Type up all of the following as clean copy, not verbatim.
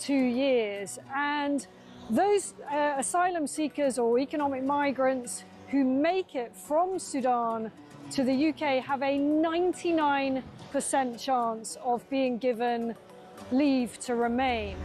2 years. And those asylum seekers or economic migrants who make it from Sudan to the UK have a 99% chance of being given leave to remain.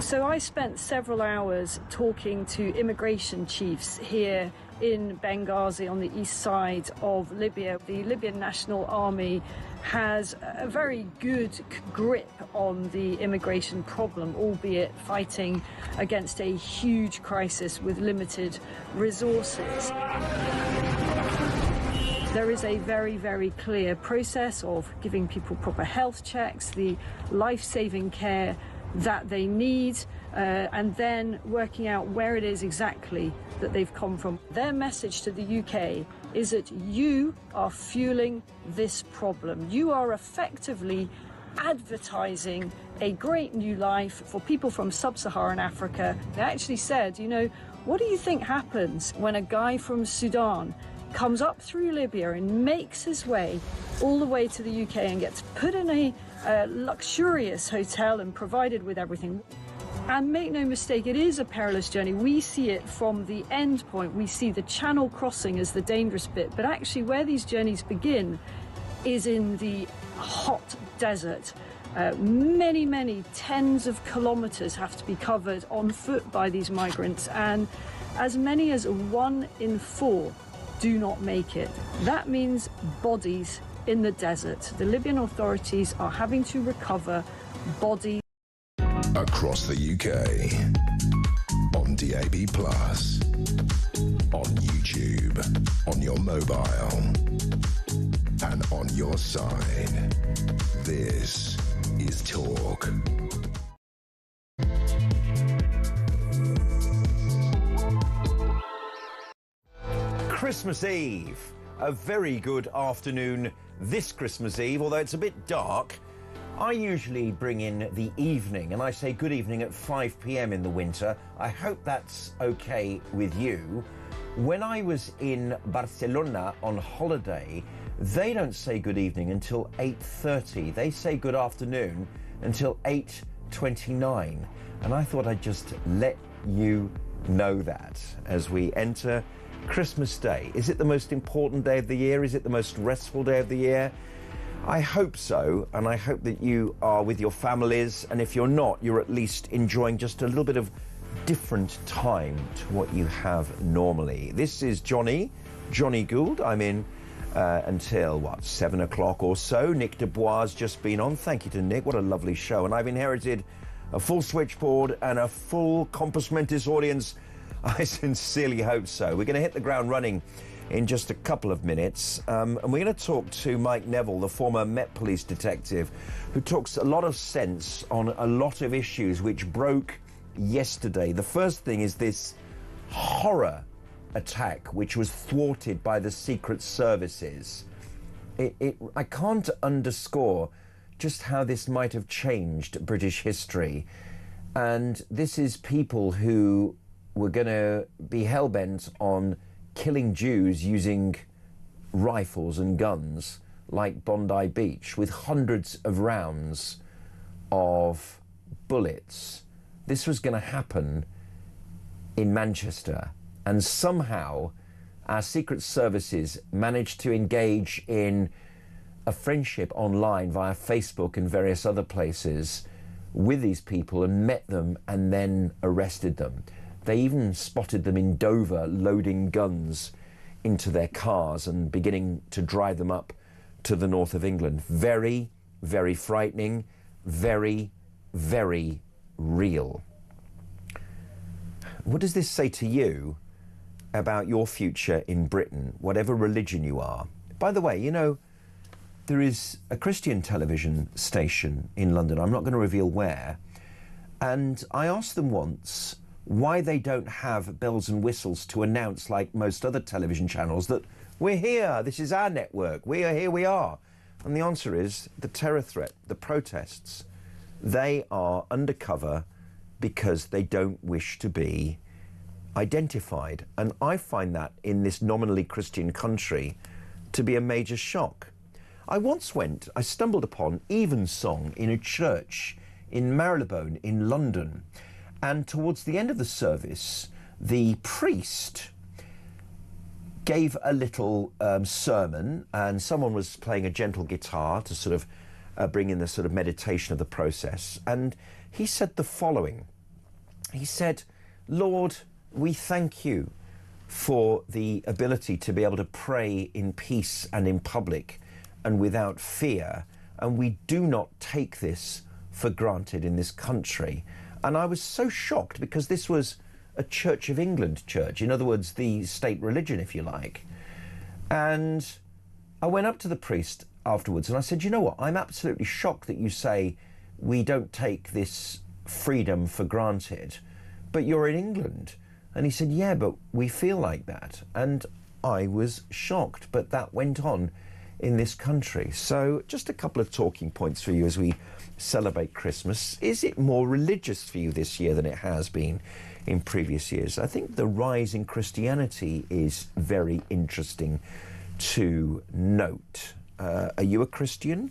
So I spent several hours talking to immigration chiefs here in Benghazi on the east side of Libya. The Libyan National Army has a very good grip on the immigration problem, albeit fighting against a huge crisis with limited resources. There is a very, very clear process of giving people proper health checks, the life-saving care that they need, and then working out where it is exactly that they've come from. Their message to the UK is that you are fueling this problem. You are effectively advertising a great new life for people from sub-Saharan Africa. They actually said, you know, what do you think happens when a guy from Sudan comes up through Libya and makes his way all the way to the UK and gets put in a luxurious hotel and provided with everything? And make no mistake, it is a perilous journey. We see it from the end point. We see the channel crossing as the dangerous bit, but actually where these journeys begin is in the hot desert. Many, many tens of kilometers have to be covered on foot by these migrants, and as many as 1 in 4 do not make it. That means bodies in the desert. The Libyan authorities are having to recover bodies across the UK, on DAB+, on YouTube, on your mobile, and on your side. This is Talk. Christmas Eve. A very good afternoon this Christmas Eve, although it's a bit dark. I usually bring in the evening, and I say good evening at 5 p.m. in the winter. I hope that's okay with you. When I was in Barcelona on holiday, they don't say good evening until 8:30. They say good afternoon until 8:29. And I thought I'd just let you know that as we enter Christmas Day. Is it the most important day of the year? Is it the most restful day of the year? I hope so, and I hope that you are with your families, and if you're not, you're at least enjoying just a little bit of different time to what you have normally. This is Jonny Gould. I'm in until, 7 o'clock or so. Nick Dubois has just been on. Thank you to Nick. What a lovely show. And I've inherited a full switchboard and a full Compos Mentis audience. I sincerely hope so. We're going to hit the ground running in just a couple of minutes, and we're going to talk to Mike Neville, the former Met Police detective, who talks a lot of sense on a lot of issues which broke yesterday. The first thing is this horror attack which was thwarted by the Secret Services. I can't underscore just how this might have changed British history, and this is people who were going to be hell-bent on killing Jews using rifles and guns like Bondi Beach with hundreds of rounds of bullets. This was going to happen in Manchester, and somehow our secret services managed to engage in a friendship online via Facebook and various other places with these people and met them and then arrested them. They even spotted them in Dover loading guns into their cars and beginning to drive them up to the north of England. Very, very frightening, very, very real. What does this say to you about your future in Britain, whatever religion you are? By the way, you know, there is a Christian television station in London, I'm not going to reveal where, and I asked them once why they don't have bells and whistles to announce, like most other television channels, that we're here, this is our network, we are here, we are. And the answer is the terror threat, the protests. They are undercover because they don't wish to be identified. And I find that in this nominally Christian country to be a major shock. I stumbled upon Evensong in a church in Marylebone in London, and towards the end of the service, the priest gave a little sermon, and someone was playing a gentle guitar to sort of bring in the sort of meditation of the process. And he said the following. He said, "Lord, we thank you for the ability to be able to pray in peace and in public and without fear, and we do not take this for granted in this country." And I was so shocked, because this was a Church of England church, in other words, the state religion, if you like. And I went up to the priest afterwards and I said, "You know what, I'm absolutely shocked that you say we don't take this freedom for granted, but you're in England." And he said, "Yeah, but we feel like that." And I was shocked, but that went on in this country. So just a couple of talking points for you as we celebrate Christmas. Is it more religious for you this year than it has been in previous years? I think the rise in Christianity is very interesting to note. Are you a Christian?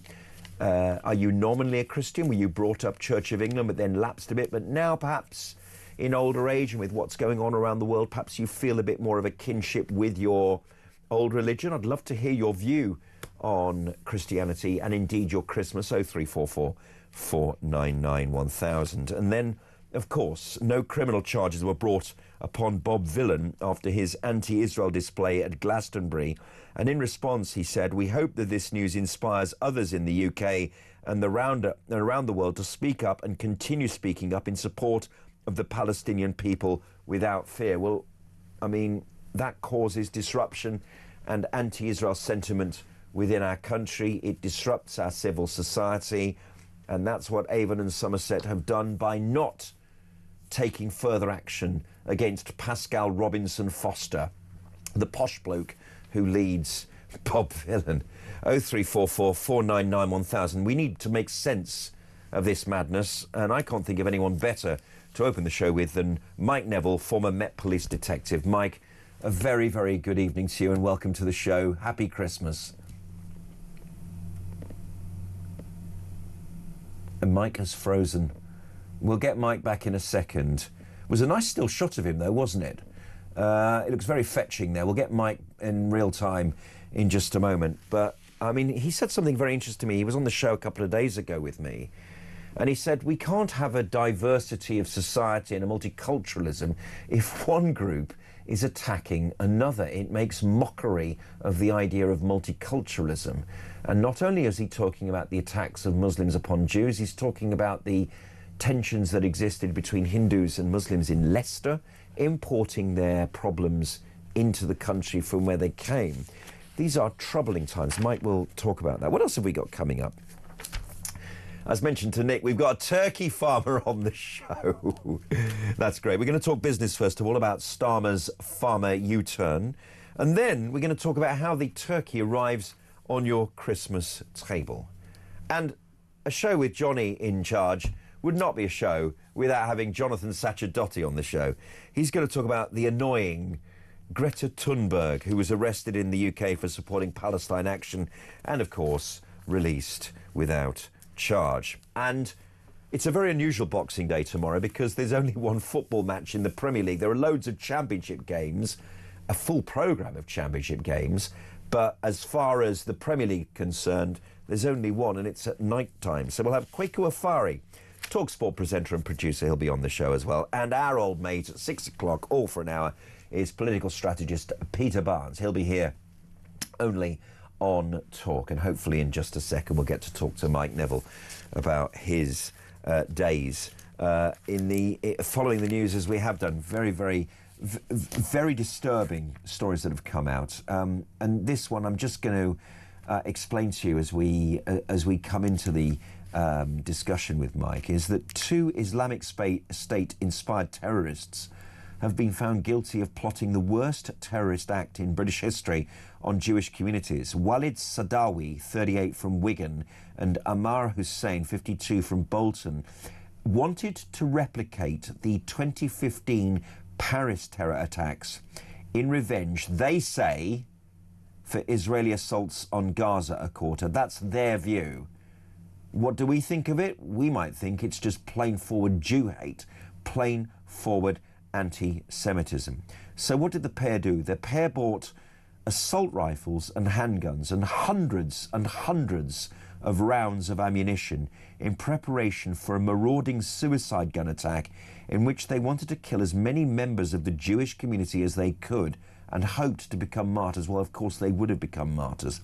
Are you nominally a Christian? Were you brought up Church of England but then lapsed a bit, but now perhaps in older age and with what's going on around the world, perhaps you feel a bit more of a kinship with your old religion? I'd love to hear your view on Christianity and indeed your Christmas. 0344 499 1000. And then, of course, no criminal charges were brought upon Bob Vylan after his anti-Israel display at Glastonbury. And in response, he said, "We hope that this news inspires others in the UK and around the world to speak up and continue speaking up in support of the Palestinian people without fear." Well, I mean, that causes disruption and anti-Israel sentiment within our country. It disrupts our civil society. And that's what Avon and Somerset have done by not taking further action against Pascal Robinson Foster, the posh bloke who leads Bob Vylan. 0344 499 1000. We need to make sense of this madness, and I can't think of anyone better to open the show with than Mike Neville, former Met Police detective. Mike, a very, very good evening to you and welcome to the show. Happy Christmas. And Mike has frozen. We'll get Mike back in a second. It was a nice still shot of him, though, wasn't it? It looks very fetching there. We'll get Mike in real time in just a moment. But, I mean, he said something very interesting to me. He was on the show a couple of days ago with me. And he said, we can't have a diversity of society and a multiculturalism if one group is attacking another. It makes mockery of the idea of multiculturalism. And not only is he talking about the attacks of Muslims upon Jews, he's talking about the tensions that existed between Hindus and Muslims in Leicester, importing their problems into the country from where they came. These are troubling times. Mike will talk about that. What else have we got coming up? As mentioned to Nick, we've got a turkey farmer on the show. That's great. We're going to talk business first of all, about Starmer's farmer U-turn. And then we're going to talk about how the turkey arrives on your Christmas table. And a show with Johnny in charge would not be a show without having Jonathan Sacerdotti on the show. He's going to talk about the annoying Greta Thunberg, who was arrested in the UK for supporting Palestine action and, of course, released without charge. And it's a very unusual Boxing Day tomorrow because there's only one football match in the Premier League. There are loads of championship games, a full programme of championship games, but as far as the Premier League concerned, there's only one, and it's at night time. So we'll have Kwaku Afari, TalkSport presenter and producer. He'll be on the show as well. And our old mate at 6 o'clock, all for an hour, is political strategist Peter Barnes. He'll be here only on Talk, and hopefully in just a second we'll get to talk to Mike Neville about his days following the news, as we have done. Very disturbing stories that have come out, and this one I'm just going to explain to you as we come into the discussion with Mike, is that 2 Islamic State-inspired terrorists have been found guilty of plotting the worst terrorist act in British history on Jewish communities. Walid Sadawi, 38, from Wigan, and Ammar Hussein, 52, from Bolton, wanted to replicate the 2015 Paris terror attacks in revenge, they say, for Israeli assaults on Gaza a quarter. That's their view. What do we think of it? We might think it's just plain forward Jew hate, plain forward anti-Semitism. So what did the pair do? The pair bought assault rifles and handguns and hundreds of rounds of ammunition in preparation for a marauding suicide gun attack in which they wanted to kill as many members of the Jewish community as they could and hoped to become martyrs. Well, of course, they would have become martyrs.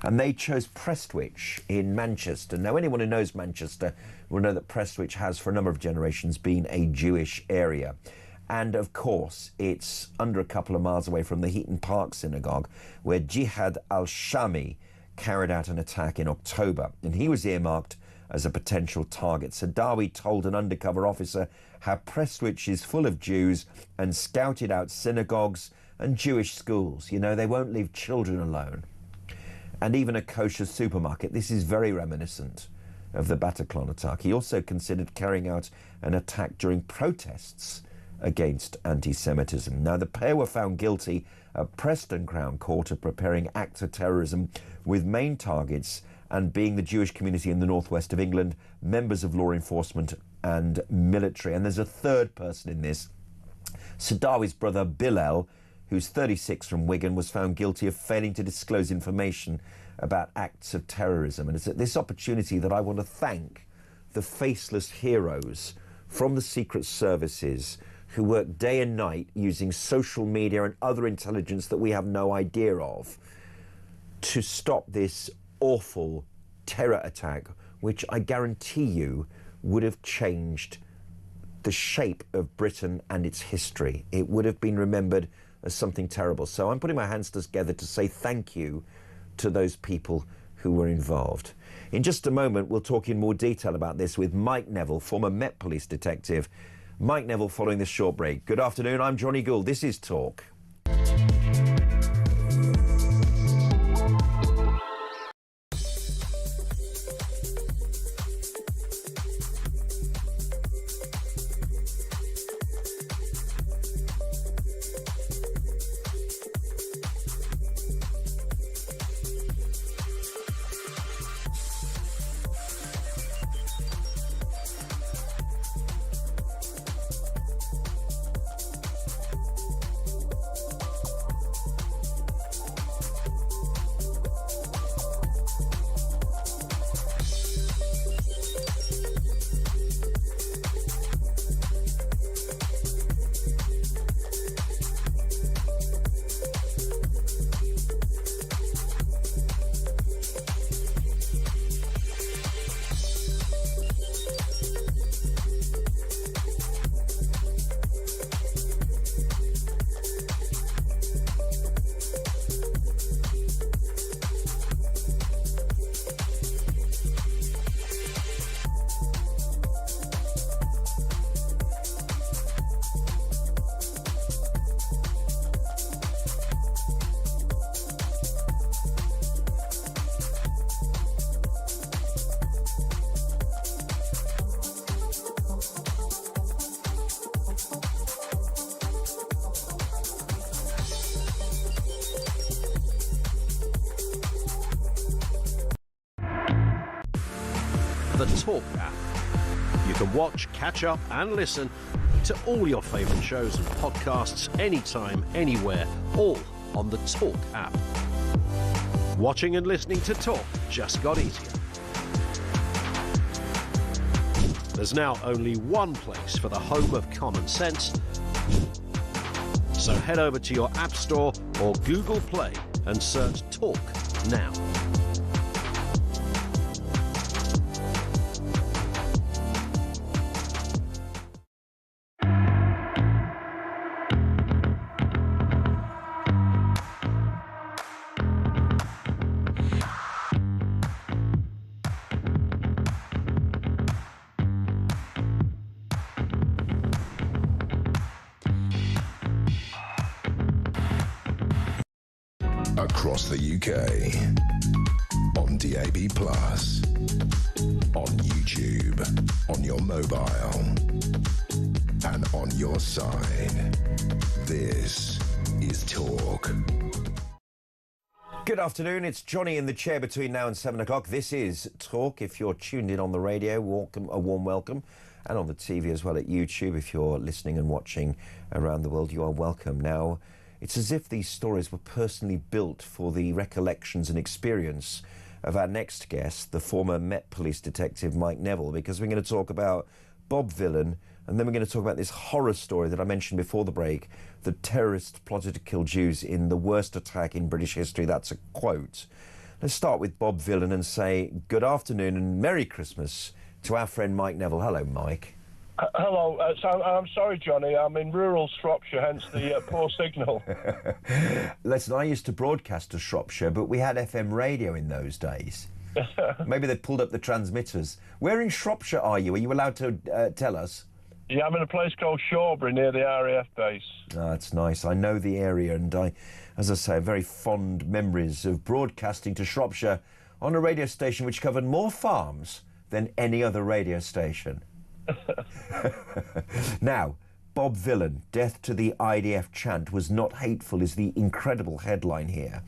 And they chose Prestwich in Manchester. Now, anyone who knows Manchester will know that Prestwich has, for a number of generations, been a Jewish area. And, of course, it's under a couple of miles away from the Heaton Park Synagogue, where Jihad al-Shami carried out an attack in October. And he was earmarked as a potential target. Sadawi told an undercover officer how Prestwich is full of Jews and scouted out synagogues and Jewish schools. You know, they won't leave children alone. And even a kosher supermarket. This is very reminiscent of the Bataclan attack. He also considered carrying out an attack during protests against anti-Semitism. Now, the pair were found guilty at Preston Crown Court of preparing acts of terrorism with main targets and being the Jewish community in the northwest of England, members of law enforcement and military. And there's a third person in this. Sadawi's brother, Bilal, who's 36 from Wigan, was found guilty of failing to disclose information about acts of terrorism. And it's at this opportunity that I want to thank the faceless heroes from the secret services who work day and night using social media and other intelligence that we have no idea of to stop this awful terror attack, which I guarantee you would have changed the shape of Britain and its history. It would have been remembered as something terrible. So I'm putting my hands together to say thank you to those people who were involved. In just a moment, we'll talk in more detail about this with Mike Neville, former Met Police detective. Mike Neville following this short break. Good afternoon, I'm Jonny Gould. This is Talk. The Talk app. You can watch, catch up and listen to all your favourite shows and podcasts anytime, anywhere, all on the Talk app. Watching and listening to Talk just got easier. There's now only one place for the home of common sense. So head over to your App Store or Google Play and search Talk now. Across the UK, on DAB+, on YouTube, on your mobile, and on your side. This is Talk. Good afternoon, it's Johnny in the chair between now and 7 o'clock. This is Talk. If you're tuned in on the radio, a warm welcome. And on the TV as well at YouTube. If you're listening and watching around the world, you are welcome. Now, it's as if these stories were personally built for the recollections and experience of our next guest, the former Met Police detective Mike Neville, because we're going to talk about Bob Villan, and then we're going to talk about this horror story that I mentioned before the break. The terrorists plotted to kill Jews in the worst attack in British history. That's a quote. Let's start with Bob Villan and say good afternoon and Merry Christmas to our friend Mike Neville. Hello, Mike. Hello. I'm sorry, Johnny. I'm in rural Shropshire, hence the poor signal. Listen, I used to broadcast to Shropshire, but we had FM radio in those days. Maybe they pulled up the transmitters. Where in Shropshire are you? Are you allowed to tell us? Yeah, I'm in a place called Shawbury near the RAF base. Oh, that's nice. I know the area, and as I say, have very fond memories of broadcasting to Shropshire on a radio station which covered more farms than any other radio station. Now, Bob Villan, death to the IDF chant was not hateful is the incredible headline here.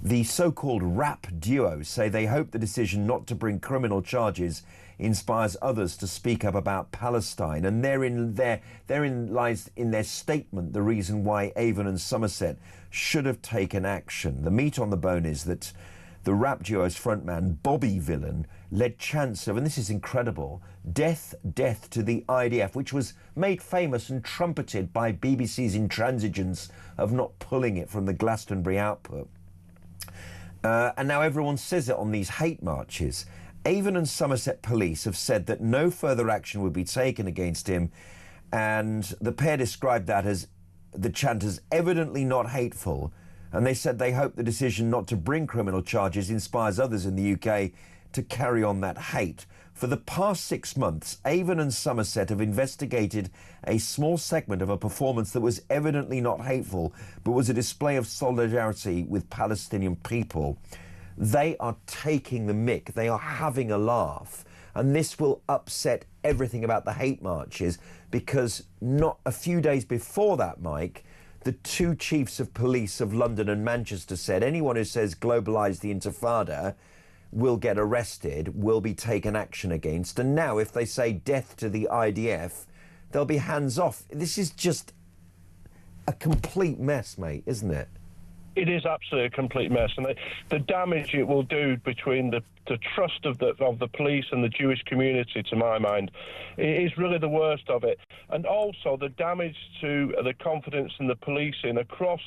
The so-called rap duo say they hope the decision not to bring criminal charges inspires others to speak up about Palestine, and therein lies in their statement the reason why Avon and Somerset should have taken action. The meat on the bone is that the rap duo's frontman, Bobby Villan, led chants of, and this is incredible, death, death to the IDF, which was made famous and trumpeted by BBC's intransigence of not pulling it from the Glastonbury output. And now everyone says it on these hate marches. Avon and Somerset police have said that no further action would be taken against him, and the pair described that as the chant as evidently not hateful, and they said they hope the decision not to bring criminal charges inspires others in the UK to carry on that hate. For the past 6 months, Avon and Somerset have investigated a small segment of a performance that was evidently not hateful, but was a display of solidarity with Palestinian people. They are taking the mick. They are having a laugh. And this will upset everything about the hate marches, because not a few days before that, Mike, the two chiefs of police of London and Manchester said anyone who says globalise the Intifada will get arrested, will be taken action against. And now if they say death to the IDF, they'll be hands off. This is just a complete mess, mate, isn't it? It is absolutely a complete mess, and the damage it will do between the trust of the police and the Jewish community, to my mind, is really the worst of it. And also the damage to the confidence in the policing across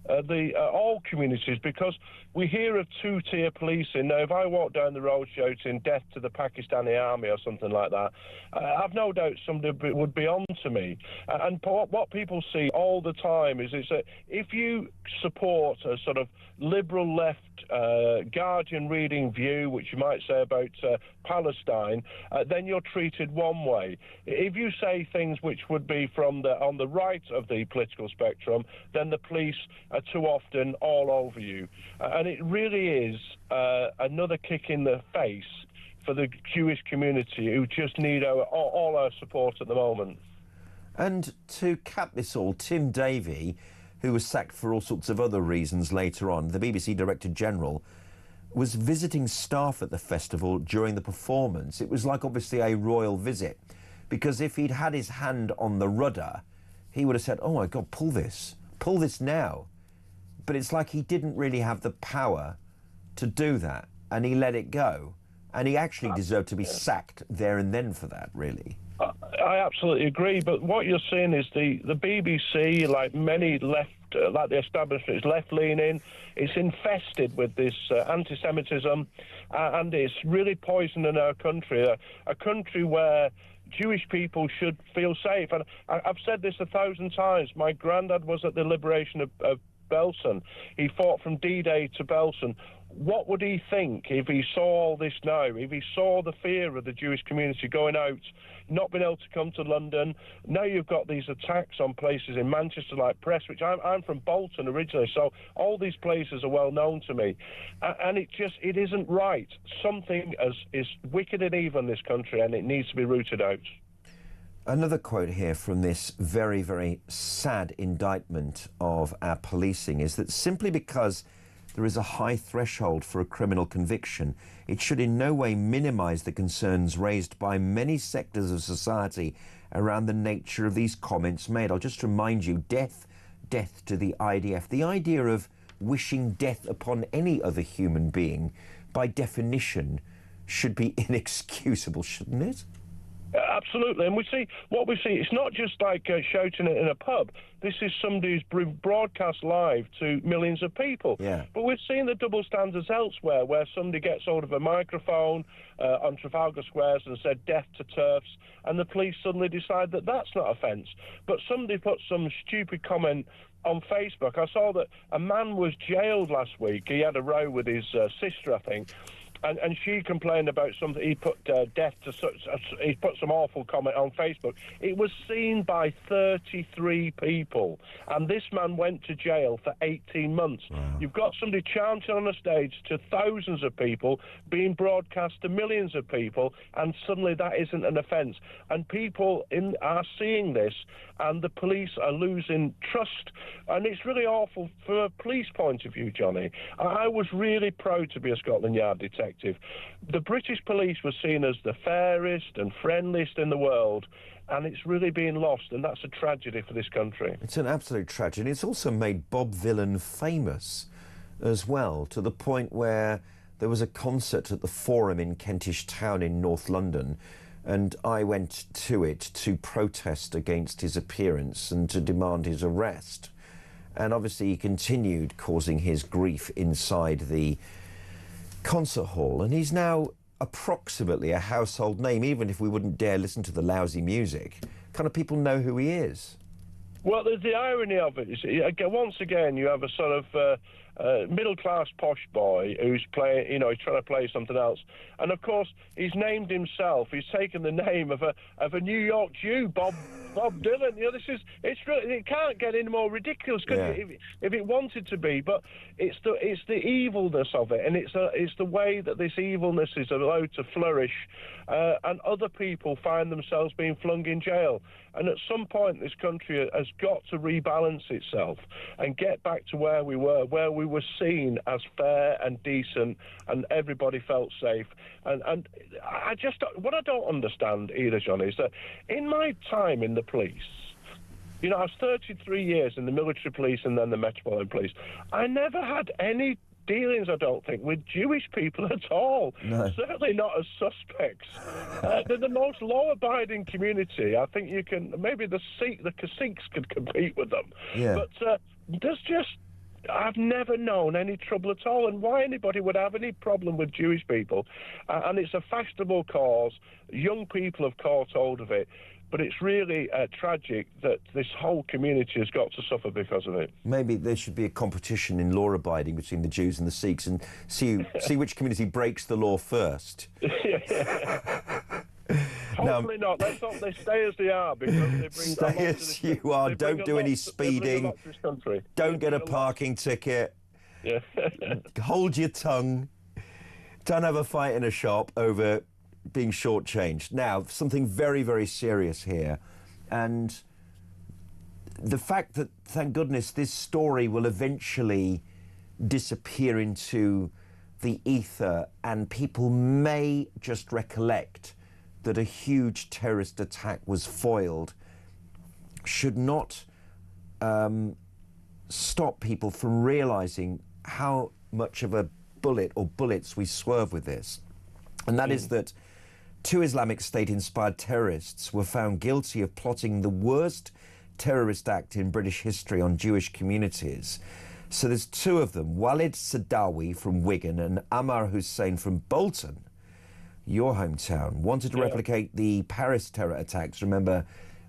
all communities, because we hear of two-tier policing. Now, if I walk down the road shouting death to the Pakistani army or something like that, I've no doubt somebody would be on to me. And what people see all the time is that if you support a sort of liberal left Guardian reading view, which you might say about Palestine, then you're treated one way. If you say things which would be on the right of the political spectrum, then the police are too often all over you. And it really is another kick in the face for the Jewish community, who just need all our support at the moment. And to cap this all, Tim Davie, who was sacked for all sorts of other reasons later on, the BBC Director General, was visiting staff at the festival during the performance. It was like obviously a royal visit, because if he'd had his hand on the rudder, he would have said, oh my God, pull this now. But it's like he didn't really have the power to do that, and he let it go. And he actually deserved to be sacked there and then for that, really. I absolutely agree, but what you're seeing is the BBC, like many left, like the establishment, is left-leaning. It's infested with this anti-Semitism, and it's really poisoning our country, a country where Jewish people should feel safe. And I've said this 1,000 times. My granddad was at the liberation of Belsen. He fought from D-Day to Belsen. What would he think if he saw all this now, if he saw the fear of the Jewish community going out, not being able to come to London? Now you've got these attacks on places in Manchester like Press, which I'm from Bolton originally, so all these places are well known to me. And it isn't right. Something is wicked and evil in this country, and it needs to be rooted out. Another quote here from this very, very sad indictment of our policing is that simply because there is a high threshold for a criminal conviction. It should in no way minimise the concerns raised by many sectors of society around the nature of these comments made. I'll just remind you, death to the IDF. The idea of wishing death upon any other human being, by definition, should be inexcusable, shouldn't it? Absolutely, and what we see, it's not just like shouting it in a pub. This is somebody who's broadcast live to millions of people. Yeah. But we've seen the double standards elsewhere, where somebody gets hold of a microphone on Trafalgar Squares and said death to TERFs, and the police suddenly decide that that's not offence. But somebody put some stupid comment on Facebook. I saw that a man was jailed last week. He had a row with his sister, I think. And she complained about something. He put death to such. He put some awful comment on Facebook. It was seen by 33 people, and this man went to jail for 18 months. Wow. You've got somebody chanting on a stage to thousands of people, being broadcast to millions of people, and suddenly that isn't an offence. And people are seeing this, and the police are losing trust. And it's really awful from a police point of view, Johnny. I was really proud to be a Scotland Yard detective. The British police were seen as the fairest and friendliest in the world, and it's really being lost, and that's a tragedy for this country. It's an absolute tragedy. It's also made Bob Vylan famous as well, to the point where there was a concert at the Forum in Kentish Town in North London, and I went to it to protest against his appearance and to demand his arrest. And obviously he continued causing his grief inside the concert hall, and he's now approximately a household name, even if we wouldn't dare listen to the lousy music. Kind of people know who he is. Well, there's the irony of it. Once again, you have a sort of middle-class posh boy who's playing, he's trying to play something else. And, of course, he's named himself. He's taken the name of a New York Jew, Bob Dylan. It's really, it can't get any more ridiculous, could it, if it wanted to be. But it's the evilness of it, and it's the way that this evilness is allowed to flourish, and other people find themselves being flung in jail. And at some point, this country has got to rebalance itself and get back to where we were seen as fair and decent, and everybody felt safe. And what I don't understand either, John, is that in my time in the police, I was 33 years in the military police and then the Metropolitan Police. I never had any dealings, I don't think, with Jewish people at all. No. Certainly not as suspects. They're the most law-abiding community. I think you can, maybe the Sikhs could compete with them. Yeah. But I've never known any trouble at all, and why anybody would have any problem with Jewish people. And it's a fashionable cause. Young people have caught hold of it. But it's really tragic that this whole community has got to suffer because of it. Maybe there should be a competition in law-abiding between the Jews and the Sikhs, and see which community breaks the law first. Hopefully not. Let's hope they stay as they are, because they bring stay as you are. Don't do any speeding. Don't get a parking ticket. Yeah. Hold your tongue. Don't have a fight in a shop over being shortchanged. Now, something very, very serious here, and the fact that, thank goodness, this story will eventually disappear into the ether, and people may just recollect that a huge terrorist attack was foiled, should not stop people from realising how much of a bullet or bullets we swerve with this. And that is that two Islamic State-inspired terrorists were found guilty of plotting the worst terrorist act in British history on Jewish communities. So there's two of them, Walid Sadawi from Wigan and Ammar Hussein from Bolton, your hometown, wanted to replicate the Paris terror attacks. Remember,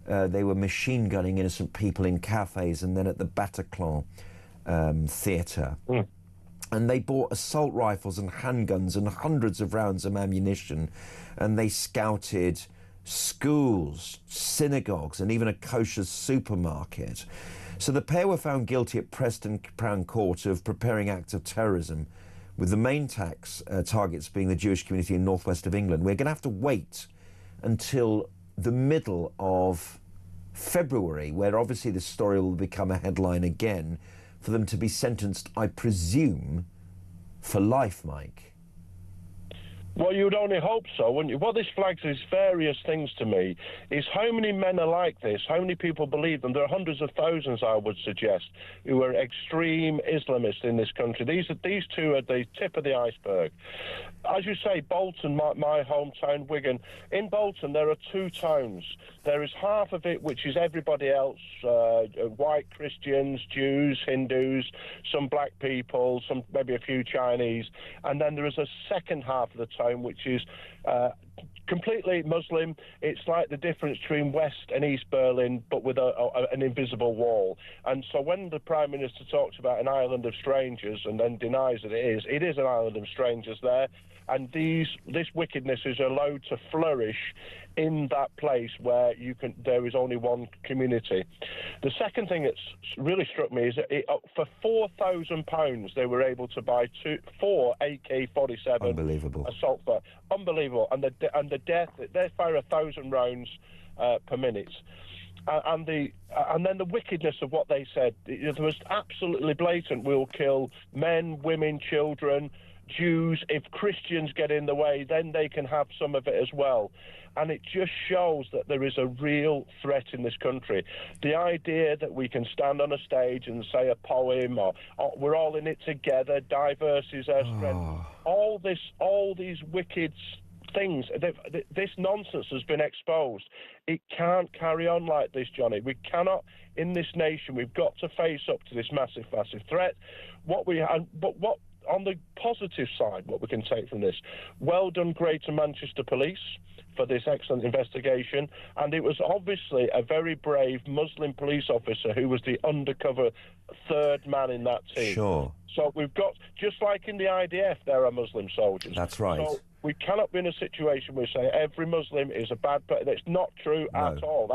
they were machine gunning innocent people in cafes and then at the Bataclan theatre. And they bought assault rifles and handguns and hundreds of rounds of ammunition, and they scouted schools, synagogues, and even a kosher supermarket. So the pair were found guilty at Preston Crown Court of preparing acts of terrorism, with the main targets being the Jewish community in northwest of England. We're going to have to wait until the middle of February, where obviously this story will become a headline again, for them to be sentenced, I presume, for life, Mike. Well, you would only hope so, wouldn't you? What this flags is various things to me, is how many men are like this, how many people believe them. There are hundreds of thousands, I would suggest, who are extreme Islamists in this country. These two are the tip of the iceberg. As you say, Bolton, my hometown, Wigan. In Bolton, there are two towns. There is half of it, which is everybody else, white Christians, Jews, Hindus, some black people, some maybe a few Chinese. And then there is a second half of the town, which is completely Muslim. It's like the difference between West and East Berlin, but with an invisible wall. And so when the Prime Minister talks about an island of strangers and then denies that it is an island of strangers there. And this wickedness is allowed to flourish in that place where there is only one community. The second thing that's really struck me is that for £4,000 they were able to buy four AK-47 assault rifles. Unbelievable. And the death, they fire 1,000 rounds per minute. And then the wickedness of what they said, it was absolutely blatant. We'll kill men, women, children, Jews. If Christians get in the way, then they can have some of it as well. And it just shows that there is a real threat in this country. The idea that we can stand on a stage and say a poem, or we're all in it together, diverse is our strength. All these wicked things, this nonsense has been exposed. It can't carry on like this, Johnny. We cannot, in this nation, we've got to face up to this massive, massive threat. On the positive side, what we can take from this, well done Greater Manchester Police for this excellent investigation. And it was obviously a very brave Muslim police officer who was the undercover third man in that team. Sure. So we've got, just like in the IDF, there are Muslim soldiers. That's right. So we cannot be in a situation where we say every Muslim is a bad person. That's not true at all.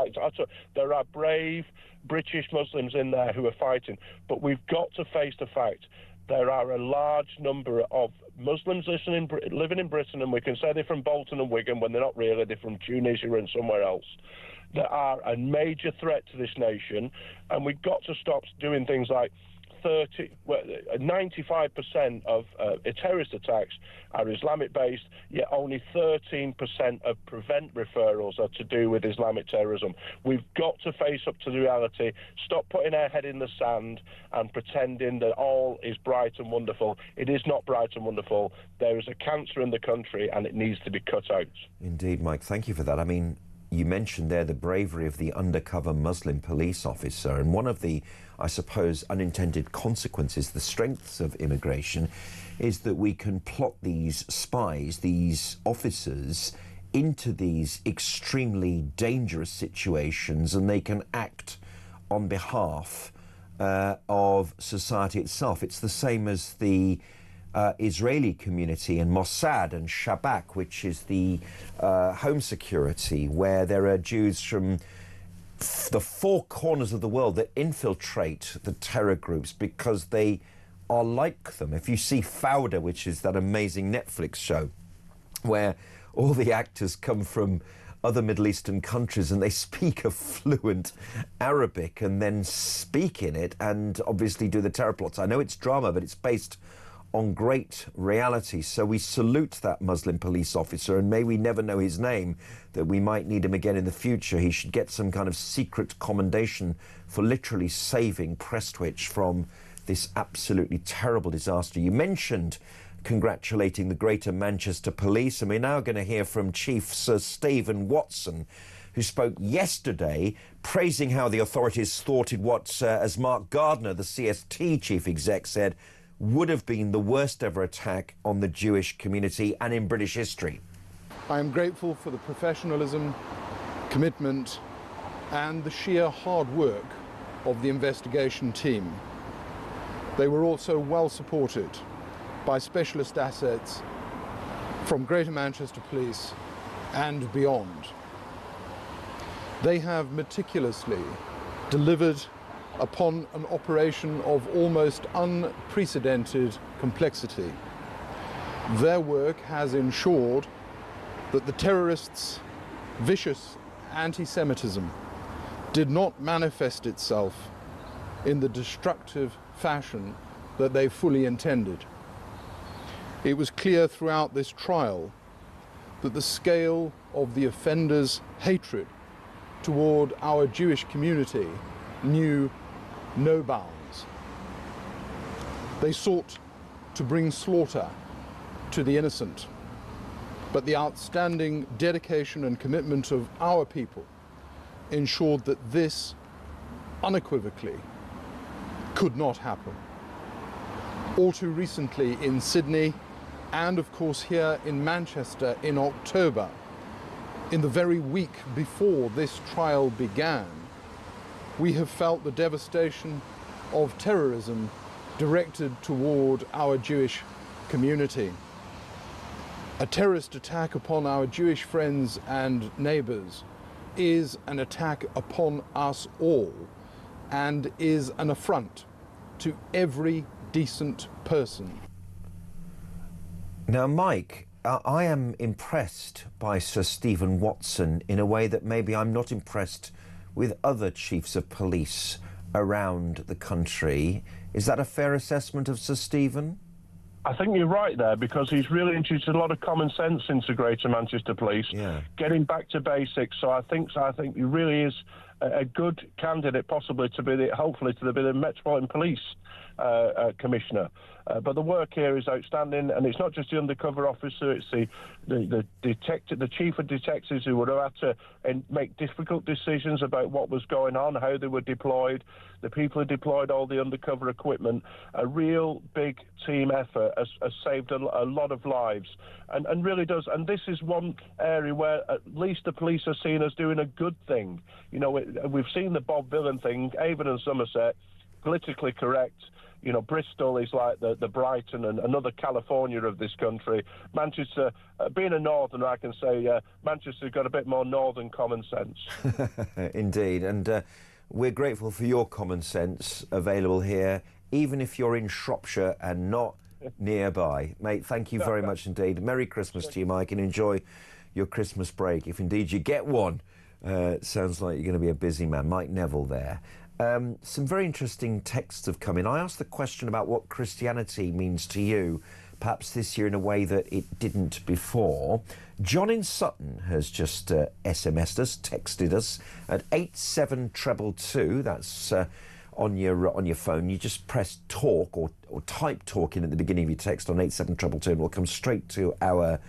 There are brave British Muslims in there who are fighting. But we've got to face the fact there are a large number of Muslims living in Britain, and we can say they're from Bolton and Wigan when they're not really. They're from Tunisia and somewhere else. That are a major threat to this nation, and we've got to stop doing things like 95% of terrorist attacks are Islamic-based, yet only 13% of prevent referrals are to do with Islamic terrorism. We've got to face up to the reality, stop putting our head in the sand and pretending that all is bright and wonderful. It is not bright and wonderful. There is a cancer in the country and it needs to be cut out. Indeed, Mike, thank you for that. I mean, you mentioned there the bravery of the undercover Muslim police officer, and one of the, I suppose, unintended consequences, the strengths of immigration, is that we can plot these spies, these officers, into these extremely dangerous situations, and they can act on behalf of society itself. It's the same as the Israeli community and Mossad and Shabak, which is the home security, where there are Jews from the four corners of the world that infiltrate the terror groups because they are like them. If you see Fauda, which is that amazing Netflix show where all the actors come from other Middle Eastern countries and they speak a fluent Arabic and then speak in it and obviously do the terror plots. I know it's drama, but it's based on great reality. So we salute that Muslim police officer, and may we never know his name, that we might need him again in the future. He should get some kind of secret commendation for literally saving Prestwich from this absolutely terrible disaster. You mentioned congratulating the Greater Manchester Police, and we're now going to hear from Chief Sir Stephen Watson, who spoke yesterday praising how the authorities thwarted what, as Mark Gardner, the CST chief exec, said would have been the worst ever attack on the Jewish community and in British history. I am grateful for the professionalism, commitment and the sheer hard work of the investigation team. They were also well supported by specialist assets from Greater Manchester Police and beyond. They have meticulously delivered upon an operation of almost unprecedented complexity. Their work has ensured that the terrorists' vicious anti-Semitism did not manifest itself in the destructive fashion that they fully intended. It was clear throughout this trial that the scale of the offenders' hatred toward our Jewish community knew no bounds. They sought to bring slaughter to the innocent, but the outstanding dedication and commitment of our people ensured that this unequivocally could not happen. All too recently in Sydney, and of course here in Manchester in October, in the very week before this trial began, we have felt the devastation of terrorism directed toward our Jewish community. A terrorist attack upon our Jewish friends and neighbors is an attack upon us all and is an affront to every decent person. Now, Mike, I am impressed by Sir Stephen Watson in a way that maybe I'm not impressed with other chiefs of police around the country. Is that a fair assessment of Sir Stephen? I think you're right there, because he's really introduced a lot of common sense into Greater Manchester Police, getting back to basics. So I think he really is a good candidate, possibly to be hopefully to be the Metropolitan Police Commissioner. But the work here is outstanding, and it's not just the undercover officer; it's the detective, the chief of detectives, who would have had to make difficult decisions about what was going on, how they were deployed, the people who deployed all the undercover equipment. A real big team effort has saved a lot of lives, and really does. And this is one area where at least the police are seen as doing a good thing. You know, we've seen the Bob Villan thing, Avon and Somerset, politically correct. You know, Bristol is like the Brighton and another California of this country. Manchester, being a northerner, I can say Manchester's got a bit more northern common sense. Indeed, and we're grateful for your common sense available here, even if you're in Shropshire and not nearby. Mate, thank you very much indeed. Merry Christmas to you, Mike, and enjoy your Christmas break, if indeed you get one. It sounds like you're going to be a busy man. Mike Neville there. Some very interesting texts have come in. I asked the question about what Christianity means to you, perhaps this year in a way that it didn't before. John in Sutton has just SMS'd us, texted us at 87222. That's on your phone. You just press talk or type talk in at the beginning of your text on 87222 and we'll come straight to our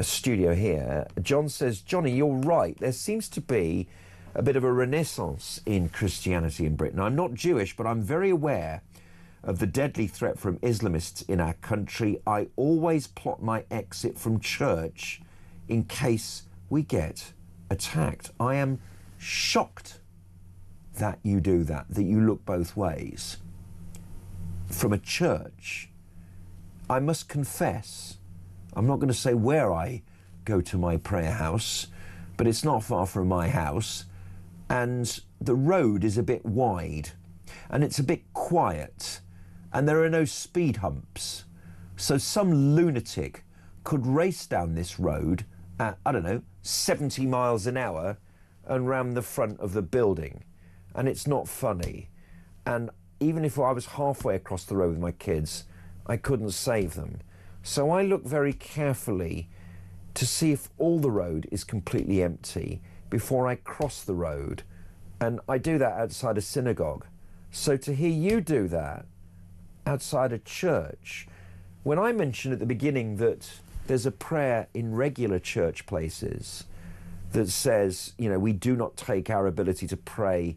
studio here. John says, Johnny, you're right. There seems to be a bit of a renaissance in Christianity in Britain. I'm not Jewish, but I'm very aware of the deadly threat from Islamists in our country. I always plot my exit from church in case we get attacked. I am shocked that you do that you look both ways. From a church, I must confess, I'm not going to say where I go to my prayer house, but it's not far from my house. And the road is a bit wide and it's a bit quiet and there are no speed humps. So some lunatic could race down this road at, 70 miles an hour and ram the front of the building. And it's not funny. And even if I was halfway across the road with my kids, I couldn't save them. So I look very carefully to see if all the road is completely empty before I cross the road, and I do that outside a synagogue. So to hear you do that outside a church, when I mentioned at the beginning that there's a prayer in regular church places that says, we do not take our ability to pray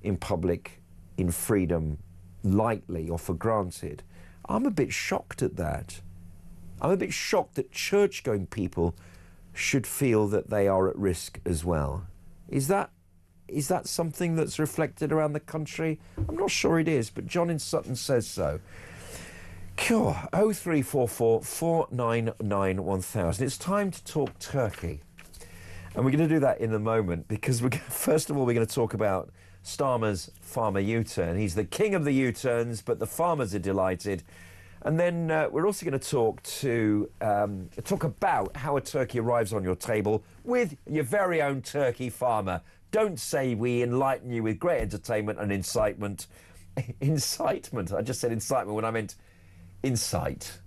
in public in freedom lightly or for granted, I'm a bit shocked at that. I'm a bit shocked that church-going people should feel that they are at risk as well. Is that something that's reflected around the country? I'm not sure it is, but John in Sutton says so. Cool. 0344 499 1000. It's time to talk Turkey. And we're going to do that in a moment because first of all, we're going to talk about Starmer's farmer U-turn. He's the king of the U-turns, but the farmers are delighted. And then we're also going to talk about how a turkey arrives on your table with your very own turkey farmer. Don't say we enlighten you with great entertainment and incitement. Incitement. I just said incitement when I meant insight.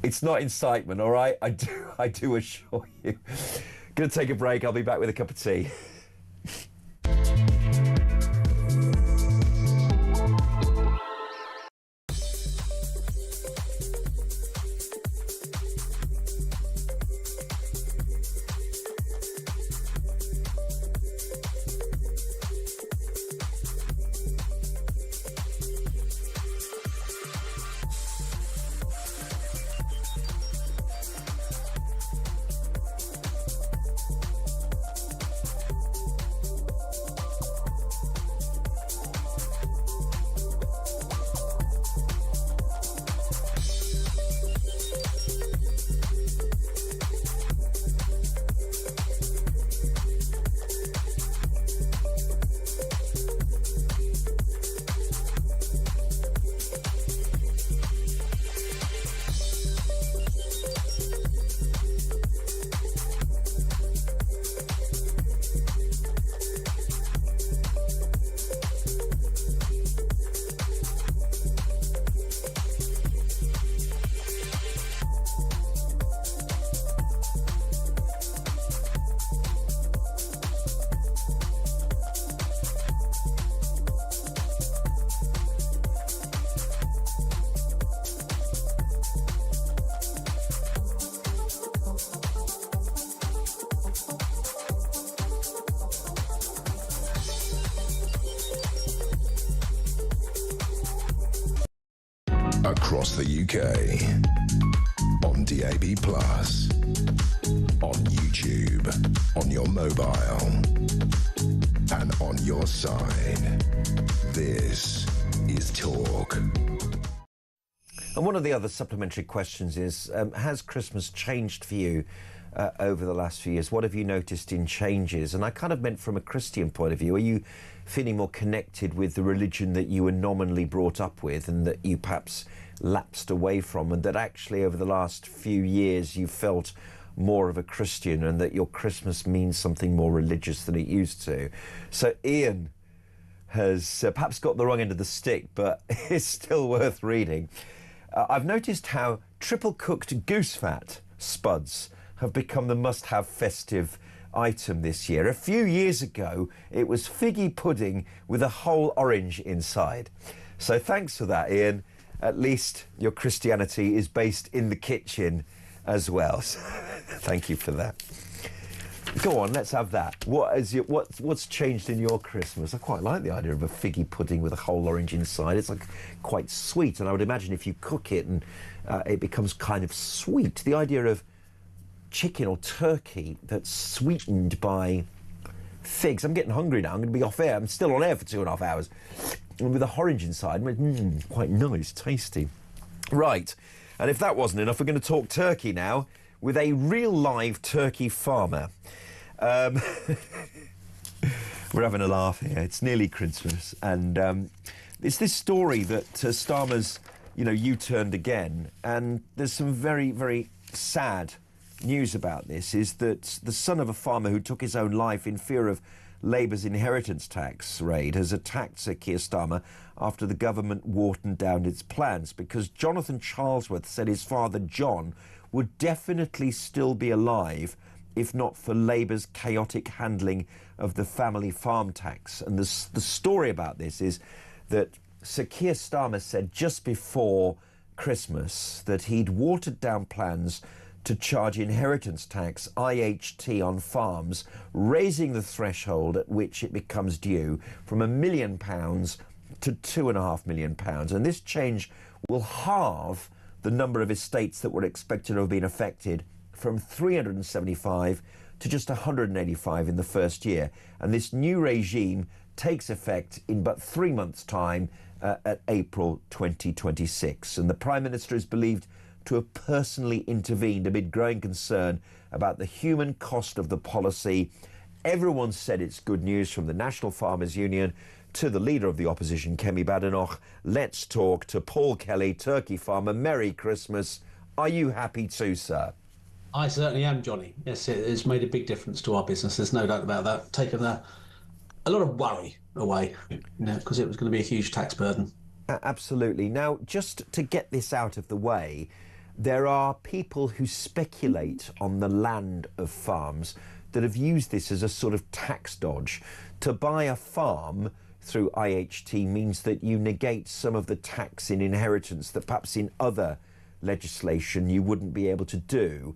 It's not incitement, all right? I do assure you. Gonna take a break. I'll be back with a cup of tea. Across the UK, on DAB+, on YouTube, on your mobile, and on your side. This is Talk. And one of the other supplementary questions is, has Christmas changed for you over the last few years? What have you noticed in changes? And I kind of meant from a Christian point of view. Are you feeling more connected with the religion that you were nominally brought up with and that you perhaps lapsed away from, and that actually over the last few years you felt more of a Christian and that your Christmas means something more religious than it used to? So Ian has perhaps got the wrong end of the stick, but it's still worth reading. I've noticed how triple cooked goose fat spuds have become the must-have festive item this year. A few years ago, it was figgy pudding with a whole orange inside. So thanks for that, Ian. At least your Christianity is based in the kitchen as well. So thank you for that. Go on, let's have that. What's changed in your Christmas? I quite like the idea of a figgy pudding with a whole orange inside. It's like quite sweet, and I would imagine if you cook it and it becomes kind of sweet. The idea of chicken or turkey that's sweetened by figs. I'm getting hungry now. I'm going to be off air. I'm still on air for 2.5 hours. And with a orange inside, quite nice, tasty. Right, and if that wasn't enough, we're going to talk turkey now with a real live turkey farmer. We're having a laugh here. It's nearly Christmas, and it's this story that Starmer's, U-turned again, and there's some very, very sad news about this. Is that the son of a farmer who took his own life in fear of Labour's inheritance tax raid has attacked Sir Keir Starmer after the government watered down its plans, because Jonathan Charlesworth said his father John would definitely still be alive if not for Labour's chaotic handling of the family farm tax. And the story about this is that Sir Keir Starmer said just before Christmas that he'd watered down plans to charge inheritance tax, IHT, on farms, raising the threshold at which it becomes due from £1 million to £2.5 million. And this change will halve the number of estates that were expected to have been affected from 375 to just 185 in the first year. And this new regime takes effect in but 3 months' time at April 2026. And the Prime Minister is believed to have personally intervened amid growing concern about the human cost of the policy. Everyone said it's good news, from the National Farmers Union to the leader of the opposition, Kemi Badenoch. Let's talk to Paul Kelly, turkey farmer. Merry Christmas. Are you happy too, sir? I certainly am, Johnny. Yes, it's made a big difference to our business. There's no doubt about that. Taken a lot of worry away, because it was going to be a huge tax burden. Absolutely. Now, just to get this out of the way, there are people who speculate on the land of farms that have used this as a sort of tax dodge. To buy a farm through IHT means that you negate some of the tax in inheritance that perhaps in other legislation you wouldn't be able to do.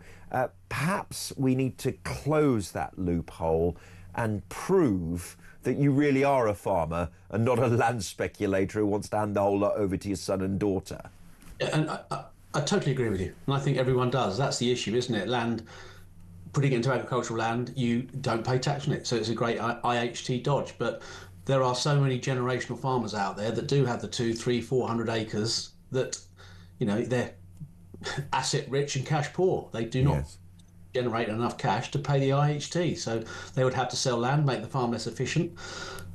Perhaps we need to close that loophole and prove that you really are a farmer and not a land speculator who wants to hand the whole lot over to your son and daughter. Yeah, and I totally agree with you, and I think everyone does. That's the issue, isn't it? Land, putting it into agricultural land, you don't pay tax on it, so it's a great IHT dodge. But there are so many generational farmers out there that do have the 200, 300, 400 acres that, they're asset rich and cash poor. They do not generate enough cash to pay the IHT, so they would have to sell land, make the farm less efficient.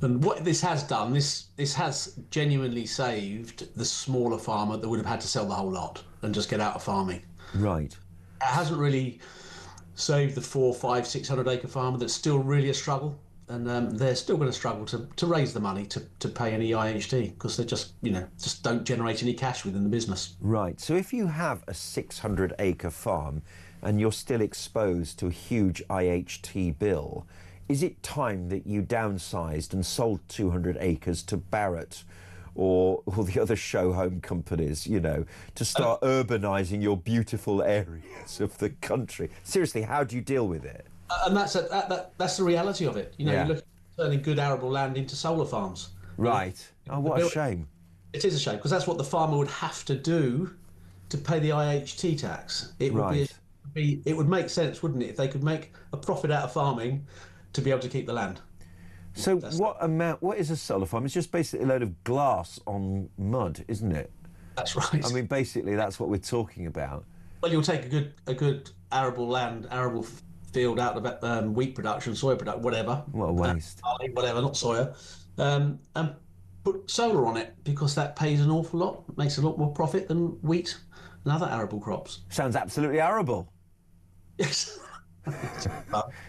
And what this has done, this has genuinely saved the smaller farmer that would have had to sell the whole lot and just get out of farming. Right. It hasn't really saved the 400, 500, 600 acre farmer that's still really a struggle, and they're still going to struggle to raise the money to pay any IHT because they just don't generate any cash within the business. Right. So if you have a 600 acre farm and you're still exposed to a huge IHT bill, is it time that you downsized and sold 200 acres to Barratt or the other show home companies, to start urbanising your beautiful areas of the country? Seriously, how do you deal with it? And that's the reality of it. You're looking at turning good arable land into solar farms. Right. Oh, what a shame. It is a shame because that's what the farmer would have to do to pay the IHT tax. It would it would make sense, wouldn't it, if they could make a profit out of farming to be able to keep the land. So what is a solar farm? It's just basically a load of glass on mud, isn't it? That's right. I mean, basically that's what we're talking about. Well, you'll take a good arable field out of wheat production, soy production, whatever. What a waste. Barley, whatever, not soya. And put solar on it because that pays an awful lot, makes a lot more profit than wheat and other arable crops. Sounds absolutely arable. Yes.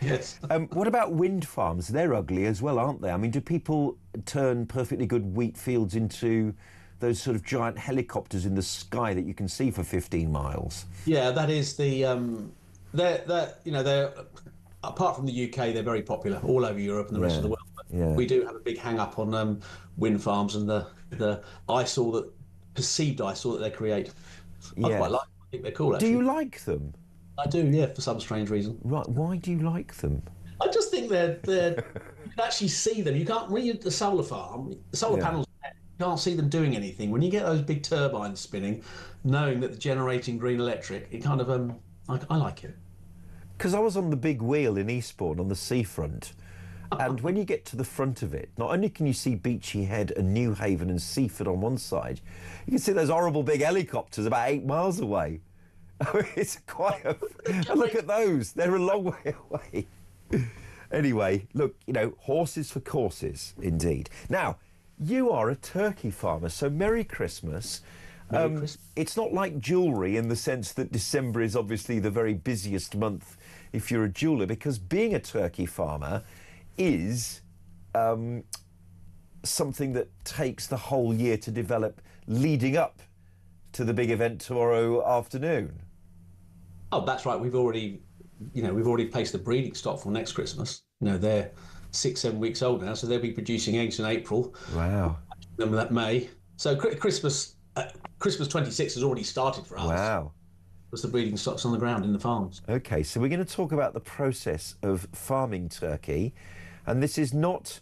Yes. What about wind farms? They're ugly as well, aren't they? I mean, do people turn perfectly good wheat fields into those sort of giant helicopters in the sky that you can see for 15 miles? Yeah, that is the they're apart from the UK, they're very popular all over Europe and the rest of the world. But we do have a big hang up on wind farms and the perceived eyesore that they create. I quite like them. I think they're cool, actually. Do you like them? I do, yeah, for some strange reason. Right, why do you like them? I just think they're you can actually see them. You can't, when you're at the solar farm, the solar panels, you can't see them doing anything. When you get those big turbines spinning, knowing that they're generating green electric, it kind of, I like it. Because I was on the big wheel in Eastbourne on the seafront, and when you get to the front of it, not only can you see Beachy Head and Newhaven and Seaford on one side, you can see those horrible big helicopters about 8 miles away. It's quite a... Look at those. They're a long way away. Anyway, look, horses for courses, indeed. Now, you are a turkey farmer, so Merry Christmas. It's not like jewellery in the sense that December is obviously the very busiest month if you're a jeweller, because being a turkey farmer is something that takes the whole year to develop leading up to the big event tomorrow afternoon. Oh, that's right. We've already placed the breeding stock for next Christmas. They're 6-7 weeks old now, so they'll be producing eggs in April. Wow. Then that May. So Christmas 26 has already started for us. Wow. Because the breeding stock's on the ground in the farms. Okay, so we're going to talk about the process of farming turkey, and this is not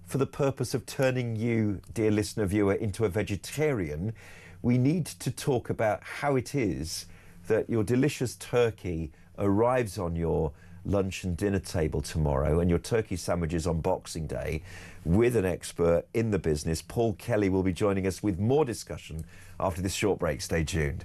for the purpose of turning you, dear listener viewer, into a vegetarian. We need to talk about how it is that your delicious turkey arrives on your lunch and dinner table tomorrow and your turkey sandwiches on Boxing Day with an expert in the business. Paul Kelly will be joining us with more discussion after this short break. Stay tuned.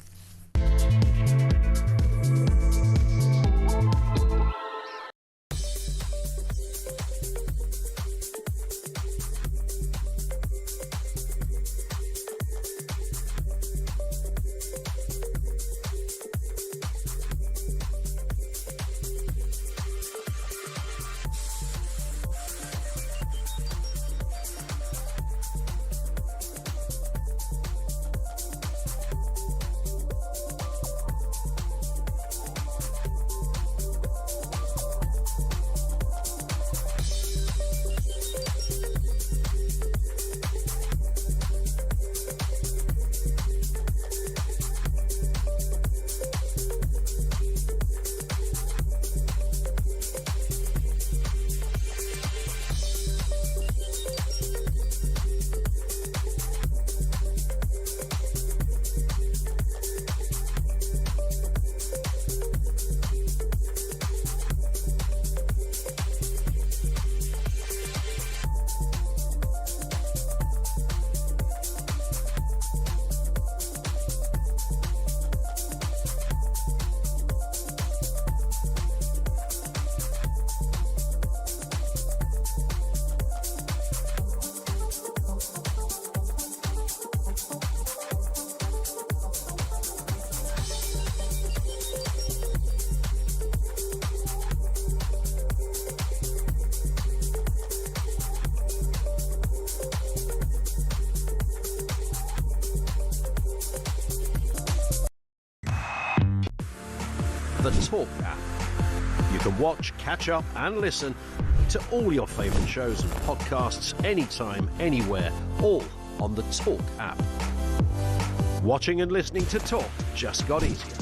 the Talk app. You can watch, catch up and listen to all your favourite shows and podcasts anytime, anywhere, all on the Talk app. Watching and listening to Talk just got easier.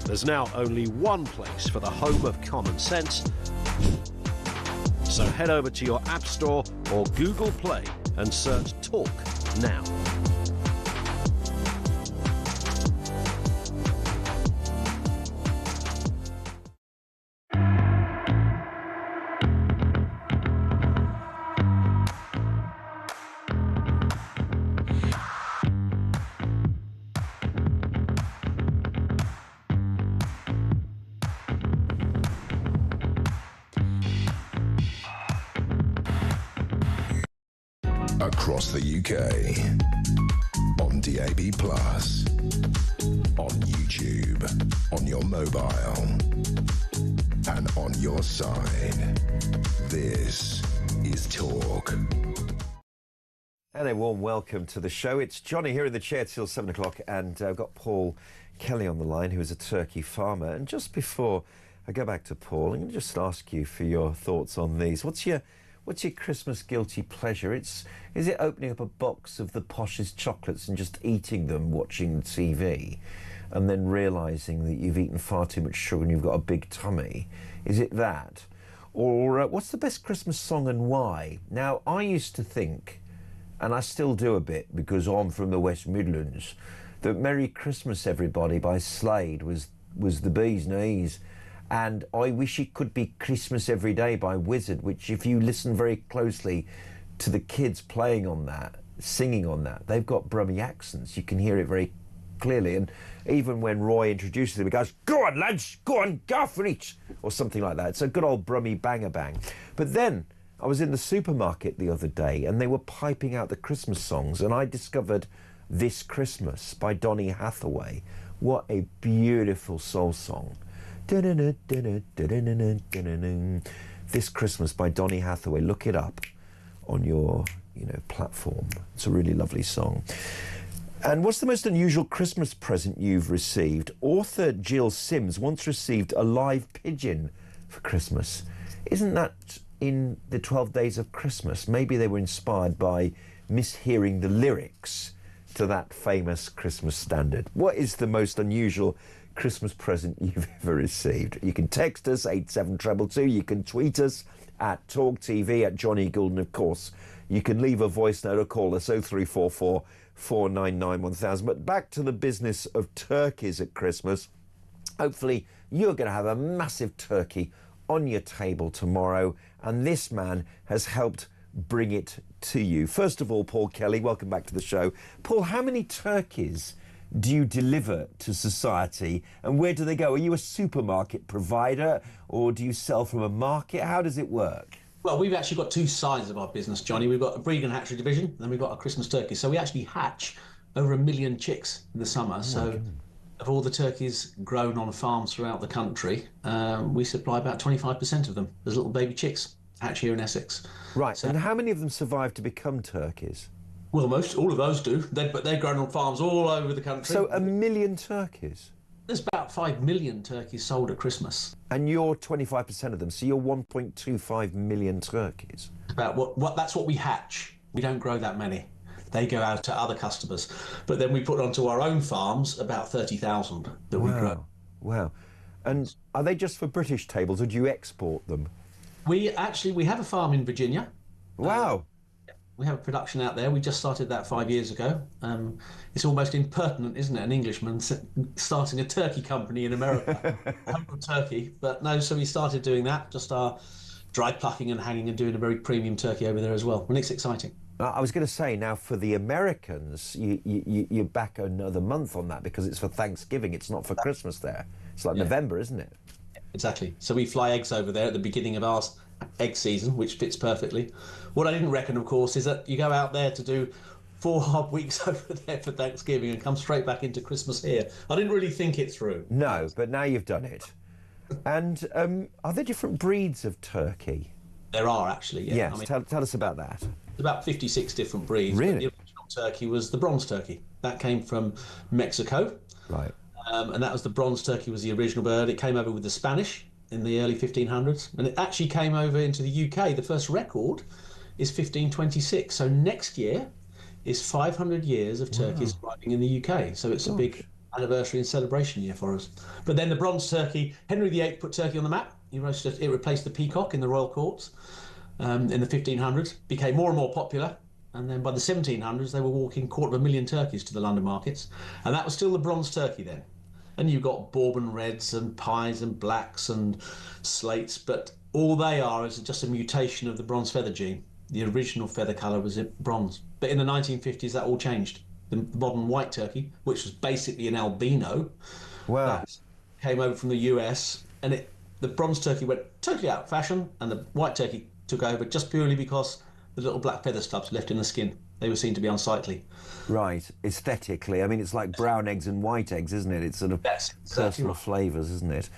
There's now only one place for the home of common sense. So head over to your App Store or Google Play and search Talk now. Across the UK, on DAB+, on YouTube, on your mobile, and on your side. This is Talk. And a warm welcome to the show. It's Johnny here in the chair till 7 o'clock, and I've got Paul Kelly on the line, who is a turkey farmer. And just before I go back to Paul, I'm going to just ask you for your thoughts on these. What's your Christmas guilty pleasure? Is it opening up a box of the poshest chocolates and just eating them, watching TV, and then realising that you've eaten far too much sugar and you've got a big tummy? Is it that? Or what's the best Christmas song and why? Now, I used to think, and I still do a bit because I'm from the West Midlands, that Merry Christmas Everybody by Slade was the bee's knees. And I Wish It Could Be Christmas Every Day by Wizard, which if you listen very closely to the kids playing on that, singing on that, they've got Brummie accents. You can hear it very clearly. And even when Roy introduces them, he goes, "Go on, lads, go on, go for it," or something like that. It's a good old Brummie banger bang. But then I was in the supermarket the other day and they were piping out the Christmas songs, and I discovered This Christmas by Donny Hathaway. What a beautiful soul song. This Christmas by Donny Hathaway. Look it up on your platform. It's a really lovely song. And what's the most unusual Christmas present you've received? Author Jill Sims once received a live pigeon for Christmas. Isn't that in the 12 Days of Christmas? Maybe they were inspired by mishearing the lyrics to that famous Christmas standard. What is the most unusual Christmas present you've ever received? You can text us 87222. You can tweet us at talkTV at Jonny Gould, and of course you can leave a voice note or call us 0344 499 1000. But back to the business of turkeys at Christmas. Hopefully you're going to have a massive turkey on your table tomorrow, and this man has helped bring it to you. First of all, Paul Kelly, welcome back to the show. Paul, how many turkeys do you deliver to society, and where do they go? Are you a supermarket provider, or do you sell from a market? How does it work? Well, we've actually got two sides of our business, Johnny. We've got a breed and hatchery division, and then we've got a Christmas turkey. So we actually hatch over 1 million chicks in the summer. So of all the turkeys grown on farms throughout the country, we supply about 25% of them as little baby chicks, hatch here in Essex. Right, so, and how many of them survive to become turkeys? Well, all of those do, but they're grown on farms all over the country. So 1 million turkeys? There's about 5 million turkeys sold at Christmas. And you're 25% of them, so you're 1.25 million turkeys. About that's what we hatch. We don't grow that many. They go out to other customers. But then we put onto our own farms about 30,000 that we grow. Wow. And are they just for British tables, or do you export them? We have a farm in Virginia. Wow. We have a production out there. We just started that 5 years ago. It's almost impertinent, isn't it? An Englishman starting a turkey company in America. Home of turkey. But no, so we started doing that, just our dry plucking and hanging and doing a very premium turkey over there as well. And it's exciting. I was going to say, now for the Americans, you're back another month on that because it's for Thanksgiving. It's not for Christmas there. It's like November, isn't it? Exactly. So we fly eggs over there at the beginning of our egg season, which fits perfectly. What I didn't reckon, of course, is that you go out there to do 4 hard weeks over there for Thanksgiving and come straight back into Christmas here. I didn't really think it through. No, but now you've done it. And are there different breeds of turkey? There are, actually, yeah. Yes, tell us about that. There's about 56 different breeds. Really? But the original turkey was the bronze turkey. That came from Mexico. Right. And that was the bronze turkey was the original bird. It came over with the Spanish in the early 1500s, and it actually came over into the UK. The first record is 1526. So next year is 500 years of turkeys arriving in the UK. So it's a big anniversary and celebration year for us. But then the bronze turkey, Henry VIII put turkey on the map. It replaced the peacock in the royal courts in the 1500s, became more and more popular. And then by the 1700s, they were walking 250,000 turkeys to the London markets. And that was still the bronze turkey then. And you've got Bourbon reds and pies and blacks and slates, but all they are is just a mutation of the bronze feather gene. The original feather colour was bronze. But in the 1950s, that all changed. The modern white turkey, which was basically an albino, that came over from the US, and the bronze turkey went totally out of fashion, and the white turkey took over just purely because the little black feather stubs left in the skin. They were seen to be unsightly. Right, aesthetically. I mean, it's like brown eggs and white eggs, isn't it? It's sort of personal flavours, isn't it?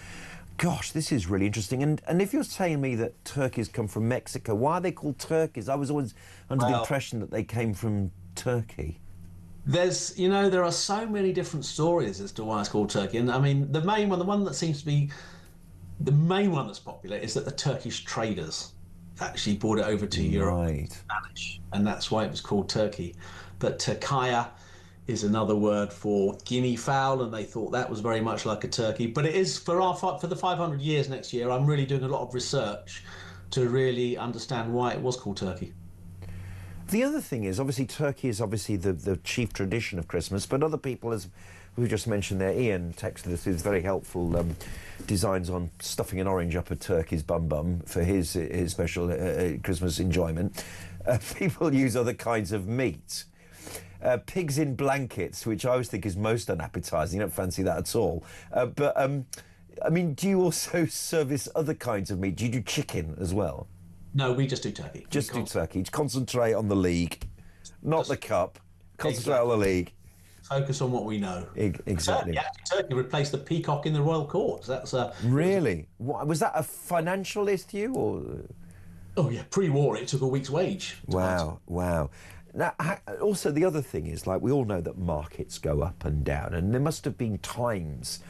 Gosh, this is really interesting. And if you're saying me that turkeys come from Mexico, why are they called turkeys? I was always under the impression that they came from Turkey. There are so many different stories as to why it's called turkey. And I mean, the main one, the one that seems to be the main one that's popular is that the Turkish traders actually brought it over to Europe in Spanish, and that's why it was called turkey. But turkaya is another word for guinea fowl, and they thought that was very much like a turkey. But it is for the 500 years next year. I'm really doing a lot of research to really understand why it was called turkey. The other thing is, obviously, turkey is obviously the chief tradition of Christmas, but other people, as we just mentioned there, Ian texted us his very helpful designs on stuffing an orange up a turkey's bum for his special Christmas enjoyment. People use other kinds of meat. Pigs in blankets, which I always think is most unappetising. You don't fancy that at all. I mean, do you also service other kinds of meat? Do you do chicken as well? No, we just do turkey. Just do turkey. Concentrate on the league, not the cup. Concentrate on the league. Focus on what we know. Exactly. Yeah, turkey replaced the peacock in the royal courts. That's really. Was that a financial list to you, or? Oh yeah, pre-war it took a week's wage. Wow. Now, also the other thing is, like, we all know that markets go up and down, and there must have been times,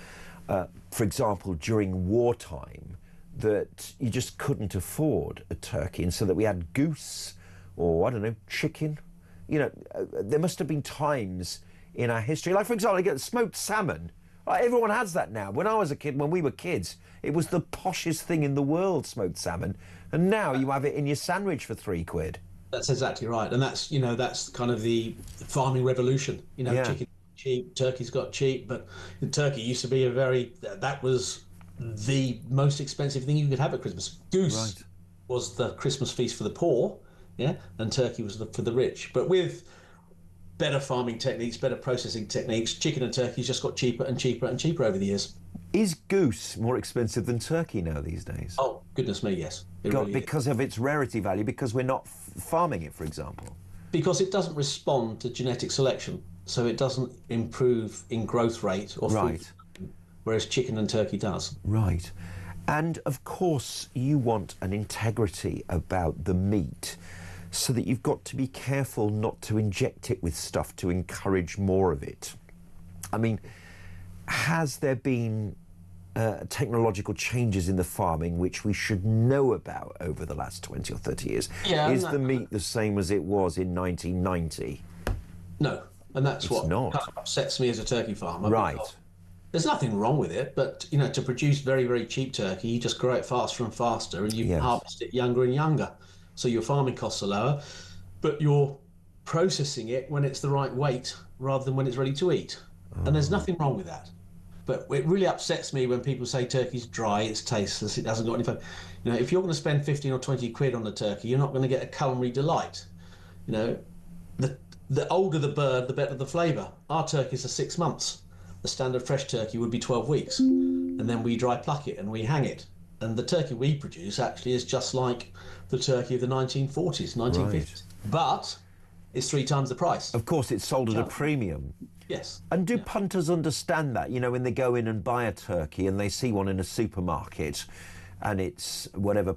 for example, during wartime, that you just couldn't afford a turkey, and so that we had goose or, I don't know, chicken. You know, there must have been times in our history, like, for example, you get smoked salmon. Everyone has that now. When I was a kid, when we were kids, it was the poshest thing in the world, smoked salmon, and now you have it in your sandwich for £3. That's exactly right, and that's kind of the farming revolution. Chicken cheap, turkey's got cheap, but turkey used to be that was the most expensive thing you could have at Christmas. Goose was the Christmas feast for the poor, and turkey was for the rich. But with better farming techniques, better processing techniques, chicken and turkey's just got cheaper and cheaper and cheaper over the years. Is goose more expensive than turkey now these days? Oh, goodness me, yes. Because of its rarity value, because we're not farming it, for example? Because it doesn't respond to genetic selection, so it doesn't improve in growth rate or food, whereas chicken and turkey does. Right. And, of course, you want an integrity about the meat, so that you've got to be careful not to inject it with stuff to encourage more of it. I mean, has there been technological changes in the farming which we should know about over the last 20 or 30 years? Yeah, is the meat the same as it was in 1990? No, and that's what kind of upsets me as a turkey farmer. Right. There's nothing wrong with it, but to produce very, very cheap turkey, you just grow it faster and faster, and you harvest it younger and younger. So your farming costs are lower, but you're processing it when it's the right weight rather than when it's ready to eat. And there's nothing wrong with that. But it really upsets me when people say turkey's dry, it's tasteless, it hasn't got any flavor. If you're going to spend 15 or 20 quid on a turkey, you're not going to get a culinary delight. The older the bird, the better the flavour. Our turkeys are 6 months. The standard fresh turkey would be 12 weeks. And then we dry pluck it and we hang it. And the turkey we produce actually is just like the turkey of the 1940s, 1950s. Right. But it's 3 times the price. Of course, it's sold at a premium. Yes. And do punters understand that? When they go in and buy a turkey and they see one in a supermarket and it's whatever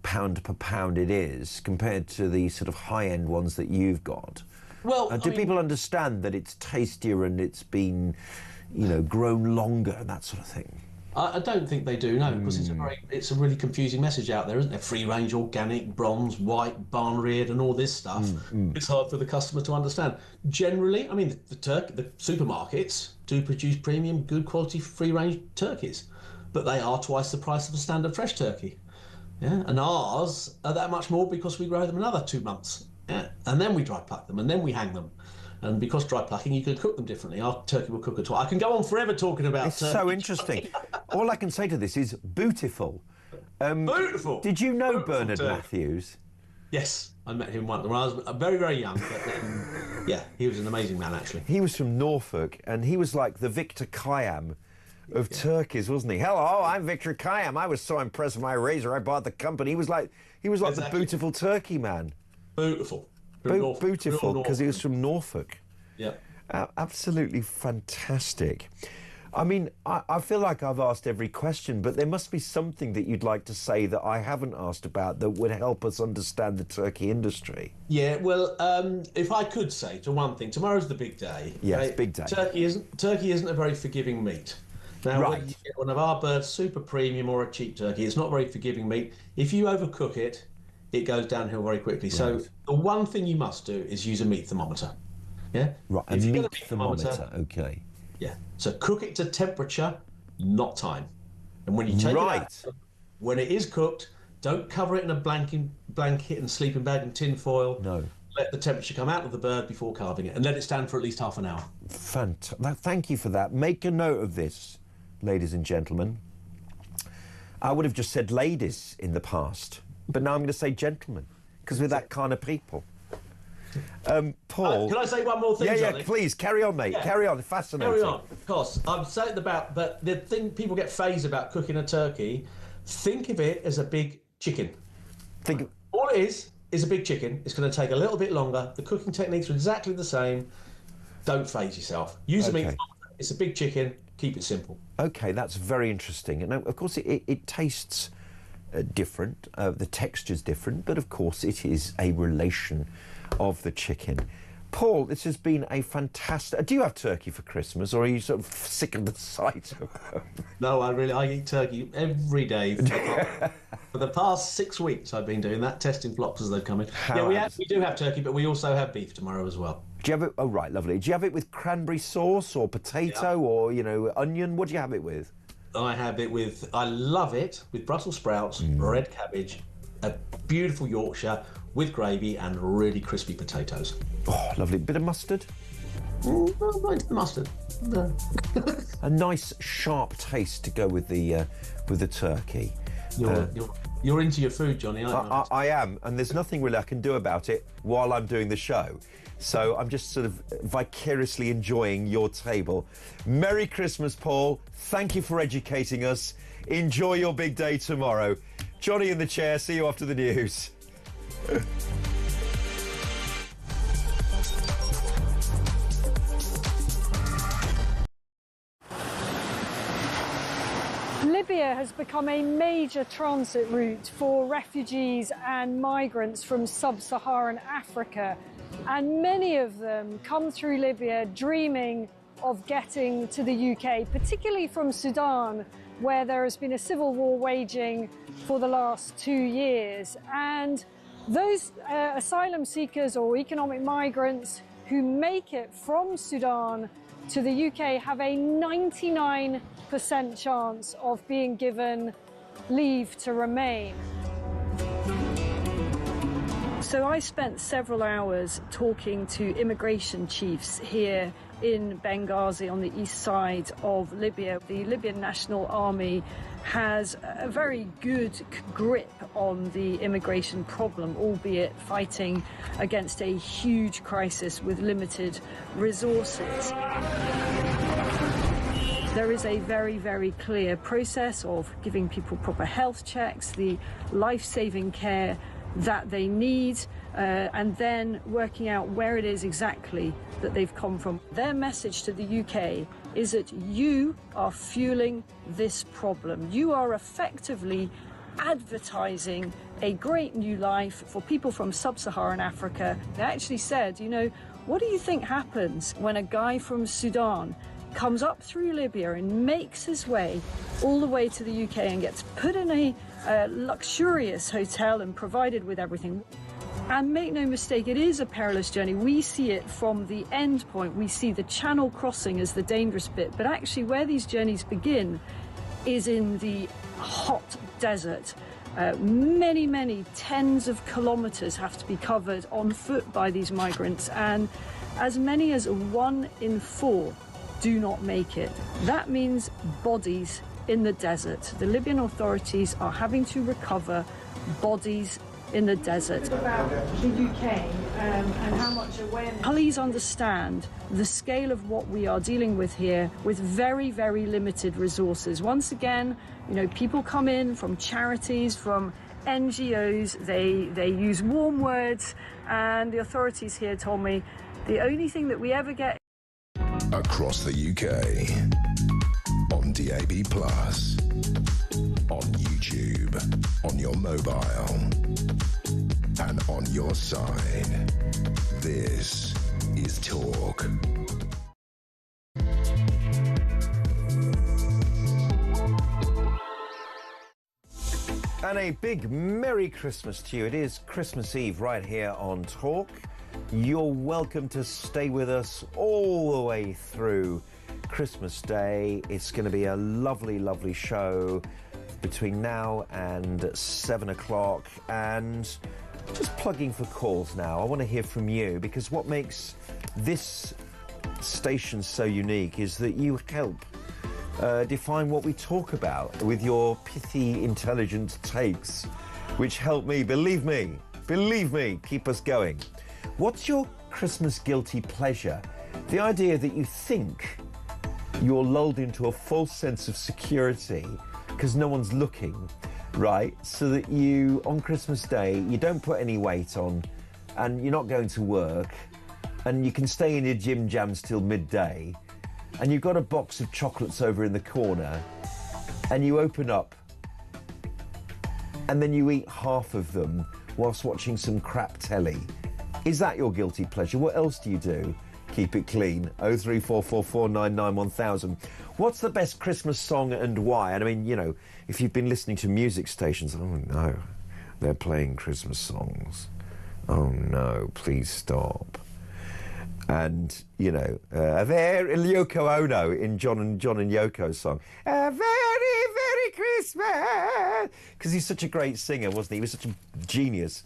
pound per pound it is compared to the sort of high-end ones that you've got. Well, do people understand that it's tastier and it's been, grown longer and that sort of thing? I don't think they do, no, because it's a really confusing message out there, isn't there? Free range, organic, bronze, white, barn reared, and all this stuff. It's hard for the customer to understand. Generally, I mean, the supermarkets do produce premium, good quality, free range turkeys, but they are twice the price of a standard fresh turkey. Yeah, and ours are that much more because we grow them another 2 months. Yeah, and then we dry pluck them, and then we hang them. And because dry plucking, you can cook them differently. Our turkey will cook at twice. I can go on forever talking about it's turkey. So interesting. All I can say to this is beautiful. Beautiful. Did you know Beautiful Bernard turkey. Matthews? Yes, I met him once when I was very, very young. But yeah, he was an amazing man, actually. He was from Norfolk, and he was like the Victor Khayyam of turkeys, wasn't he? Hello, I'm Victor Khayyam. I was so impressed with my razor, I bought the company. He was like Exactly. the beautiful turkey man. Beautiful. Beautiful, because he was from Norfolk. Yeah. Absolutely fantastic. I mean, I feel like I've asked every question, but there must be something that you'd like to say that I haven't asked about that would help us understand the turkey industry. Yeah, well, if I could say to one thing, tomorrow's the big day. Yes, right? big day. Turkey isn't a very forgiving meat. Now, Right. when you get one of our birds, super premium or a cheap turkey, it's not very forgiving meat. If you overcook it, it goes downhill very quickly. Right. So the one thing you must do is use a meat thermometer. Yeah? Right, a meat thermometer, okay. Yeah. So cook it to temperature, not time. And when you take it out, when it is cooked, don't cover it in a blanket and sleeping bag and tin foil. No. Let the temperature come out of the bird before carving it and let it stand for at least half an hour. Thank you for that. Make a note of this, ladies and gentlemen. I would have just said ladies in the past, but now I'm going to say gentlemen, because we're that kind of people. Paul... can I say one more thing, Yeah, Jonny? please, carry on, mate. Yeah. Carry on, fascinating. Carry on, of course. I'm saying but the thing people get phased about cooking a turkey, think of it as a big chicken. All it is a big chicken. It's going to take a little bit longer. The cooking techniques are exactly the same. Don't phase yourself. Use a meat. It's a big chicken. Keep it simple. Okay, that's very interesting. And of course, it tastes different. The texture's different, but of course, it is a relation of the chicken. Paul, this has been a fantastic... Do you have turkey for Christmas, or are you sort of sick of the sight of it? No, I eat turkey every day. For the past 6 weeks, I've been doing that, testing flocks as they've come in. We do have turkey, but we also have beef tomorrow as well. Do you have it... Oh, right, lovely. Do you have it with cranberry sauce or potato or, onion? What do you have it with? I have it with... I love it with Brussels sprouts, red cabbage, a beautiful Yorkshire, with gravy and really crispy potatoes. Oh, lovely. Bit of mustard? Not mustard. No. A nice sharp taste to go with the turkey. You're into your food, Jonny, aren't you? I am, and there's nothing really I can do about it while I'm doing the show. So I'm just sort of vicariously enjoying your table. Merry Christmas, Paul. Thank you for educating us. Enjoy your big day tomorrow. Jonny in the chair. See you after the news. Libya has become a major transit route for refugees and migrants from sub-Saharan Africa, and many of them come through Libya dreaming of getting to the UK, particularly from Sudan, where there has been a civil war waging for the last 2 years. And those asylum seekers or economic migrants who make it from Sudan to the UK have a 99% chance of being given leave to remain. So I spent several hours talking to immigration chiefs here in Benghazi on the east side of Libya. The Libyan National Army has a very good grip on the immigration problem, albeit fighting against a huge crisis with limited resources. There is a very, very clear process of giving people proper health checks, the life-saving care that they need, and then working out where it is exactly that they've come from. Their message to the UK is that you are fueling this problem. You are effectively advertising a great new life for people from sub-Saharan Africa. They actually said, what do you think happens when a guy from Sudan comes up through Libya and makes his way all the way to the UK and gets put in a luxurious hotel and provided with everything. And make no mistake, it is a perilous journey. We see it from the end point. We see the Channel crossing as the dangerous bit. But actually where these journeys begin is in the hot desert. Many tens of kilometers have to be covered on foot by these migrants, and as many as 1 in 4 do not make it. That means bodies in the desert. The Libyan authorities are having to recover bodies in the desert. About the UK and how much awareness. Please understand the scale of what we are dealing with here with very limited resources. Once again, you know, people come in from charities, from NGOs, they use warm words, and the authorities here told me the only thing that we ever get across the UK on DAB+, on YouTube, on your mobile, and on your side. This is Talk. And a big Merry Christmas to you. It is Christmas Eve right here on Talk. You're welcome to stay with us all the way through Christmas Day. It's going to be a lovely show between now and 7 o'clock. And just plugging for calls now. I want to hear from you, because what makes this station so unique is that you help define what we talk about with your pithy, intelligent takes, which help me, believe me, keep us going. What's your Christmas guilty pleasure? The idea that you think you're lulled into a false sense of security because no one's looking, right? So that you, on Christmas Day, you don't put any weight on and you're not going to work and you can stay in your gym jams till midday, and you've got a box of chocolates over in the corner and you open up and then you eat half of them whilst watching some crap telly. Is that your guilty pleasure? What else do you do? Keep it clean. 03444991000. What's the best Christmas song and why? And I mean, you know, if you've been listening to music stations, oh no, they're playing Christmas songs. Oh no, please stop. And, you know, Yoko Ono in John and Yoko's song, a very Christmas, because he's such a great singer, wasn't he? He was such a genius,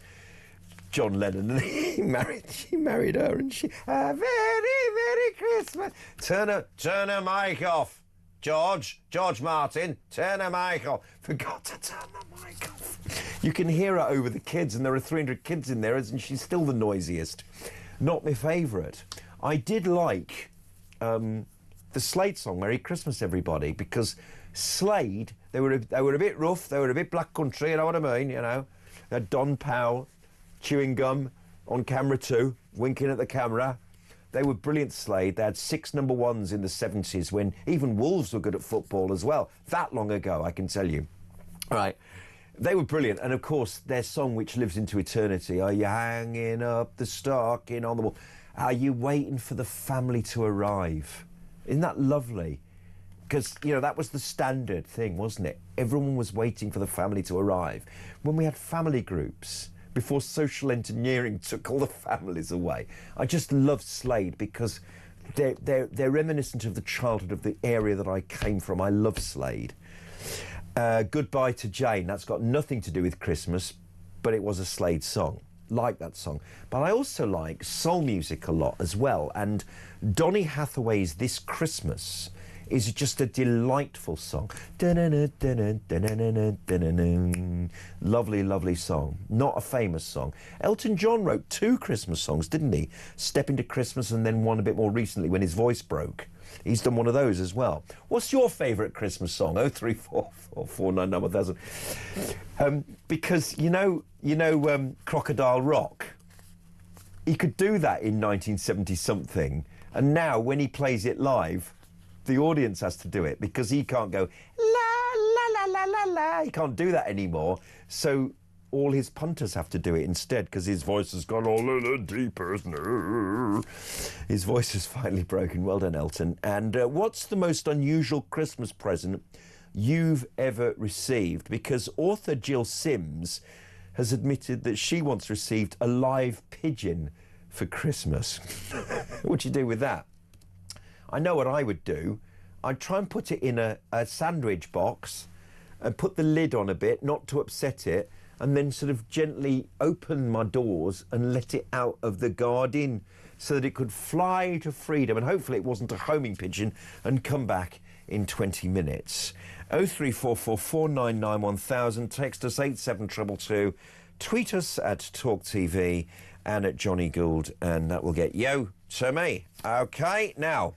John Lennon, and he married her, and she, a very Christmas. Turn her mic off, George Martin, turn her mic off. Forgot to turn the mic off. You can hear her over the kids, and there are 300 kids in there, and she's still the noisiest. Not my favourite. I did like the Slade song, Merry Christmas Everybody, because Slade, they were a bit rough, they were a bit black country, you know what I mean, you know. They had Don Powell chewing gum on camera too, winking at the camera. They were brilliant, Slade. They had 6 number ones in the 70s when even Wolves were good at football as well. That long ago, I can tell you. All right. They were brilliant, and of course their song, which lives into eternity, are you hanging up the stocking on the wall? Are you waiting for the family to arrive? Isn't that lovely? Because, you know, that was the standard thing, wasn't it? Everyone was waiting for the family to arrive. When we had family groups, before social engineering took all the families away, I just love Slade because they're reminiscent of the childhood of the area that I came from. I love Slade. Goodbye to Jane, that's got nothing to do with Christmas, but it was a Slade song. Like that song. But I also like soul music a lot as well, and Donny Hathaway's This Christmas is just a delightful song. Lovely song. Not a famous song. Elton John wrote 2 Christmas songs, didn't he? Step Into Christmas, and then one a bit more recently when his voice broke. He's done one of those as well. What's your favourite Christmas song? 03444991000. Because you know, Crocodile Rock. He could do that in 1970 something, and now when he plays it live, the audience has to do it because he can't go la la la la la la. He can't do that anymore. So all his punters have to do it instead because his voice has gone all a little deeper. No. His voice is finally broken. Well done, Elton. And what's the most unusual Christmas present you've ever received? Because author Jill Sims has admitted that she once received a live pigeon for Christmas. What'd you do with that? I know what I would do. I'd try and put it in a sandwich box and put the lid on a bit, not to upset it, and then sort of gently open my doors and let it out of the garden so that it could fly to freedom, and hopefully it wasn't a homing pigeon, and come back in 20 minutes. 0344 499 1000, text us 87222, tweet us at talkTV and at Jonny Gould, and that will get you to me. OK, now,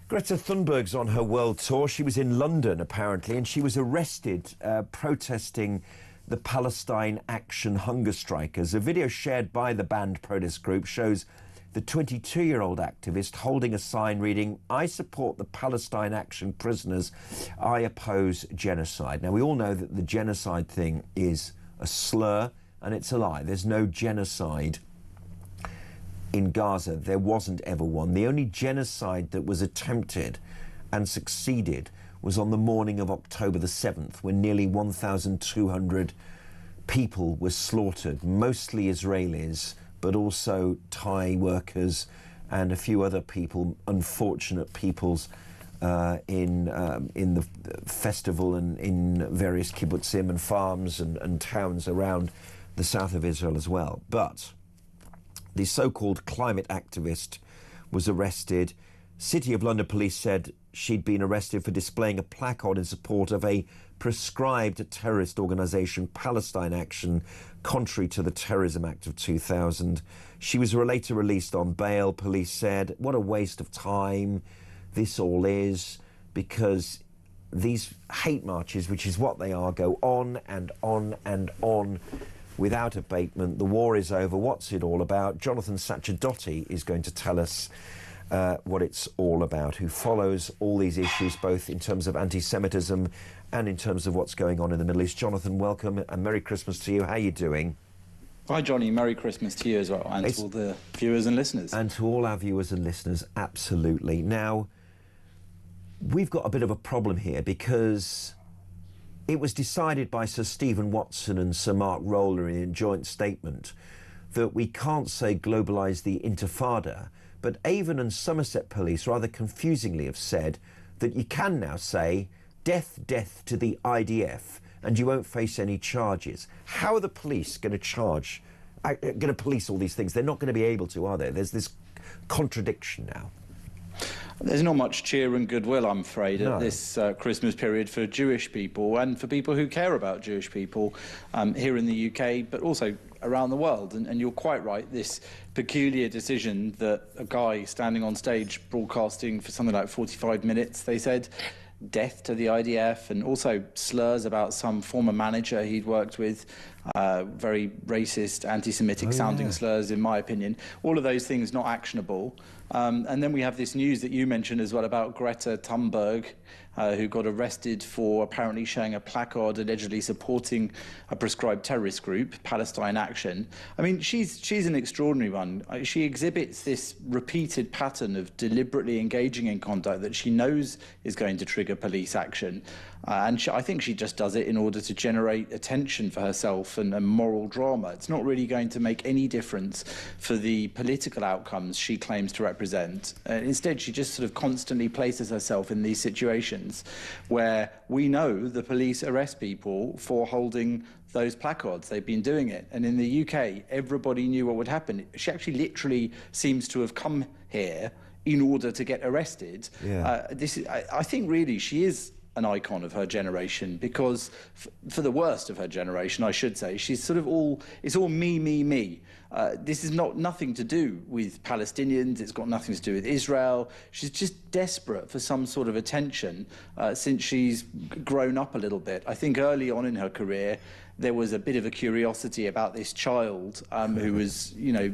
Greta Thunberg's on her world tour. She was in London, apparently, and she was arrested protesting the Palestine Action hunger strikers. A video shared by the banned protest group shows the 22-year-old activist holding a sign reading, "I support the Palestine Action prisoners. I oppose genocide." Now, we all know that the genocide thing is a slur and it's a lie. There's no genocide in Gaza. There wasn't ever one. The only genocide that was attempted and succeeded was on the morning of October the 7th, when nearly 1,200 people were slaughtered, mostly Israelis, but also Thai workers and a few other people, unfortunate peoples, in the festival and in various kibbutzim and farms and towns around the south of Israel as well. But the so-called climate activist was arrested. City of London police said she'd been arrested for displaying a placard in support of a prescribed terrorist organisation, Palestine Action, contrary to the Terrorism Act of 2000. She was later released on bail. Police said, what a waste of time this all is, because these hate marches, which is what they are, go on and on and on without abatement. The war is over. What's it all about? Jonathan Sacerdotti is going to tell us what it's all about, who follows all these issues, both in terms of anti-Semitism and in terms of what's going on in the Middle East. Jonathan, welcome and Merry Christmas to you. How are you doing? Hi, Johnny. Merry Christmas to you as well, and to all the viewers and listeners. And to all our viewers and listeners, absolutely. Now, we've got a bit of a problem here because it was decided by Sir Stephen Watson and Sir Mark Roller in a joint statement that we can't say globalise the intifada, but Avon and Somerset police rather confusingly have said that you can now say death, death to the IDF, and you won't face any charges. How are the police going to police all these things? They're not going to be able to, are they? There's this contradiction now. There's not much cheer and goodwill, I'm afraid, at this Christmas period for Jewish people and for people who care about Jewish people here in the UK, but also around the world. And you're quite right, this peculiar decision that a guy standing on stage broadcasting for something like 45 minutes, they said, death to the IDF, and also slurs about some former manager he'd worked with, very racist, anti-Semitic sounding slurs, in my opinion. All of those things not actionable. And then we have this news that you mentioned as well about Greta Thunberg, who got arrested for apparently showing a placard allegedly supporting a prescribed terrorist group, Palestine Action. I mean, she's an extraordinary one. She exhibits this repeated pattern of deliberately engaging in conduct that she knows is going to trigger police action. And I think she just does it in order to generate attention for herself and moral drama. It's not really going to make any difference for the political outcomes she claims to represent. Instead, she just sort of constantly places herself in these situations where we know the police arrest people for holding those placards. They've been doing it. And in the UK, everybody knew what would happen. She actually literally seems to have come here in order to get arrested. Yeah. I think really she is an icon of her generation, because for the worst of her generation, I should say, she's sort of it's all me, me, me. This is nothing to do with Palestinians. It's got nothing to do with Israel. She's just desperate for some sort of attention since she's grown up a little bit. I think early on in her career, there was a bit of a curiosity about this child who was, you know,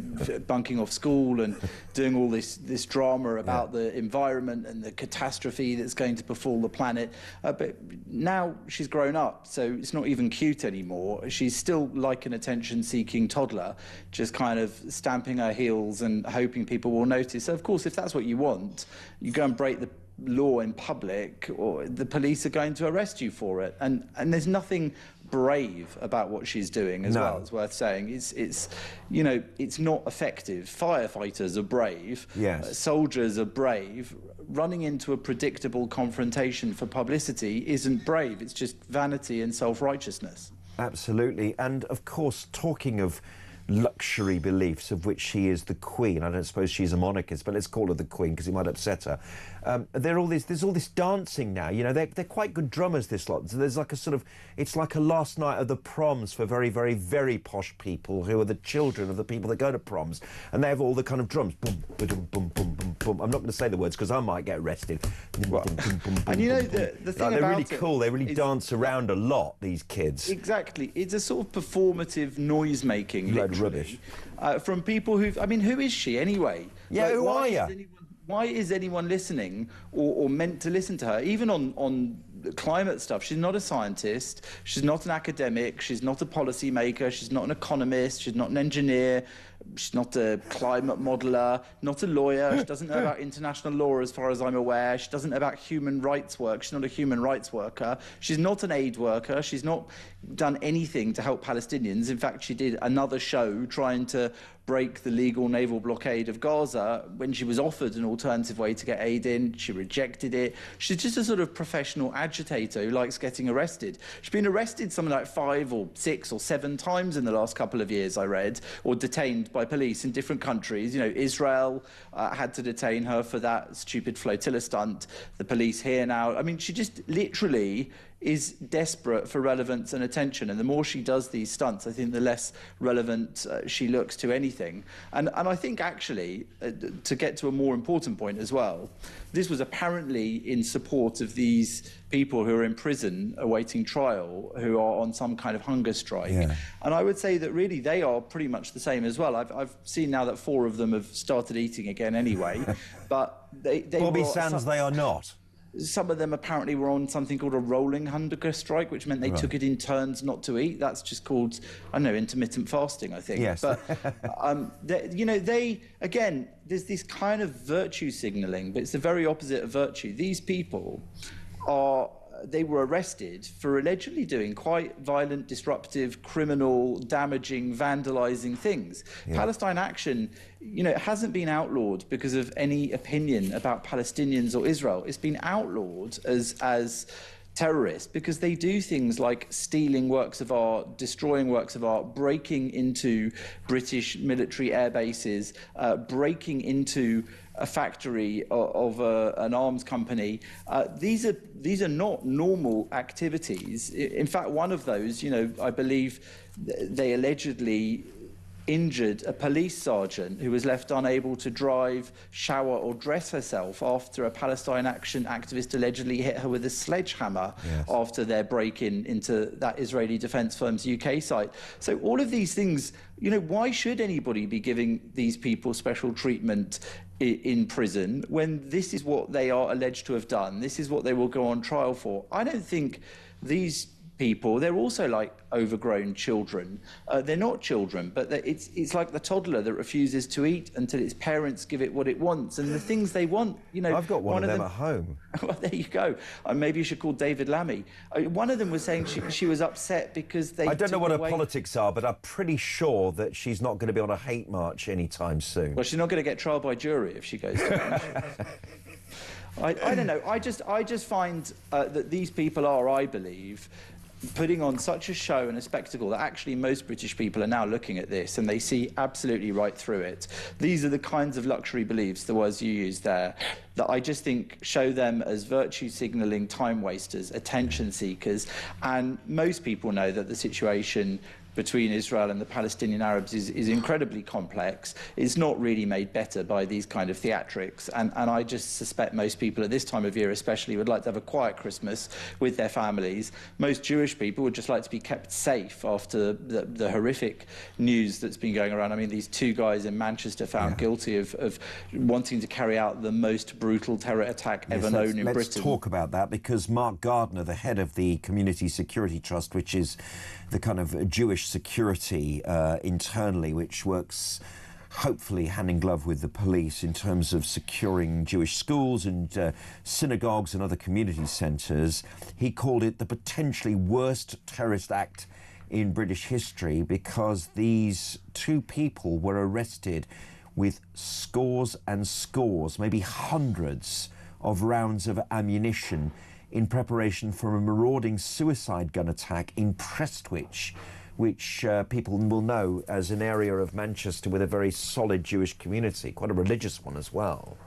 bunking off school and doing all this drama about the environment and the catastrophe that's going to befall the planet. But now she's grown up, so it's not even cute anymore. She's still like an attention-seeking toddler, just kind of stamping her heels and hoping people will notice. So, of course, if that's what you want, you go and break the law in public, or the police are going to arrest you for it. And there's nothing brave about what she's doing as well. It's worth saying. It's you know, it's not effective. Firefighters are brave. Yes. Soldiers are brave. Running into a predictable confrontation for publicity isn't brave. It's just vanity and self-righteousness. Absolutely. And of course, talking of luxury beliefs, of which she is the queen. I don't suppose she's a monarchist, but let's call her the queen because it might upset her. There's all this dancing now. You know, they're quite good drummers, this lot. So there's like a sort of, it's like a last night of the proms for very, very, very posh people who are the children of the people that go to proms, and they have all the kind of drums. Boom, boom, boom, boom, boom, boom. I'm not going to say the words because I might get arrested. And you know, the thing about they're really cool. They really dance around a lot, these kids. Exactly. It's a sort of performative noise-making, rubbish. From people who, I mean, who is she anyway? Yeah, like, who are you? Why is anyone listening or meant to listen to her? Even on climate stuff, she's not a scientist, she's not an academic, she's not a policy maker, she's not an economist, she's not an engineer, she's not a climate modeller, not a lawyer, she doesn't know about international law as far as I'm aware, she doesn't know about human rights work, she's not a human rights worker, she's not an aid worker, she's not done anything to help Palestinians. In fact, she did another show trying to break the legal naval blockade of Gaza. When she was offered an alternative way to get aid in, she rejected it. She's just a sort of professional agitator who likes getting arrested. She's been arrested something like 5 or 6 or 7 times in the last couple of years, I read, or detained by police in different countries. You know, Israel had to detain her for that stupid flotilla stunt. The police here now. I mean, she just literally is desperate for relevance and attention, and the more she does these stunts, I think the less relevant she looks to anything. And I think actually, to get to a more important point as well, this was apparently in support of these people who are in prison awaiting trial, who are on some kind of hunger strike. Yeah. And I would say that really they are pretty much the same as well. I've seen now that 4 of them have started eating again anyway, but they Bobby Sands, they are not. Some of them apparently were on something called a rolling hunger strike, which meant they took it in turns not to eat. That's just called, I don't know, intermittent fasting, I think. Yes. But, you know, again, there's this kind of virtue signalling, but it's the very opposite of virtue. These people they were arrested for allegedly doing quite violent, disruptive, criminal, damaging, vandalizing things. Yeah. Palestine Action, you know, it hasn't been outlawed because of any opinion about Palestinians or Israel. It's been outlawed as terrorists because they do things like stealing works of art, destroying works of art, breaking into British military air bases, breaking into a factory of an arms company. These are not normal activities. In fact, one of those, you know, I believe they allegedly injured a police sergeant who was left unable to drive, shower or dress herself after a Palestine Action activist allegedly hit her with a sledgehammer after their break-in into that Israeli defence firm's UK site. So all of these things, you know, why should anybody be giving these people special treatment in prison when this is what they are alleged to have done? This is what they will go on trial for. I don't think these people, they're also like overgrown children. They're not children, but it's like the toddler that refuses to eat until its parents give it what it wants. And the things they want, you know... I've got one of them at home. Well, there you go. Maybe you should call David Lammy. One of them was saying she was upset because they... I don't know what her politics are, but I'm pretty sure that she's not going to be on a hate march anytime soon. Well, she's not going to get trial by jury if she goes to... I don't know. I just find that these people are, I believe, putting on such a show and a spectacle that actually most British people are now looking at this and they see absolutely right through it. These are the kinds of luxury beliefs, the words you used there, that I just think show them as virtue signalling time wasters, attention seekers. And most people know that the situation between Israel and the Palestinian Arabs is incredibly complex. It's not really made better by these kind of theatrics. And I just suspect most people at this time of year especially would like to have a quiet Christmas with their families. Most Jewish people would just like to be kept safe after the horrific news that's been going around. I mean, these two guys in Manchester found guilty of wanting to carry out the most brutal terror attack ever known in Britain. Let's talk about that, because Mark Gardner, the head of the Community Security Trust, which is the kind of Jewish security internally, which works hopefully hand in glove with the police in terms of securing Jewish schools and synagogues and other community centres. He called it the potentially worst terrorist act in British history, because these two people were arrested with scores and scores, maybe hundreds of rounds of ammunition in preparation for a marauding suicide gun attack in Prestwich, which people will know as an area of Manchester with a very solid Jewish community, quite a religious one as well.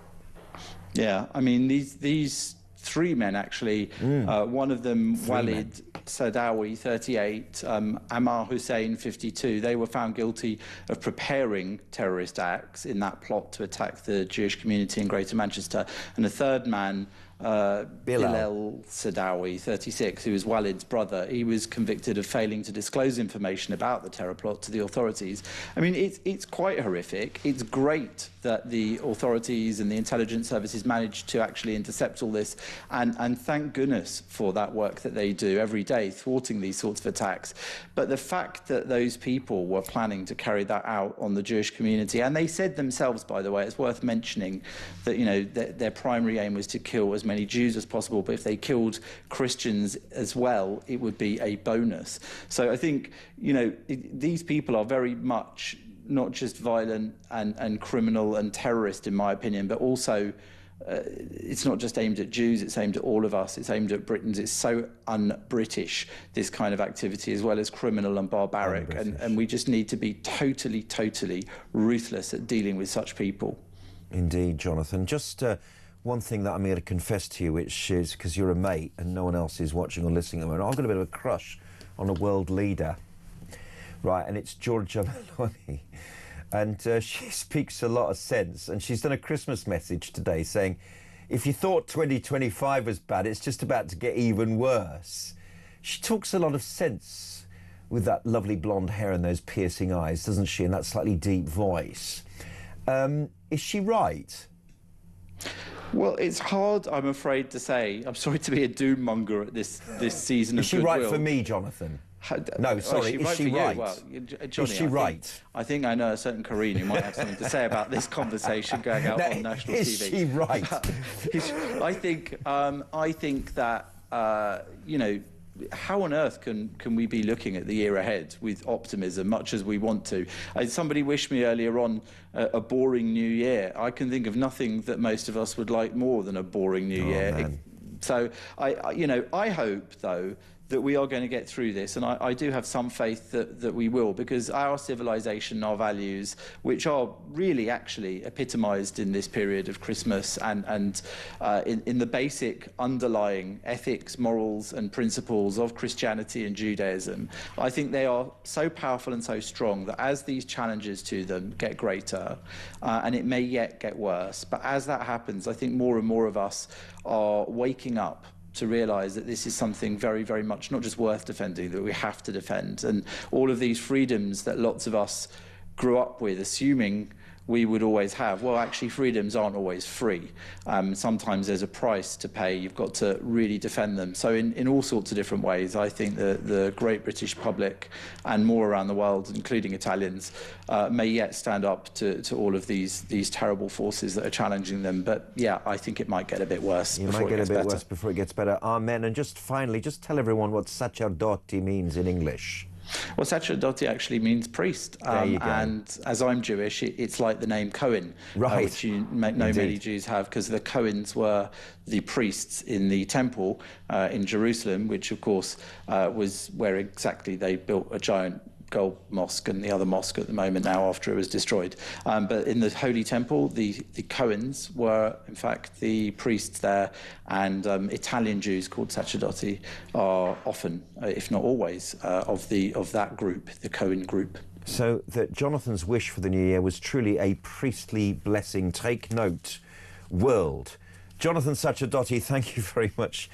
Yeah, I mean, these three men, actually, one of them, Walid Sadawi, 38, Ammar Hussein, 52, they were found guilty of preparing terrorist acts in that plot to attack the Jewish community in Greater Manchester. And a third man, Bilal Sadawi, 36, who was Walid's brother, he was convicted of failing to disclose information about the terror plot to the authorities. I mean, it's quite horrific. It's great that the authorities and the intelligence services managed to actually intercept all this, and thank goodness for that work that they do every day, thwarting these sorts of attacks. But the fact that those people were planning to carry that out on the Jewish community, and they said themselves, by the way, it's worth mentioning that, you know, their primary aim was to kill as many Jews as possible, but if they killed Christians as well, it would be a bonus. So I think, you know, these people are very much not just violent and criminal and terrorist, in my opinion, but also it's not just aimed at Jews, it's aimed at all of us, it's aimed at Britons. It's so un-British, this kind of activity, as well as criminal and barbaric, and we just need to be totally, totally ruthless at dealing with such people. Indeed, Jonathan. Just one thing that I'm going to confess to you, which is, because you're a mate and no one else is watching or listening at the moment, I've got a bit of a crush on a world leader, right, and it's Giorgia Meloni. And she speaks a lot of sense, and she's done a Christmas message today saying, if you thought 2025 was bad, it's just about to get even worse. She talks a lot of sense with that lovely blonde hair and those piercing eyes, doesn't she, and that slightly deep voice. Is she right? Well, it's hard, I'm afraid, to say. I'm sorry to be a doom monger at this season of goodwill. Is she right for me, Jonathan? No, sorry, is she right? Well, Johnny, is she right? I think I know a certain Corinne who might have something to say about this conversation going out on national TV. Is she right? I think that, you know, how on earth can we be looking at the year ahead with optimism, much as we want to? Somebody wished me earlier on a boring new year. I can think of nothing that most of us would like more than a boring new year. So I hope, though, that we are going to get through this, and I do have some faith that we will, because our civilization, our values, which are really actually epitomised in this period of Christmas and in the basic underlying ethics, morals and principles of Christianity and Judaism, I think they are so powerful and so strong that as these challenges to them get greater, and it may yet get worse, but as that happens, I think more and more of us are waking up to realise that this is something very, very much not just worth defending, that we have to defend. And all of these freedoms that lots of us grew up with, assuming we would always have, well, actually, freedoms aren't always free. Sometimes there's a price to pay. You've got to really defend them. So in all sorts of different ways, I think the great British public and more around the world, including Italians, may yet stand up to all of these terrible forces that are challenging them. But yeah, I think it might get a bit worse before it gets better. Worse before it gets better. Amen. And just finally, just tell everyone what sacerdote means in English. Well, sacerdote actually means priest, and as I'm Jewish, it's like the name Cohen, right. Which you know many Jews have, because the Cohens were the priests in the temple in Jerusalem, which of course was where exactly they built a giant Gold Mosque and the other mosque at the moment now after it was destroyed. But in the Holy Temple, the Cohens were, in fact, the priests there, and Italian Jews called sacerdoti are often, if not always, of that group, the Cohen group. So that Jonathan's wish for the new year was truly a priestly blessing. Take note, world. Jonathan Sacerdoti, thank you very much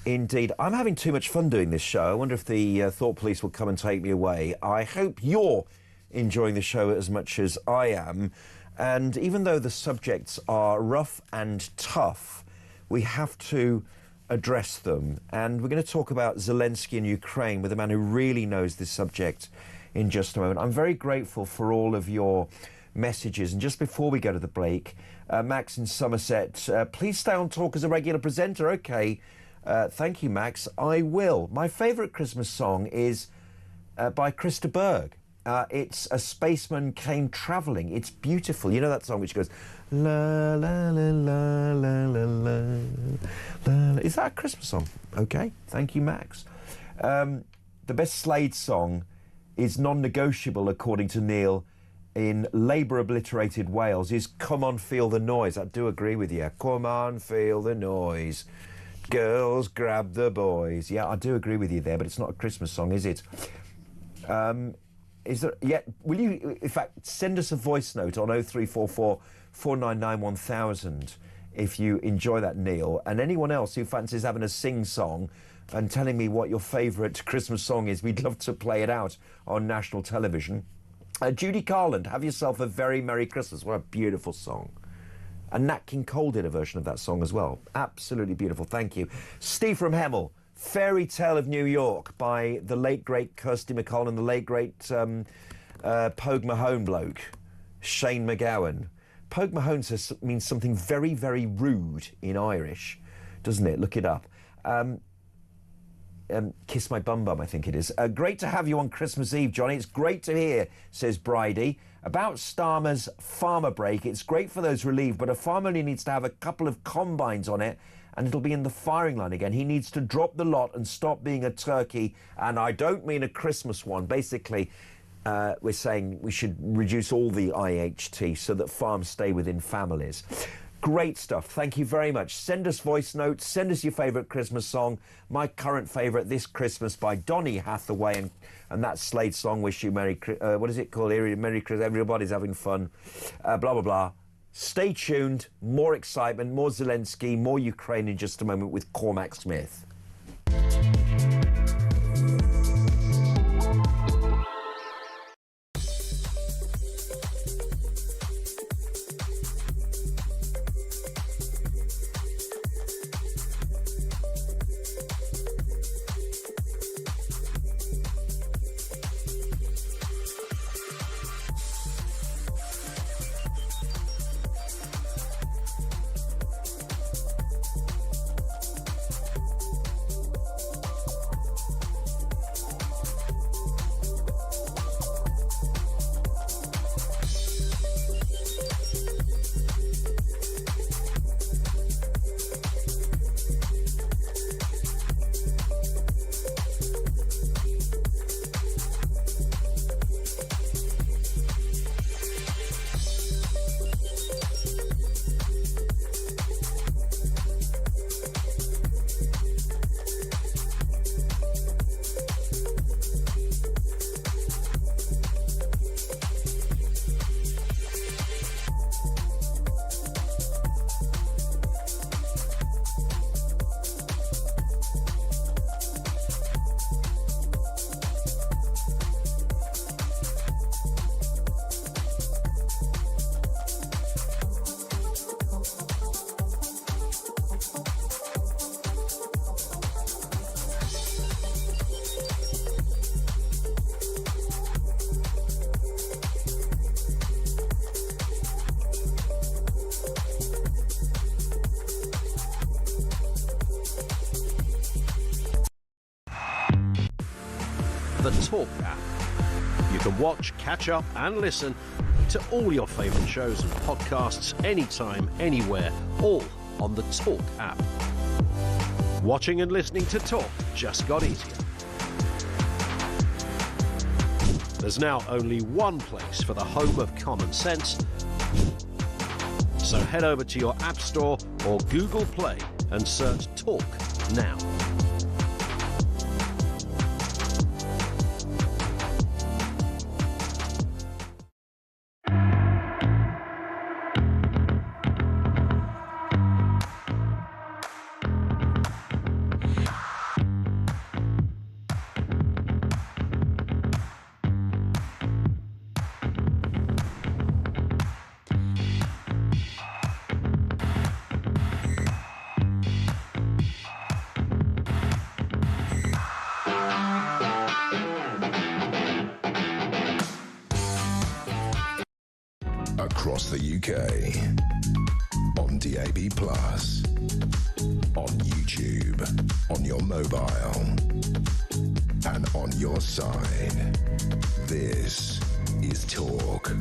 indeed. I'm having too much fun doing this show. I wonder if the Thought Police will come and take me away. I hope you're enjoying the show as much as I am. And even though the subjects are rough and tough, we have to address them. And we're going to talk about Zelensky and Ukraine with a man who really knows this subject in just a moment. I'm very grateful for all of your messages. And just before we go to the break, Max in Somerset, please stay on Talk as a regular presenter. OK. Thank you, Max. I will. My favourite Christmas song is by Krista Berg. It's A Spaceman Came Travelling. It's beautiful. You know that song which goes la la la la la la la la. Is that a Christmas song? OK. Thank you, Max. The best Slade song is non-negotiable, according to Neil, in Labour-obliterated Wales, is Come On Feel the Noise. I do agree with you. Come on, feel the noise. Girls, grab the boys. Yeah, I do agree with you there, but it's not a Christmas song, is it? Is there? Yeah, will you, in fact, send us a voice note on 0344 499 1000 if you enjoy that, Neil. And anyone else who fancies having a sing-song and telling me what your favourite Christmas song is, we'd love to play it out on national television. Judy Garland, have yourself a very Merry Christmas. What a beautiful song. And Nat King Cole did a version of that song as well. Absolutely beautiful. Thank you. Steve from Hemel, Fairy Tale of New York by the late, great Kirsty MacColl and the late, great Pogue Mahone bloke, Shane McGowan. Pogue Mahone means something very, very rude in Irish, doesn't it? Look it up. Kiss My Bum Bum, I think it is. Great to have you on Christmas Eve, Johnny. It's great to hear, says Bridie. About Starmer's farmer break, it's great for those relieved, but a farmer only needs to have a couple of combines on it and it'll be in the firing line again. He needs to drop the lot and stop being a turkey, and I don't mean a Christmas one. Basically, we're saying we should reduce all the IHT so that farms stay within families. Great stuff. Thank you very much. Send us voice notes. Send us your favourite Christmas song. My current favourite this Christmas by Donny Hathaway and that Slade song, Wish You Merry Christmas. What is it called? Merry Christmas. Everybody's having fun. Blah, blah, blah. Stay tuned. More excitement, more Zelensky, more Ukraine in just a moment with Cormac Smith. The Talk app. You can watch, catch up and listen to all your favourite shows and podcasts anytime, anywhere, all on the Talk app. Watching and listening to Talk just got easier. There's now only one place for the home of common sense. So head over to your App Store or Google Play and search Talk now. Across the UK, on DAB+, on YouTube, on your mobile, and on your side. This is Talk.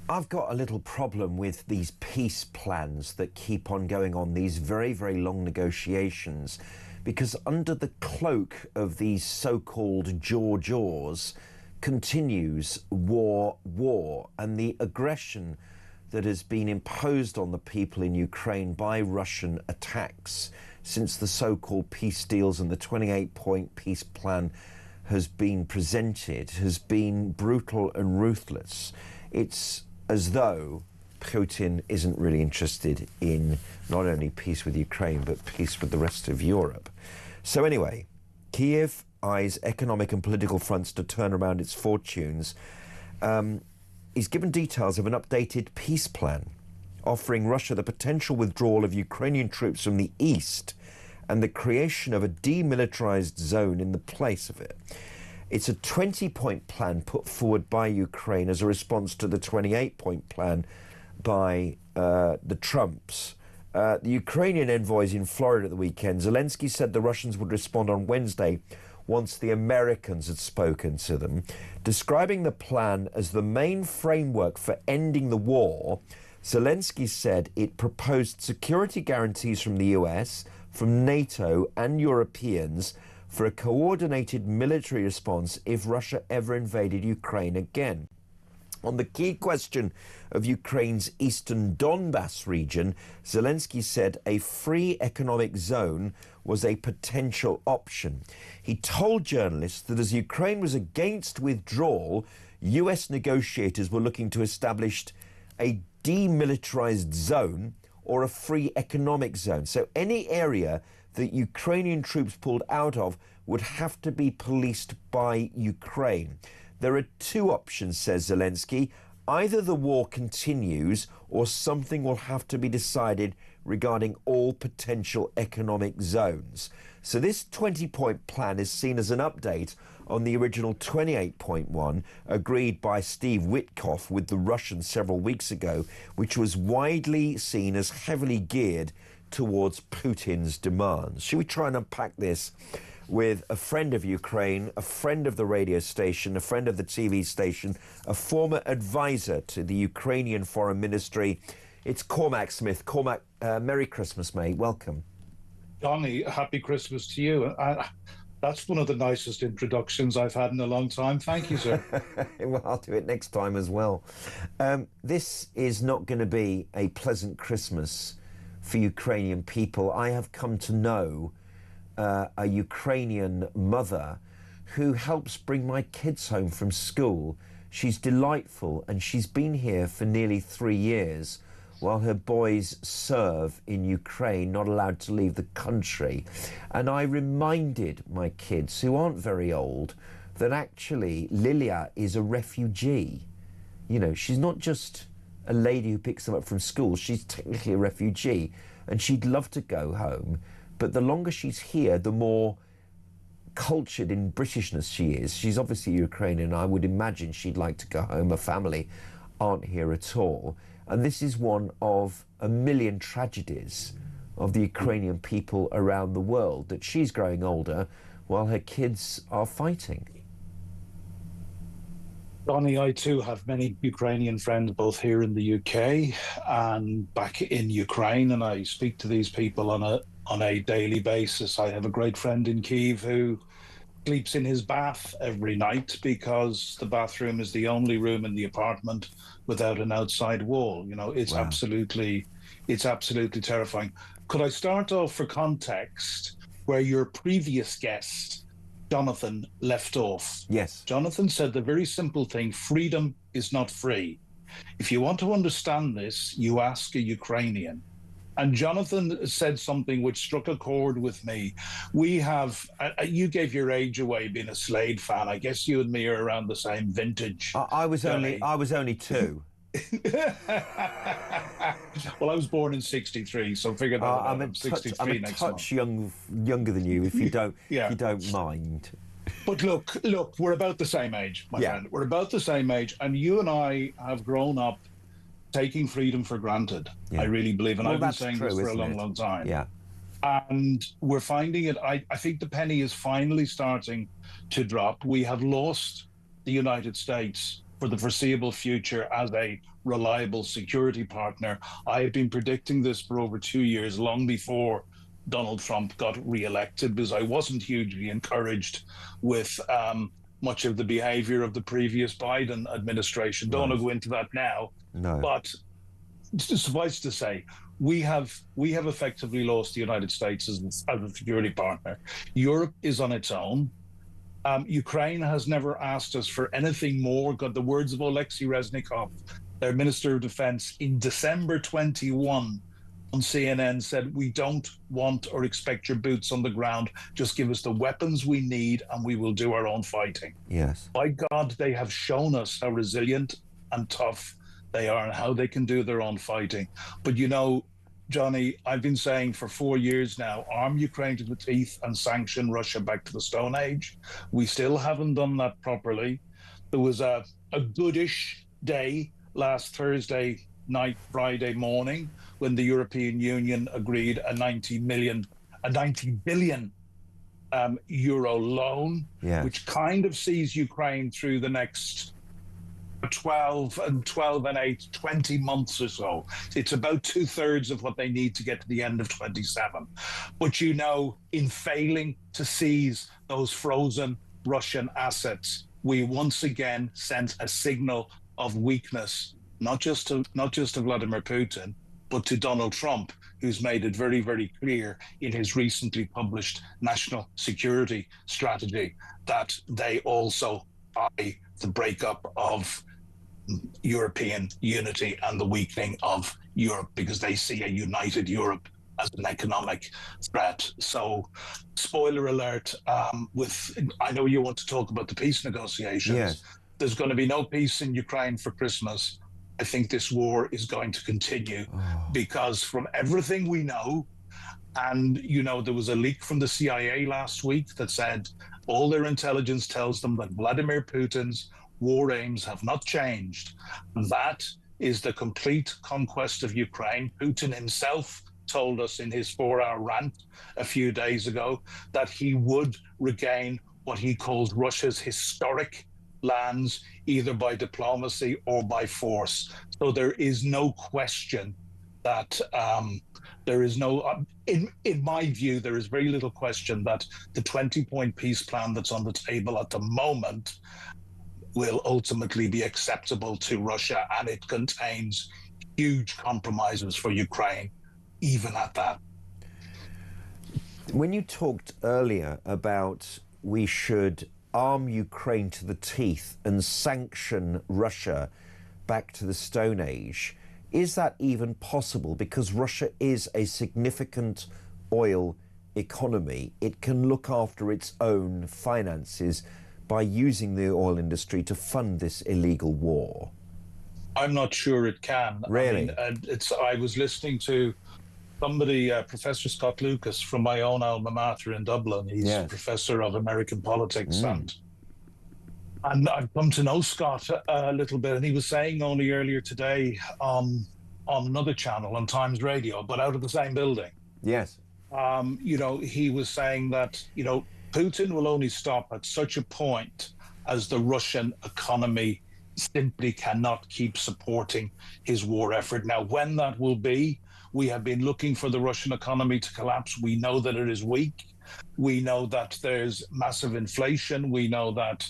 I've got a little problem with these peace plans that keep on going on, these very, very long negotiations, because under the cloak of these so-called jaws continues war, and the aggression that has been imposed on the people in Ukraine by Russian attacks since the so-called peace deals and the 28-point peace plan has been presented has been brutal and ruthless. It's as though Putin isn't really interested in not only peace with Ukraine, but peace with the rest of Europe. So anyway, Kiev eyes economic and political fronts to turn around its fortunes. He's given details of an updated peace plan, offering Russia the potential withdrawal of Ukrainian troops from the east and the creation of a demilitarized zone in the place of it. It's a 20-point plan put forward by Ukraine as a response to the 28-point plan by the Trumps. The Ukrainian envoys in Florida at the weekend, Zelensky said the Russians would respond on Wednesday once the Americans had spoken to them, describing the plan as the main framework for ending the war. Zelensky said it proposed security guarantees from the US, from NATO and Europeans for a coordinated military response if Russia ever invaded Ukraine again. On the key question of Ukraine's eastern Donbass region, Zelensky said a free economic zone was a potential option. He told journalists that as Ukraine was against withdrawal, US negotiators were looking to establish a demilitarized zone or a free economic zone. So any area that Ukrainian troops pulled out of would have to be policed by Ukraine. There are two options, says Zelensky. Either the war continues or something will have to be decided regarding all potential economic zones. So this 20-point plan is seen as an update on the original 28-point one agreed by Steve Witkoff with the Russians several weeks ago, which was widely seen as heavily geared towards Putin's demands. Should we try and unpack this with a friend of Ukraine, a friend of the radio station, a friend of the TV station, a former advisor to the Ukrainian Foreign Ministry? It's Cormac Smith. Cormac, Merry Christmas, mate. Welcome. Jonny, happy Christmas to you. That's one of the nicest introductions I've had in a long time. Thank you, sir. Well, I'll do it next time as well. This is not going to be a pleasant Christmas for Ukrainian people. I have come to know a Ukrainian mother who helps bring my kids home from school. She's delightful, and she's been here for nearly 3 years while her boys serve in Ukraine, not allowed to leave the country. And I reminded my kids, who aren't very old, that actually Lilia is a refugee. You know, she's not just a lady who picks them up from school, she's technically a refugee, and she'd love to go home. But the longer she's here, the more cultured in Britishness she is. She's obviously Ukrainian. I would imagine she'd like to go home. Her family aren't here at all. And this is one of a million tragedies of the Ukrainian people around the world, that she's growing older while her kids are fighting. Jonny, I too have many Ukrainian friends, both here in the UK and back in Ukraine, and I speak to these people on a daily basis. I have a great friend in Kyiv who sleeps in his bath every night because the bathroom is the only room in the apartment without an outside wall. You know, it's absolutely terrifying. Could I start off, for context, where your previous guest, Jonathan, left off? Yes. Jonathan said the very simple thing: freedom is not free. If you want to understand this, you ask a Ukrainian. And Jonathan said something which struck a chord with me. We have, you gave your age away being a Slade fan. I guess you and me are around the same vintage. I was only 2. Well, I was born in '63, so figure that out. I'm 63 next month. I'm a touch younger than you, if you don't, if you don't mind. But look, we're about the same age, my friend. We're about the same age, and you and I have grown up taking freedom for granted. I really believe, and I've been saying this for a long time. Yeah. And we're finding it, I think the penny is finally starting to drop. We have lost the United States for the foreseeable future as a reliable security partner. I have been predicting this for over 2 years, long before Donald Trump got re-elected, because I wasn't hugely encouraged with much of the behavior of the previous Biden administration. Don't want to go into that now. No. But suffice to say, we have effectively lost the United States as a security partner. Europe is on its own. Ukraine has never asked us for anything more. Got the words of Alexei Reznikov, their Minister of Defense, in December 21 on CNN, said, "We don't want or expect your boots on the ground. Just give us the weapons we need and we will do our own fighting." Yes. By God, they have shown us how resilient and tough they are and how they can do their own fighting. But you know, Johnny, I've been saying for 4 years now, arm Ukraine to the teeth and sanction Russia back to the Stone Age. We still haven't done that properly. There was a goodish day last Thursday night, Friday morning, when the European Union agreed a 90 billion euro loan, which kind of sees Ukraine through the next 12 and 8, 20 months or so. It's about 2/3 of what they need to get to the end of 27. But you know, in failing to seize those frozen Russian assets, we once again sent a signal of weakness, not just to Vladimir Putin, but to Donald Trump, who's made it very, very clear in his recently published national security strategy that they also buy the breakup of European unity and the weakening of Europe, because they see a united Europe as an economic threat. So, spoiler alert, I know you want to talk about the peace negotiations. Yes. There's going to be no peace in Ukraine for Christmas. I think this war is going to continue because from everything we know, and, you know, there was a leak from the CIA last week that said all their intelligence tells them that Vladimir Putin's war aims have not changed. That is the complete conquest of Ukraine. Putin himself told us in his 4-hour rant a few days ago that he would regain what he calls Russia's historic lands, either by diplomacy or by force. So there is no question that there is no, in my view, there is very little question that the 20-point peace plan that's on the table at the moment will ultimately be acceptable to Russia, and it contains huge compromises for Ukraine, even at that. When you talked earlier about we should arm Ukraine to the teeth and sanction Russia back to the Stone Age, is that even possible? Because Russia is a significant oil economy. It can look after its own finances by using the oil industry to fund this illegal war. I'm not sure it can. Really? I mean, I was listening to somebody, Professor Scott Lucas from my own alma mater in Dublin. He's a professor of American politics, and I've come to know Scott a little bit, and he was saying only earlier today on another channel, on Times Radio, but out of the same building. Yes. You know, he was saying that, you know, Putin will only stop at such a point as the Russian economy simply cannot keep supporting his war effort. Now, when that will be, we have been looking for the Russian economy to collapse. We know that it is weak. We know that there's massive inflation. We know that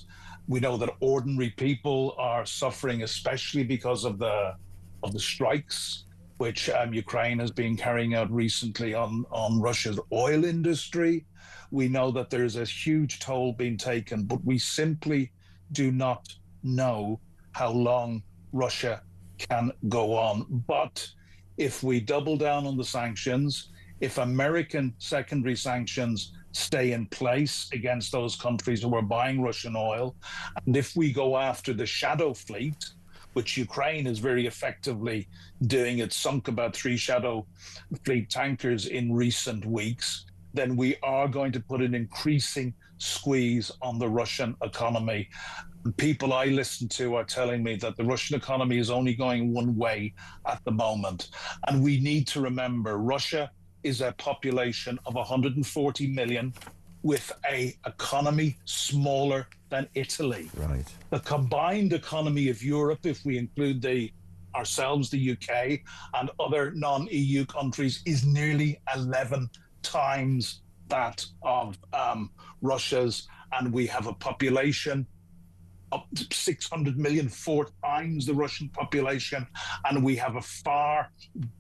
ordinary people are suffering, especially because of the strikes which Ukraine has been carrying out recently on Russia's oil industry. We know that there's a huge toll being taken, but we simply do not know how long Russia can go on. But if we double down on the sanctions, if American secondary sanctions stay in place against those countries who are buying Russian oil, and if we go after the shadow fleet, which Ukraine is very effectively doing, it sunk about 3 shadow fleet tankers in recent weeks, then we are going to put an increasing squeeze on the Russian economy. People I listen to are telling me that the Russian economy is only going one way at the moment. And we need to remember, Russia is a population of 140 million with an economy smaller than Italy. Right. The combined economy of Europe, if we include ourselves, the UK, and other non-EU countries, is nearly 11 times that of Russia's, and we have a population up to 600 million, 4 times the Russian population, and we have a far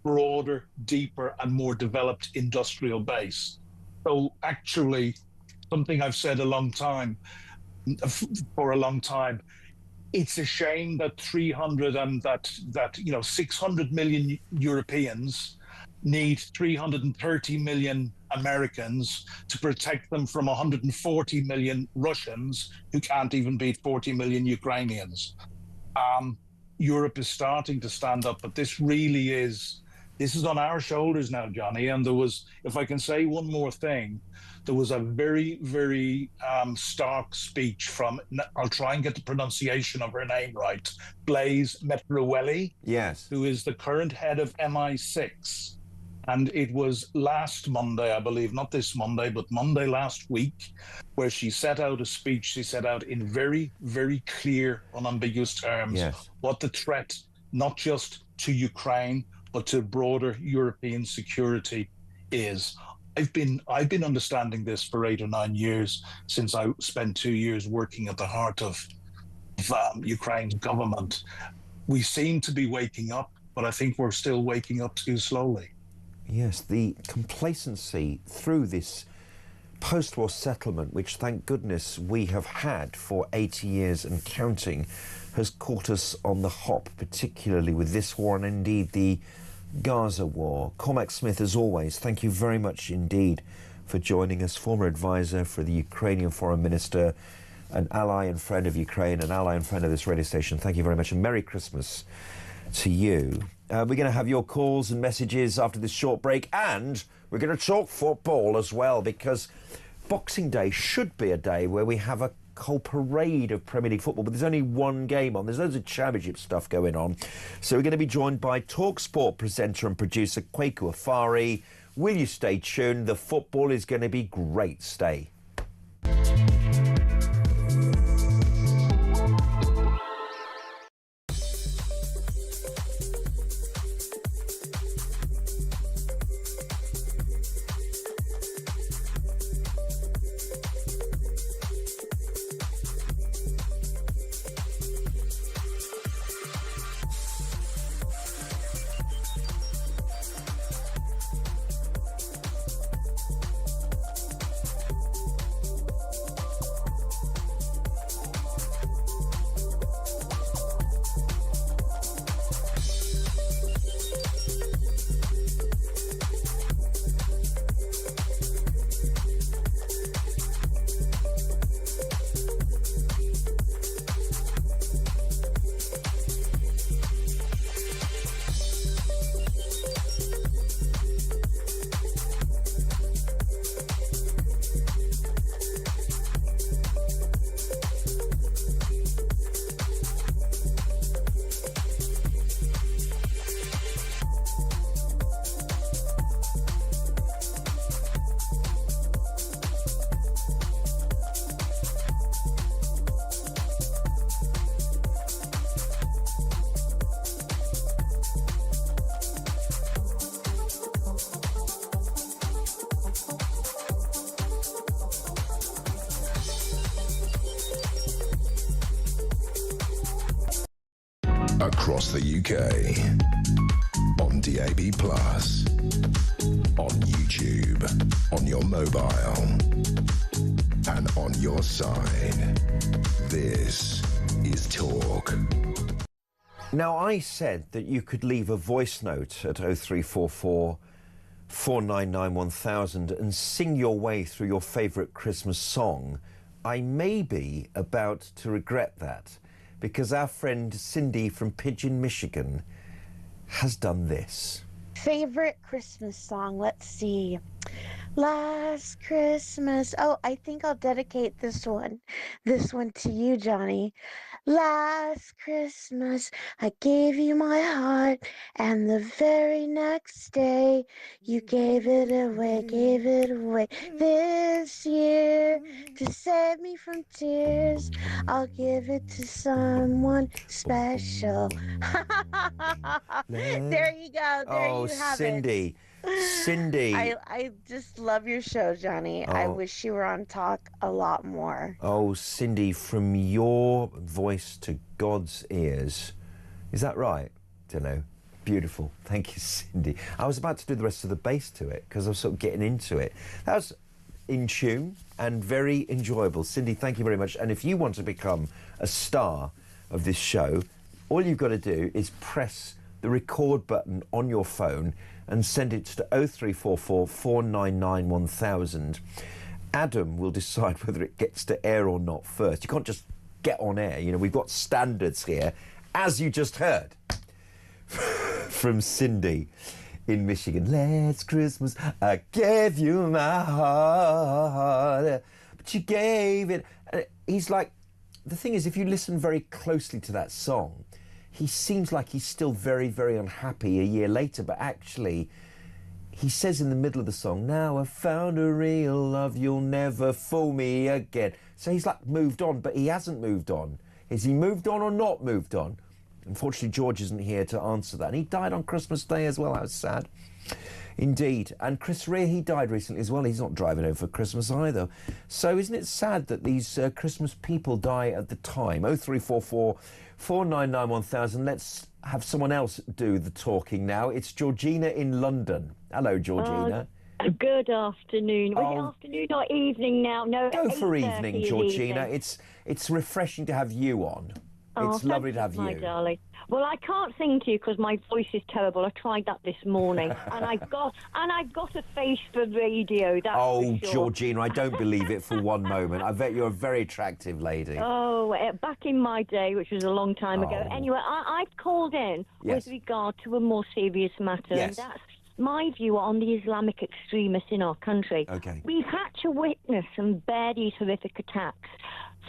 broader, deeper, and more developed industrial base. So actually, something I've said for a long time, it's a shame that 600 million Europeans need 330 million Americans to protect them from 140 million Russians who can't even beat 40 million Ukrainians. Europe is starting to stand up, but this is on our shoulders now, Johnny. And there was, if I can say one more thing, there was a very, very stark speech from, I'll try and get the pronunciation of her name right, Blaise Metroelli, yes, who is the current head of MI6. And it was last Monday, I believe, not this Monday, but Monday last week, where she set out a speech. She set out in very, very clear, unambiguous terms what the threat, not just to Ukraine, but to broader European security is. I've been understanding this for 8 or 9 years, since I spent 2 years working at the heart of Ukraine's government. We seem to be waking up, but I think we're still waking up too slowly. Yes, the complacency through this post-war settlement, which thank goodness we have had for 80 years and counting, has caught us on the hop, particularly with this war and indeed the Gaza war. Cormac Smith, as always, thank you very much indeed for joining us, former advisor for the Ukrainian Foreign Minister, an ally and friend of Ukraine, an ally and friend of this radio station. Thank you very much, and Merry Christmas to you. We're going to have your calls and messages after this short break, and we're going to talk football as well, because Boxing Day should be a day where we have a whole parade of Premier League football, but there's only one game on. There's loads of championship stuff going on. So we're going to be joined by talkSPORT presenter and producer Kwaku Afari. Will you stay tuned? The football is going to be great. Stay. across the UK. On DAB+, on YouTube, on your mobile, and on your side. This is Talk. Now, I said that you could leave a voice note at 0344 499 1000 and sing your way through your favourite Christmas song. I may be about to regret that, because our friend Cindy from Pigeon, Michigan has done this. Favorite Christmas song? Let's see. Last Christmas. Oh, I think I'll dedicate this one to you, Johnny. Last Christmas, I gave you my heart, and the very next day, you gave it away. This year, to save me from tears, I'll give it to someone special. There you go. There you have Cindy. Cindy. I just love your show, Johnny. I wish you were on Talk a lot more. Oh, Cindy, from your voice to God's ears. Is that right? Don't know. Beautiful. Thank you, Cindy. I was about to do the rest of the bass to it because I was sort of getting into it. That was in tune and very enjoyable. Cindy, thank you very much. And if you want to become a star of this show, all you've got to do is press the record button on your phone and send it to 0344 499 1000. Adam will decide whether it gets to air or not first. You can't just get on air. You know, we've got standards here, as you just heard from Cindy in Michigan. Last Christmas, I gave you my heart, but you gave it. He's like, the thing is, if you listen very closely to that song, he seems like he's still very, very unhappy a year later, but actually, he says in the middle of the song, now I've found a real love, you'll never fool me again. So he's like moved on, but he hasn't moved on. Is he moved on or not moved on? Unfortunately, George isn't here to answer that. And he died on Christmas Day as well. That was sad. Indeed. And Chris Rea, he died recently as well. He's not driving home for Christmas either. So isn't it sad that these Christmas people die at the time? 0344 499 1000. Let's have someone else do the talking now. It's Georgina in London. Hello, Georgina. Good afternoon. Was it afternoon or evening now? No, go for evening, Georgina. Evening. It's refreshing to have you on. It's lovely to have you. My darling. Well, I can't sing to you because my voice is terrible. I tried that this morning, and I got a face for radio. That's for sure. Georgina, I don't believe it for one moment. I bet you're a very attractive lady. Oh, back in my day, which was a long time ago. Anyway, I've called in with regard to a more serious matter, and that's my view on the Islamic extremists in our country. Okay. We've had to witness and bear these horrific attacks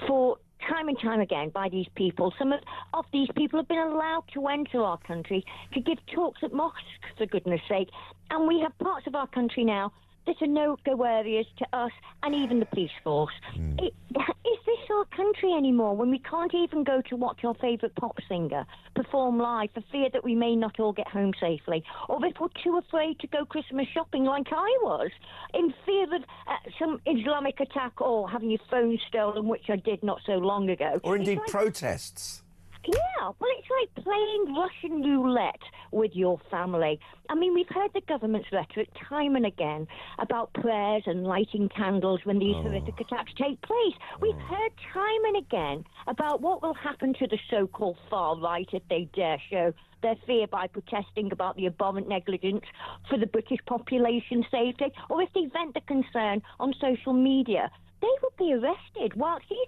for time and time again by these people. Some of these people have been allowed to enter our country to give talks at mosques, for goodness sake. And we have parts of our country now that are no-go areas to us and even the police force. Is this our country anymore when we can't even go to watch our favourite pop singer perform live for fear that we may not all get home safely? Or if we're too afraid to go Christmas shopping like I was, in fear of some Islamic attack or having your phone stolen, which I did not so long ago. Or indeed protests. Yeah, well, it's like playing Russian roulette with your family. I mean, we've heard the government's rhetoric time and again about prayers and lighting candles when these horrific attacks take place. We've heard time and again about what will happen to the so-called far right if they dare show their fear by protesting about the abhorrent negligence for the British population's safety, or if they vent the concern on social media. They will be arrested whilst these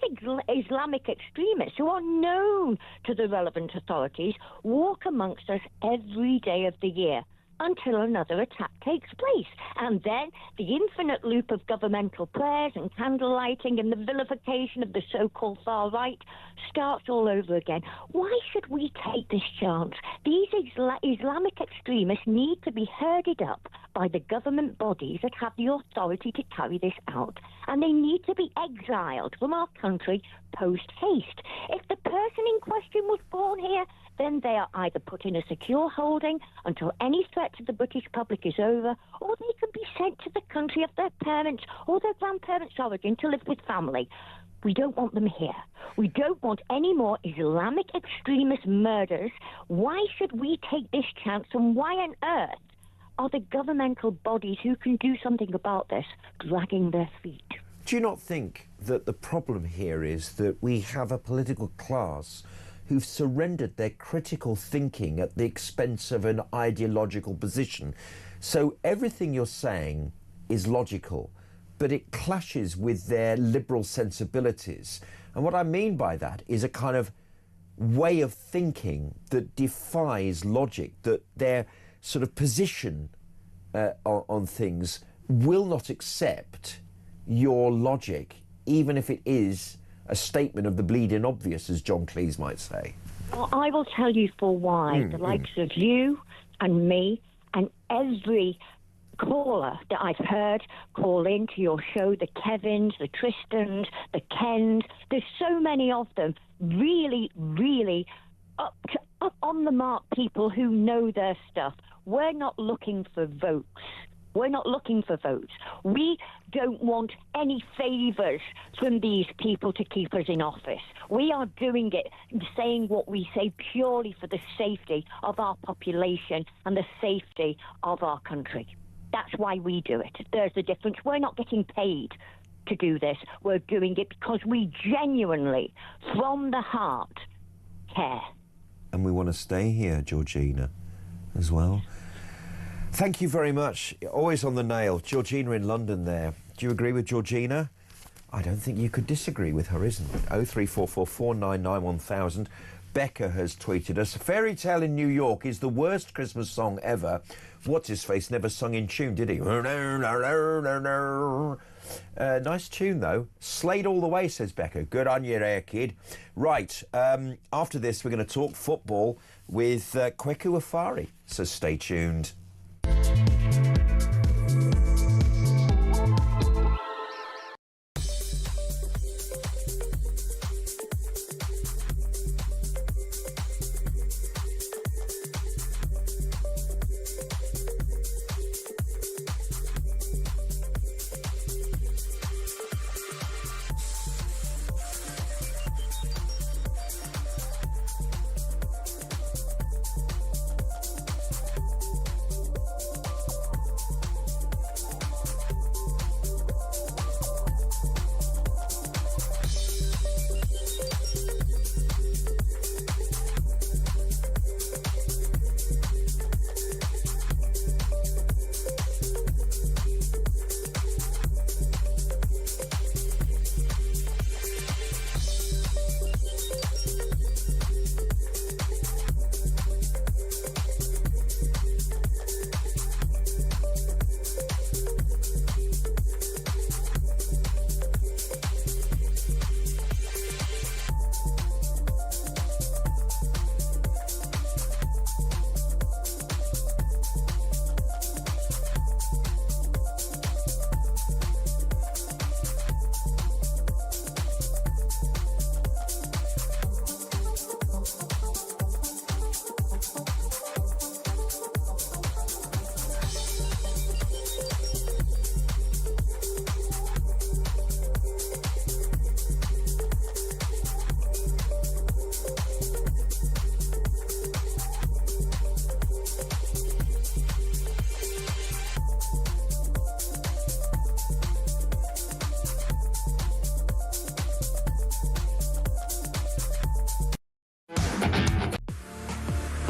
Islamic extremists, who are known to the relevant authorities, walk amongst us every day of the year until another attack takes place. And then the infinite loop of governmental prayers and candle lighting and the vilification of the so-called far right starts all over again. Why should we take this chance? These Islamic extremists need to be herded up by the government bodies that have the authority to carry this out. And they need to be exiled from our country post-haste. If the person in question was born here, then they are either put in a secure holding until any threat to the British public is over, or they can be sent to the country of their parents or their grandparents' origin to live with family. We don't want them here. We don't want any more Islamic extremist murders. Why should we take this chance, and why on earth are the governmental bodies who can do something about this dragging their feet? Do you not think that the problem here is that we have a political class who've surrendered their critical thinking at the expense of an ideological position? So everything you're saying is logical, but it clashes with their liberal sensibilities. And what I mean by that is a kind of way of thinking that defies logic, that their sort of position on things will not accept your logic, even if it is a statement of the bleeding obvious, as John Cleese might say. Well, I will tell you for why. The likes of you and me and every caller that I've heard call into your show, the Kevins, the Tristans, the Kens, there's so many of them, really, really up on the mark people who know their stuff. We're not looking for votes. We're not looking for votes. We don't want any favours from these people to keep us in office. We are doing it, saying what we say purely for the safety of our population and the safety of our country. That's why we do it. There's the difference. We're not getting paid to do this. We're doing it because we genuinely, from the heart, care. And we want to stay here, Georgina, as well. Thank you very much. Always on the nail. Georgina in London there. Do you agree with Georgina? I don't think you could disagree with her, isn't it? 0344 499 1000. Becca has tweeted us, Fairy Tale in New York is the worst Christmas song ever. What's-his-face never sung in tune, did he? Nice tune, though. Slayed all the way, says Becca. Good on you there, kid. Right, after this, we're going to talk football with Kweku Afari, so stay tuned.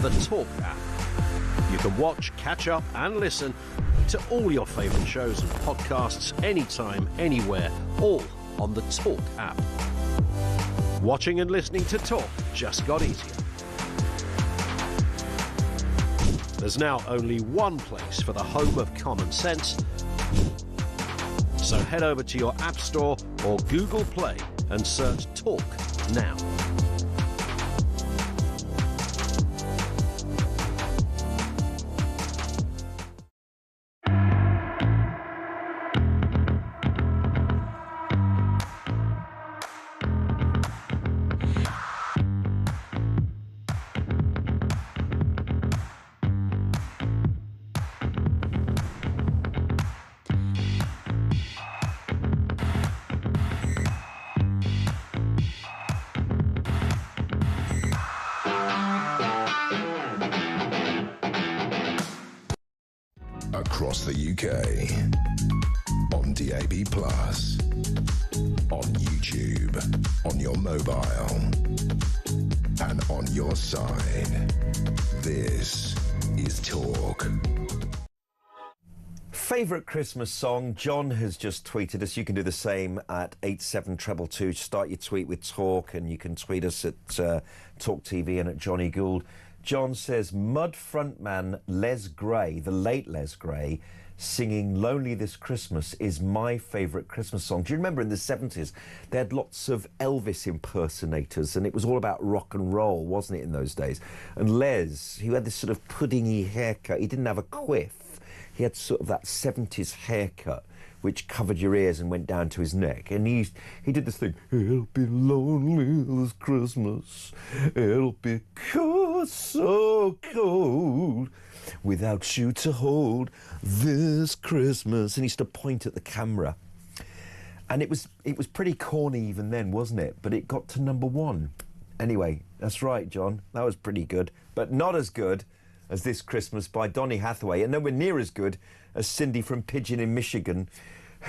The Talk app. You can watch, catch up and listen to all your favourite shows and podcasts anytime, anywhere, all on the Talk app. Watching and listening to Talk just got easier. There's now only one place for the home of common sense. So head over to your App Store or Google Play and search Talk now. across the UK. On DAB+, on YouTube, on your mobile, and on your side. This is Talk. Favourite Christmas song? John has just tweeted us. You can do the same at 87222. Start your tweet with Talk, and you can tweet us at talkTV and at Jonny Gould. John says, Mud frontman Les Gray, the late Les Gray, singing Lonely This Christmas is my favourite Christmas song. Do you remember in the 70s, they had lots of Elvis impersonators, and it was all about rock and roll, wasn't it, in those days? And Les, he had this sort of puddingy haircut. He didn't have a quiff. He had sort of that 70s haircut, which covered your ears and went down to his neck. And he did this thing, it'll be lonely this Christmas, it'll be cold, so cold, without you to hold this Christmas. And he used to point at the camera. And it was pretty corny even then, wasn't it? But it got to #1. Anyway, that's right, John. That was pretty good. But not as good as This Christmas by Donny Hathaway, and nowhere near as good as Cindy from Pigeon in Michigan,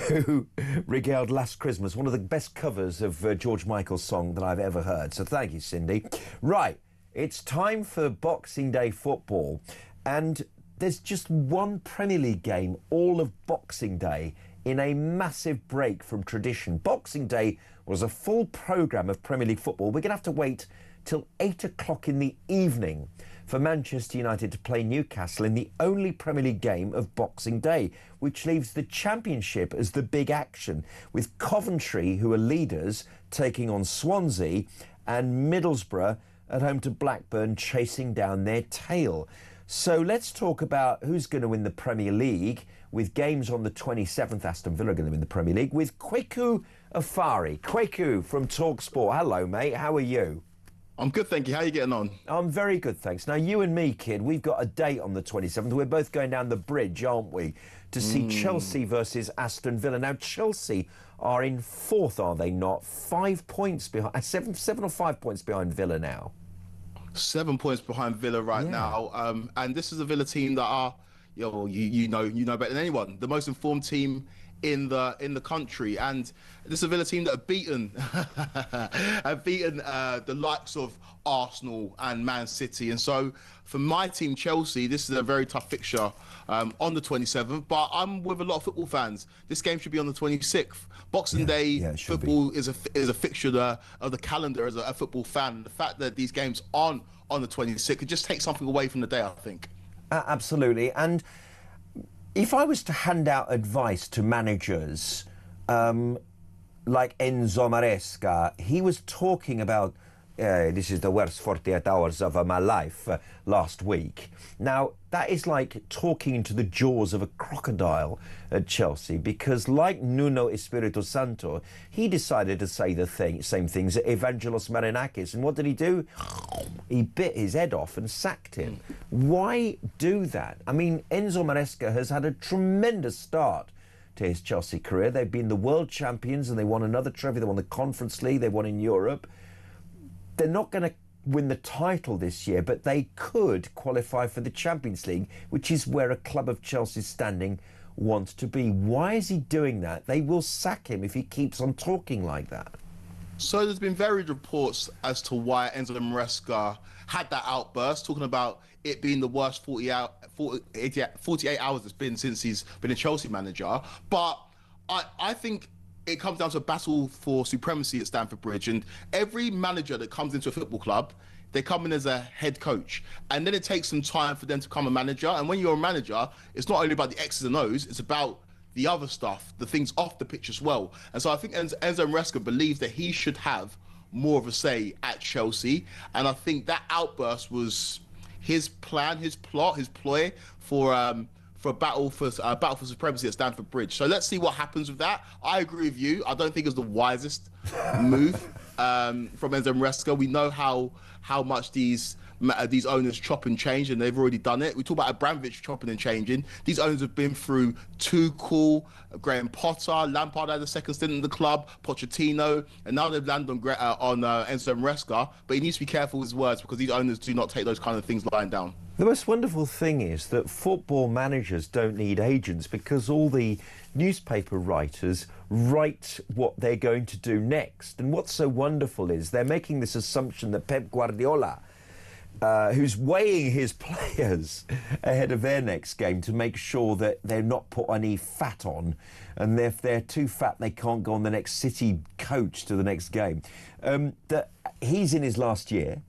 who regaled Last Christmas, one of the best covers of George Michael's song that I've ever heard. So thank you, Cindy. Right, it's time for Boxing Day football, and there's just one Premier League game all of Boxing Day in a massive break from tradition. Boxing Day was a full programme of Premier League football. We're going to have to wait till 8 o'clock in the evening for Manchester United to play Newcastle in the only Premier League game of Boxing Day, which leaves the Championship as the big action, with Coventry, who are leaders, taking on Swansea, and Middlesbrough at home to Blackburn, chasing down their tail. So let's talk about who's going to win the Premier League, with games on the 27th. Aston Villa are going to win the Premier League, with Kweku Afari. Kweku from TalkSport. Hello, mate. How are you? I'm good, thank you. How are you getting on? I'm very good, thanks. Now, you and me, kid, we've got a date on the 27th. We're both going down the bridge, aren't we, to see Chelsea versus Aston Villa. Now, Chelsea are in 4th, are they not? 5 points behind, 7 or 5 points behind Villa now. 7 points behind Villa right now. And this is a Villa team that are, you know better than anyone, the most informed team in the country, and this is a Villa team that have beaten the likes of Arsenal and Man City. And so for my team Chelsea, this is a very tough fixture on the 27th, but I'm with a lot of football fans. This game should be on the 26th. Boxing Day football is a fixture of the calendar as a football fan. The fact that these games aren't on the 26th could just take something away from the day, I think. Absolutely. And if I was to hand out advice to managers like Enzo Maresca, he was talking about this is the worst 48 hours of my life last week. Now, that is like talking into the jaws of a crocodile at Chelsea, because like Nuno Espirito Santo, he decided to say the same things at Evangelos Marinakis. And what did he do? He bit his head off and sacked him. Why do that? I mean, Enzo Maresca has had a tremendous start to his Chelsea career. They've been the world champions and they won another trophy. They won the Conference League, they won in Europe. They're not going to win the title this year, but they could qualify for the Champions League, which is where a club of Chelsea's standing wants to be. Why is he doing that? They will sack him if he keeps on talking like that. So there's been varied reports as to why Enzo Maresca had that outburst, talking about it being the worst 48 hours it's been since he's been a Chelsea manager. But I think it comes down to a battle for supremacy at Stamford Bridge, and every manager that comes into a football club, they come in as a head coach, and then it takes some time for them to become a manager. And when you're a manager, it's not only about the X's and O's, it's about the other stuff, the things off the pitch as well. And so I think Enzo Maresca believes that he should have more of a say at Chelsea, and I think that outburst was his plan, his plot, his ploy for a battle for supremacy at Stamford Bridge. So let's see what happens with that. I agree with you. I don't think it's the wisest move from Enzo Maresca. We know how much these these owners chop and change, and they've already done it. We talk about Abramovich chopping and changing. These owners have been through Tuchel, Graham Potter, Lampard had a second stint in the club, Pochettino, and now they've landed on Enzo Maresca. But he needs to be careful with his words, because these owners do not take those kind of things lying down. The most wonderful thing is that football managers don't need agents, because all the newspaper writers write what they're going to do next. And what's so wonderful is they're making this assumption that Pep Guardiola, who's weighing his players ahead of their next game to make sure that they're not put any fat on, and if they're too fat they can't go on the next City coach to the next game, that he's in his last year,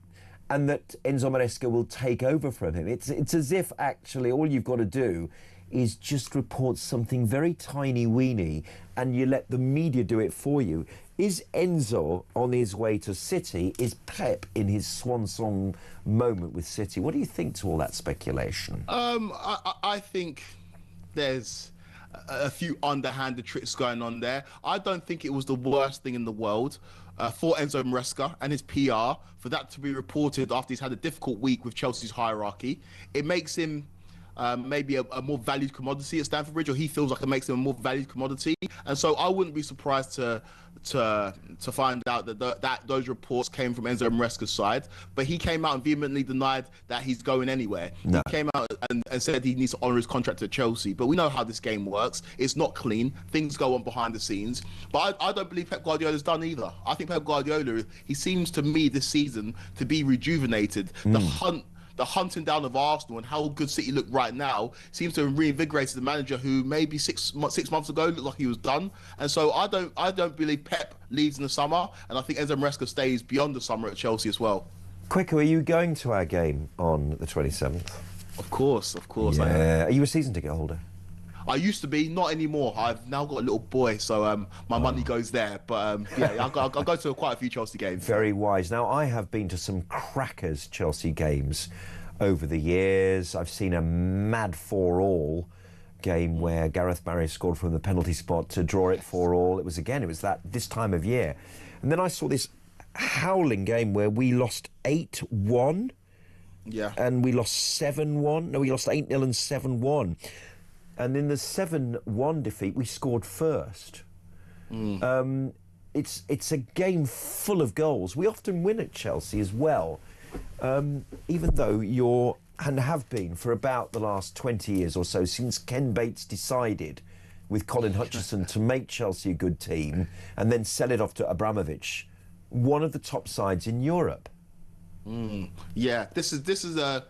and that Enzo Maresca will take over from him. It's as if actually all you've got to do is just report something very tiny-weeny and you let the media do it for you. Is Enzo on his way to City? Is Pep in his swan song moment with City? What do you think to all that speculation? I think there's a few underhanded tricks going on there. I don't think it was the worst thing in the world for Enzo Maresca and his PR for that to be reported after he's had a difficult week with Chelsea's hierarchy. It makes him maybe a more valued commodity at Stamford Bridge, or he feels like it makes him a more valued commodity. And so I wouldn't be surprised to find out that those reports came from Enzo Maresca's side. But he came out and vehemently denied that he's going anywhere. No. He came out and said he needs to honour his contract at Chelsea. But we know how this game works. It's not clean. Things go on behind the scenes. But I don't believe Pep Guardiola's done either. I think Pep Guardiola, he seems to me this season to be rejuvenated. The hunting down of Arsenal and how good City look right now seems to have reinvigorated the manager who maybe six months ago looked like he was done. And so I don't believe Pep leaves in the summer, and I think Enzo Maresca stays beyond the summer at Chelsea as well. Quicker, are you going to our game on the 27th? Of course. Yeah. Are you a season ticket holder? I used to be, not anymore. I've now got a little boy, so my money goes there. But yeah, I'll go to quite a few Chelsea games. Very wise. Now, I have been to some crackers Chelsea games over the years. I've seen a mad 4-4 game where Gareth Barry scored from the penalty spot to draw it 4-4. It was this time of year. And then I saw this howling game where we lost 8-1. Yeah. And we lost 7-1. No, we lost 8-0 and 7-1. And in the 7-1 defeat, we scored first. It's a game full of goals. We often win at Chelsea as well, even though and have been for about the last 20 years or so, since Ken Bates decided with Colin Hutchison to make Chelsea a good team and then sell it off to Abramovich, one of the top sides in Europe. Yeah, this is a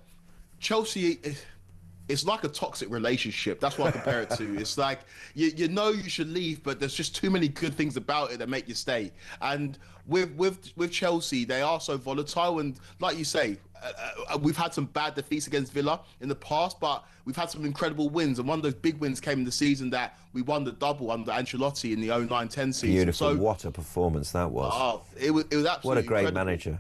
Chelsea. It's like a toxic relationship. That's what I compare it to. It's like you know you should leave, but there's just too many good things about it that make you stay. And with Chelsea, they are so volatile. And like you say, we've had some bad defeats against Villa in the past, but we've had some incredible wins. And one of those big wins came in the season that we won the double under Ancelotti in the 09-10 season. Beautiful. So, what a performance that was. Oh, it was absolutely what a great incredible manager.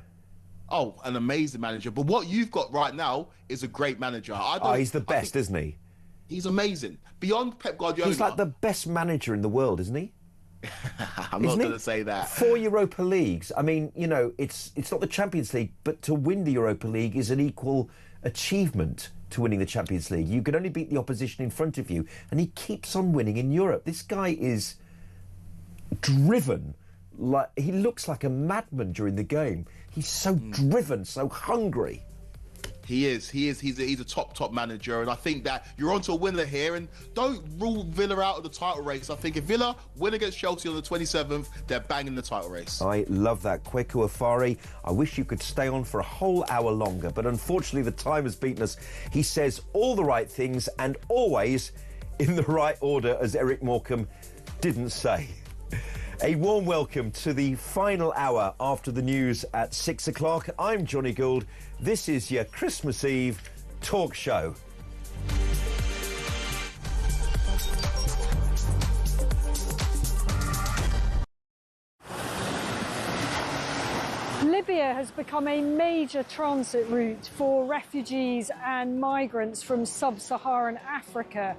Oh, an amazing manager. But what you've got right now is a great manager. He's the best, isn't he? He's amazing. Beyond Pep Guardiola. He's like the best manager in the world, isn't he? I'm not going to say that. 4 Europa Leagues. I mean, you know, it's not the Champions League, but to win the Europa League is an equal achievement to winning the Champions League. You can only beat the opposition in front of you, and he keeps on winning in Europe. This guy is driven. Like, he looks like a madman during the game. He's so driven, so hungry. He is. He's a top manager, and I think that you're onto a winner here. And don't rule Villa out of the title race. I think if Villa win against Chelsea on the 27th, they're banging the title race. I love that. Kweku Afari, I wish you could stay on for a whole hour longer, but unfortunately the time has beaten us. He says all the right things and always in the right order, as Eric Morecambe didn't say. A warm welcome to the final hour after the news at 6 o'clock. I'm Jonny Gould. This is your Christmas Eve talk show. Libya has become a major transit route for refugees and migrants from sub-Saharan Africa.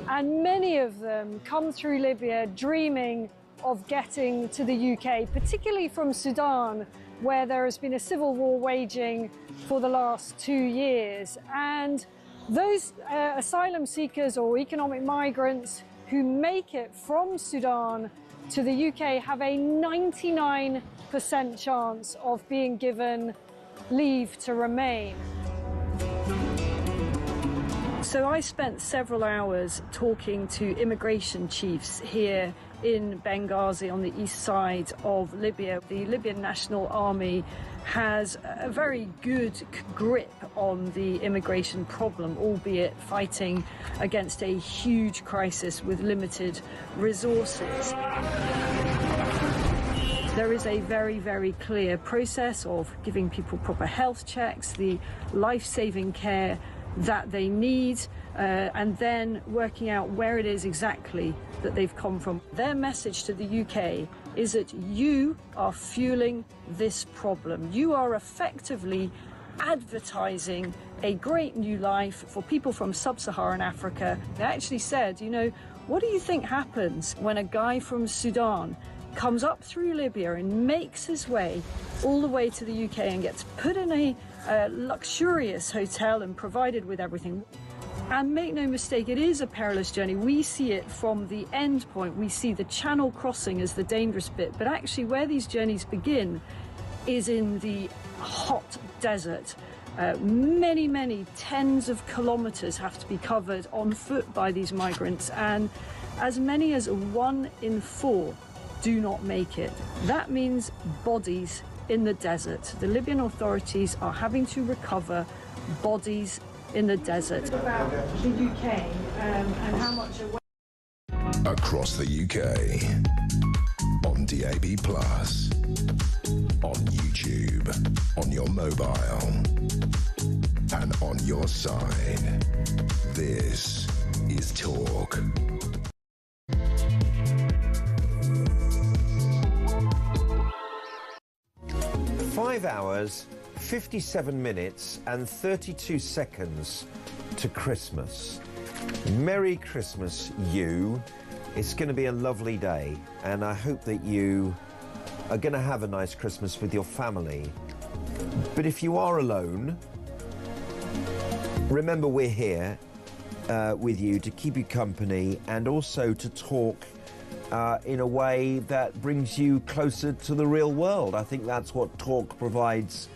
And many of them come through Libya dreaming of getting to the UK, particularly from Sudan, where there has been a civil war waging for the last 2 years. And those asylum seekers or economic migrants who make it from Sudan to the UK have a 99% chance of being given leave to remain. So I spent several hours talking to immigration chiefs here in Benghazi on the east side of Libya. The Libyan National Army has a very good grip on the immigration problem, albeit fighting against a huge crisis with limited resources. There is a very, very clear process of giving people proper health checks, the life-saving care that they need, and then working out where it is exactly that they've come from. Their message to the UK is that you are fueling this problem. You are effectively advertising a great new life for people from sub-Saharan Africa. They actually said, you know, what do you think happens when a guy from Sudan comes up through Libya and makes his way all the way to the UK and gets put in a luxurious hotel and provided with everything? And make no mistake, it is a perilous journey. We see it from the end point. We see the channel crossing as the dangerous bit. But actually where these journeys begin is in the hot desert. Many tens of kilometers have to be covered on foot by these migrants. And as many as 1 in 4 do not make it. That means bodies in the desert. The Libyan authorities are having to recover bodies in the desert. About the UK and how much away. Across the UK, on DAB+, on YouTube, on your mobile, and on your side. This is Talk. 5 hours, 57 minutes and 32 seconds to Christmas. Merry Christmas, you. It's going to be a lovely day, and I hope that you are going to have a nice Christmas with your family. But if you are alone, remember we're here with you to keep you company and also to talk in a way that brings you closer to the real world. I think that's what Talk provides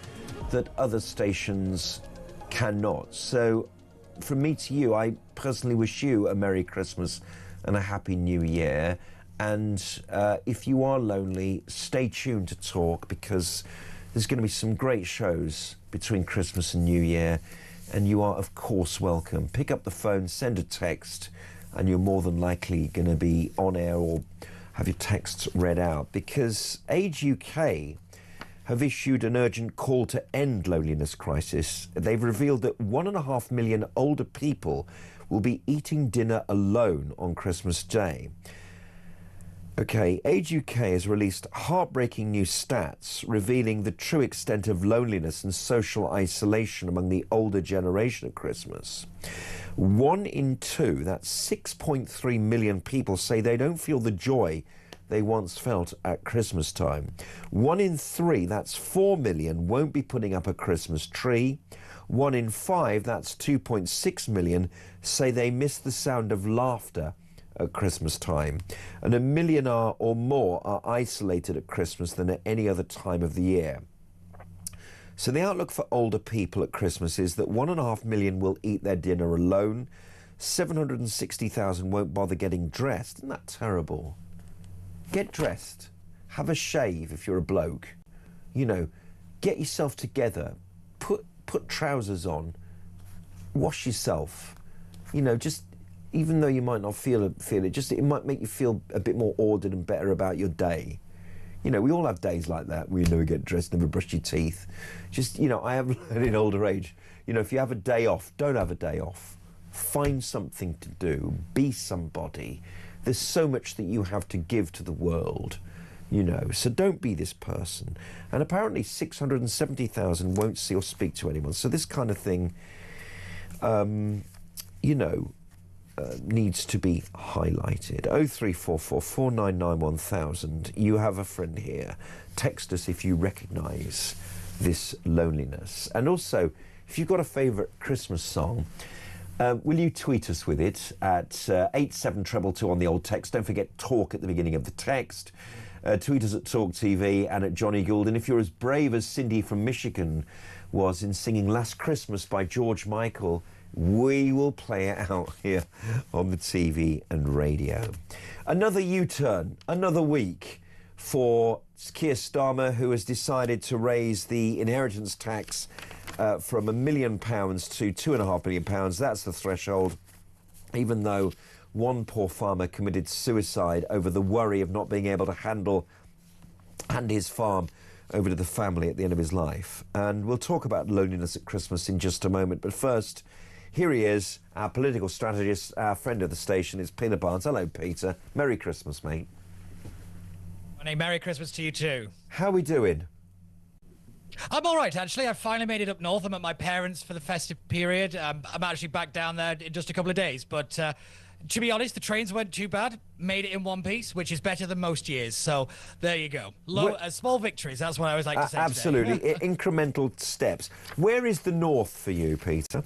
that other stations cannot. So from me to you, I personally wish you a Merry Christmas and a Happy New Year. And if you are lonely, stay tuned to Talk, because there's going to be some great shows between Christmas and New Year, and you are of course welcome. Pick up the phone, send a text, and you're more than likely going to be on air or have your texts read out, because Age UK have issued an urgent call to end loneliness crisis. They've revealed that 1.5 million older people will be eating dinner alone on Christmas Day. Okay, Age UK has released heartbreaking new stats revealing the true extent of loneliness and social isolation among the older generation at Christmas. 1 in 2, that's 6.3 million people, say they don't feel the joy they once felt at Christmas time. 1 in 3, that's 4 million, won't be putting up a Christmas tree. 1 in 5, that's 2.6 million, say they miss the sound of laughter at Christmas time. And 1 million or more are isolated at Christmas than at any other time of the year. So the outlook for older people at Christmas is that 1.5 million will eat their dinner alone. 760,000 won't bother getting dressed. Isn't that terrible? Get dressed. Have a shave if you're a bloke. You know, get yourself together. Put trousers on. Wash yourself. You know, just even though you might not feel it, just it might make you feel a bit more ordered and better about your day. You know, we all have days like that where you never get dressed, never brush your teeth. Just, you know, I have learned in older age, you know, if you have a day off, don't have a day off. Find something to do. Be somebody. There's so much that you have to give to the world, you know, so don't be this person. And apparently 670,000 won't see or speak to anyone. So this kind of thing, you know, needs to be highlighted. 0344 499 1000. You have a friend here. Text us if you recognise this loneliness. And also, if you've got a favourite Christmas song, will you tweet us with it at 87222 on the old text. Don't forget talk at the beginning of the text. Tweet us at talkTV and at Jonny Gould. And if you're as brave as Cindy from Michigan was in singing Last Christmas by George Michael, we will play it out here on the TV and radio. Another U-turn, another week for Keir Starmer, who has decided to raise the inheritance tax from £1 million to £2.5 million. That's the threshold, even though one poor farmer committed suicide over the worry of not being able to hand his farm over to the family at the end of his life. And we'll talk about loneliness at Christmas in just a moment. But first, here he is, our political strategist, our friend of the station. It's Peter Barnes. Hello, Peter. Merry Christmas, mate. Merry Christmas to you too. How are we doing? I'm all right, actually. I finally made it up north. I'm at my parents' for the festive period. I'm actually back down there in just a couple of days. But to be honest, the trains weren't too bad. Made it in one piece, which is better than most years. So there you go. Small victories. That's what I always like to say. Absolutely. Incremental steps. Where is the north for you, Peter?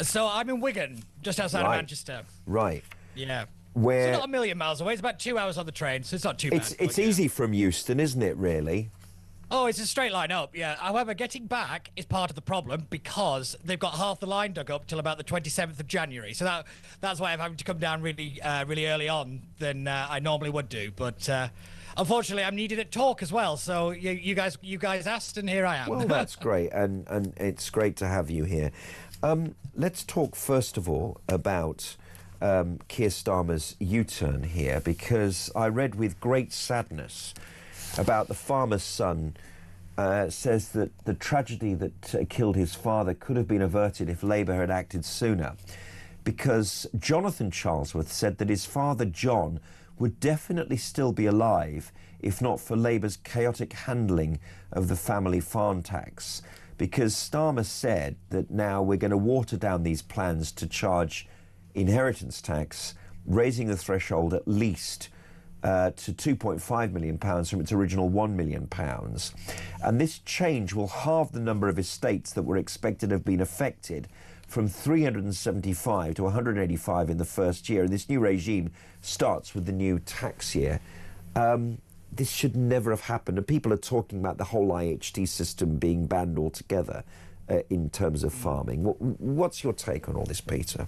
So I'm in Wigan, just outside of Manchester. Right. Yeah. Where... It's not a million miles away. It's about 2 hours on the train, so it's not too bad. It's easy from Euston, isn't it, really? Oh, it's a straight line up, yeah. However, getting back is part of the problem because they've got half the line dug up till about the 27th of January. So that's why I'm having to come down really early on than I normally would do. But unfortunately, I'm needed at talk as well. So you guys asked, and here I am. Well, that's great, and it's great to have you here. Let's talk first of all about Keir Starmer's U-turn here, because I read with great sadness about the farmer's son. Says that the tragedy that killed his father could have been averted if Labour had acted sooner, because Jonathan Charlesworth said that his father John would definitely still be alive if not for Labour's chaotic handling of the family farm tax, because Starmer said that now we're going to water down these plans to charge inheritance tax, raising the threshold at least to £2.5 million from its original £1 million. And this change will halve the number of estates that were expected to have been affected from 375 to 185 in the first year. And this new regime starts with the new tax year. This should never have happened. And people are talking about the whole IHT system being banned altogether in terms of farming. What's your take on all this, Peter?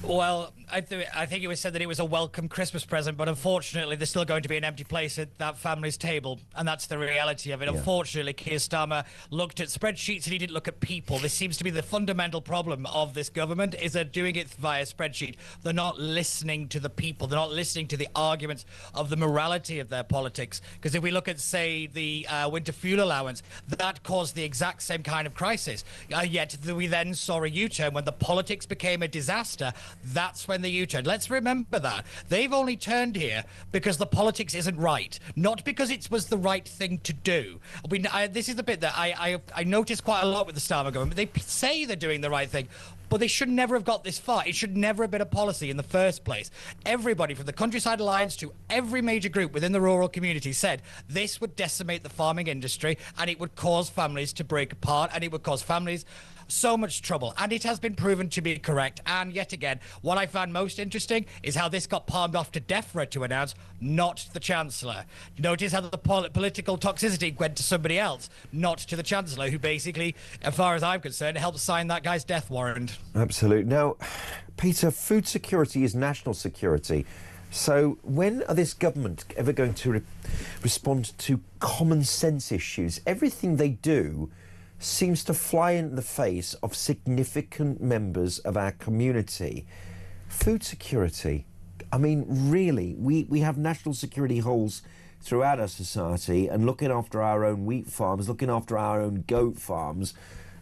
Well, I think it was said that it was a welcome Christmas present, but unfortunately there's still going to be an empty place at that family's table, and that's the reality of it. Yeah. Unfortunately, Keir Starmer looked at spreadsheets and he didn't look at people. This seems to be the fundamental problem of this government, is they're doing it via spreadsheet. They're not listening to the people. They're not listening to the arguments of the morality of their politics. Because if we look at, say, the winter fuel allowance, that caused the exact same kind of crisis. Yet we then saw a U-turn when the politics became a disaster. That's when the U-turn. Let's remember that. They've only turned here because the politics isn't right, not because it was the right thing to do. This is the bit that I notice quite a lot with the Starmer government. They say they're doing the right thing, but they should never have got this far. It should never have been a policy in the first place. Everybody from the Countryside Alliance to every major group within the rural community said this would decimate the farming industry and it would cause families to break apart and it would cause families so much trouble, and it has been proven to be correct. And yet again, what I found most interesting is how this got palmed off to DEFRA to announce, not the Chancellor. Notice how the political toxicity went to somebody else, not to the Chancellor, who basically, as far as I'm concerned, helped sign that guy's death warrant. Absolutely. Now, Peter, food security is national security. So when are this government ever going to respond to common sense issues? Everything they do seems to fly in the face of significant members of our community. Food security, I mean, really, we have national security holes throughout our society, and looking after our own wheat farms, looking after our own goat farms,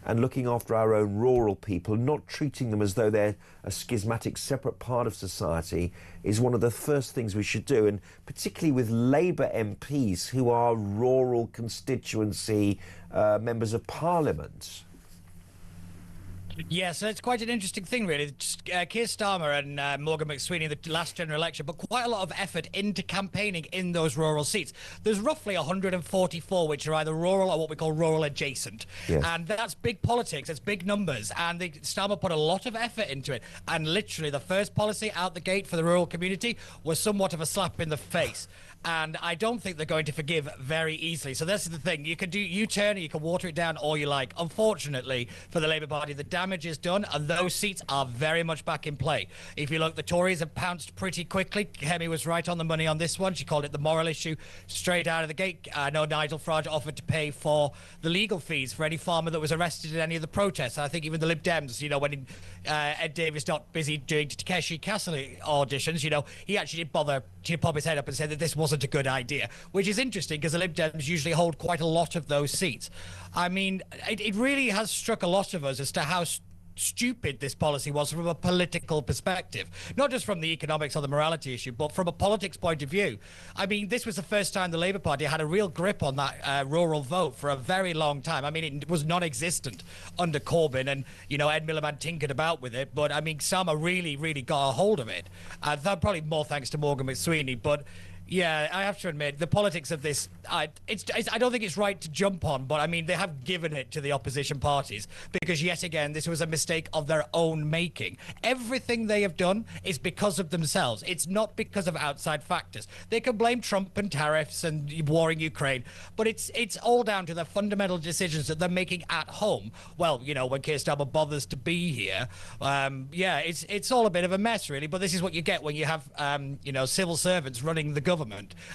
and looking after our own rural people, not treating them as though they're a schismatic separate part of society, is one of the first things we should do. And particularly with Labour MPs who are rural constituency members of Parliament. Yeah, so it's quite an interesting thing, really. Keir Starmer and Morgan McSweeney, the last general election, but quite a lot of effort into campaigning in those rural seats. There's roughly 144 which are either rural or what we call rural adjacent. Yes. And that's big politics, it's big numbers, and Starmer put a lot of effort into it. And literally, the first policy out the gate for the rural community was somewhat of a slap in the face. And I don't think they're going to forgive very easily. So this is the thing. You can do U-turn, you can water it down all you like. Unfortunately, for the Labour Party, the damage is done, and those seats are very much back in play. If you look, the Tories have pounced pretty quickly. Kemi was right on the money on this one. She called it the moral issue straight out of the gate. I know Nigel Farage offered to pay for the legal fees for any farmer that was arrested in any of the protests. And I think even the Lib Dems, when Ed Davis not busy doing Takeshi Castle auditions, he actually did bother to pop his head up and say that this wasn't a good idea, which is interesting because the Lib Dems usually hold quite a lot of those seats. I mean, it really has struck a lot of us as to how stupid this policy was from a political perspective, not just from the economics or the morality issue, but from a politics point of view. I mean, this was the first time the Labour Party had a real grip on that rural vote for a very long time. I mean, it was non-existent under Corbyn, and Ed Miliband tinkered about with it, but I mean, Starmer really got a hold of it, probably more thanks to Morgan McSweeney. But yeah, I have to admit, the politics of this, I don't think it's right to jump on, but I mean, they have given it to the opposition parties because, yet again, this was a mistake of their own making. Everything they have done is because of themselves. It's not because of outside factors. They can blame Trump and tariffs and war in Ukraine, but it's all down to the fundamental decisions that they're making at home. Well, when Keir Starmer bothers to be here, it's all a bit of a mess, really, but this is what you get when you have, civil servants running the government.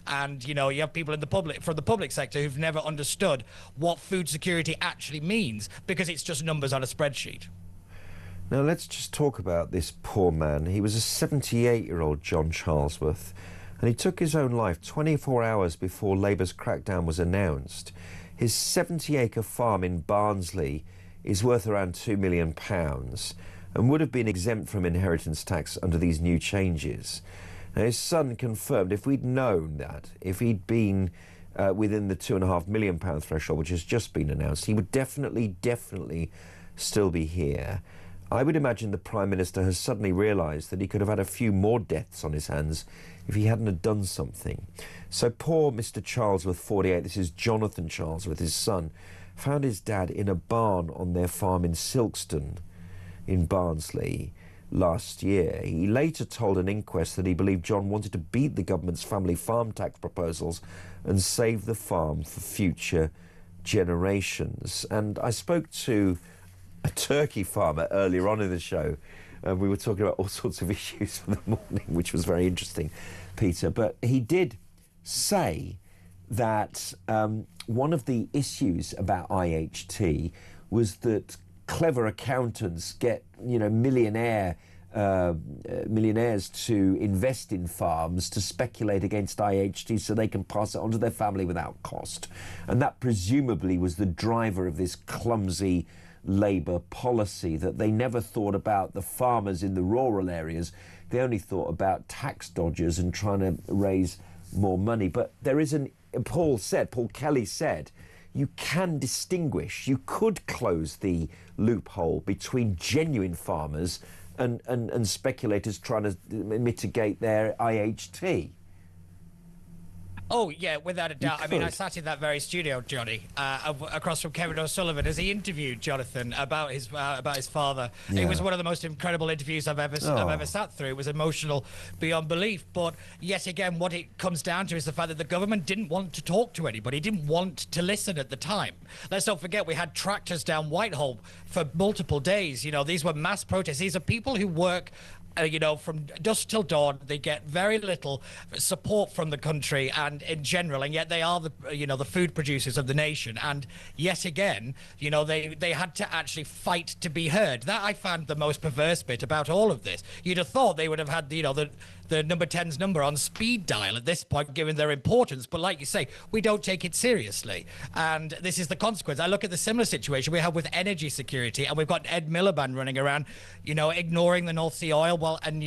And you have people in the public sector who've never understood what food security actually means because it's just numbers on a spreadsheet. Now let's just talk about this poor man. He was a 78-year-old John Charlesworth, and he took his own life 24 hours before Labour's crackdown was announced. His 70-acre farm in Barnsley is worth around £2 million and would have been exempt from inheritance tax under these new changes. Now, his son confirmed if we'd known that, if he'd been within the £2.5 million threshold, which has just been announced, he would definitely still be here. I would imagine the Prime Minister has suddenly realised that he could have had a few more deaths on his hands if he hadn't have done something. So poor Mr. Charlesworth, 48, this is Jonathan Charlesworth, his son, found his dad in a barn on their farm in Silkston in Barnsley last year. He later told an inquest that he believed John wanted to beat the government's family farm tax proposals and save the farm for future generations. And I spoke to a turkey farmer earlier on in the show, and we were talking about all sorts of issues for the morning, which was very interesting, Peter. But he did say that one of the issues about IHT was that clever accountants get, millionaires to invest in farms to speculate against IHT so they can pass it on to their family without cost. And that presumably was the driver of this clumsy Labour policy, that they never thought about the farmers in the rural areas. They only thought about tax dodgers and trying to raise more money. But there is Paul Kelly said, you can distinguish, you could close the loophole between genuine farmers and speculators trying to mitigate their IHT. Oh, yeah, without a doubt. I mean, I sat in that very studio, Johnny, across from Kevin O'Sullivan, as he interviewed Jonathan about his father. Yeah. It was one of the most incredible interviews I've ever sat through. It was emotional beyond belief. But yet again, what it comes down to is the fact that the government didn't want to talk to anybody, didn't want to listen at the time. Let's not forget we had tractors down Whitehall for multiple days. These were mass protests. These are people who work from dusk till dawn. They get very little support from the country and in general, and yet they are the food producers of the nation. And yet again, they had to actually fight to be heard. That I found the most perverse bit about all of this. You'd have thought they would have had, the the number 10's number on speed dial at this point, given their importance. But like you say, we don't take it seriously. And this is the consequence. I look at the similar situation we have with energy security, and we've got Ed Miliband running around, ignoring the North Sea oil. Well, and,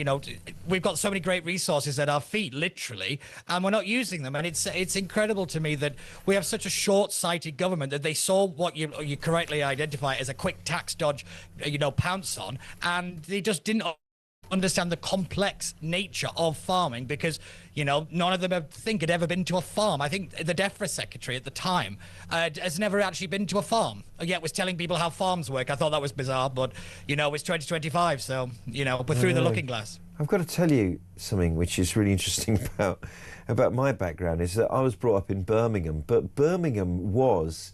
we've got so many great resources at our feet, literally, and we're not using them. And it's incredible to me that we have such a short-sighted government that they saw what you correctly identify as a quick tax dodge, pounce on, and they just didn't understand the complex nature of farming, because none of them had ever been to a farm. I think the DEFRA secretary at the time has never actually been to a farm, yet was telling people how farms work. I thought that was bizarre, but it's 2025, so we're through the looking glass. I've got to tell you something which is really interesting about my background, is that I was brought up in Birmingham, but Birmingham was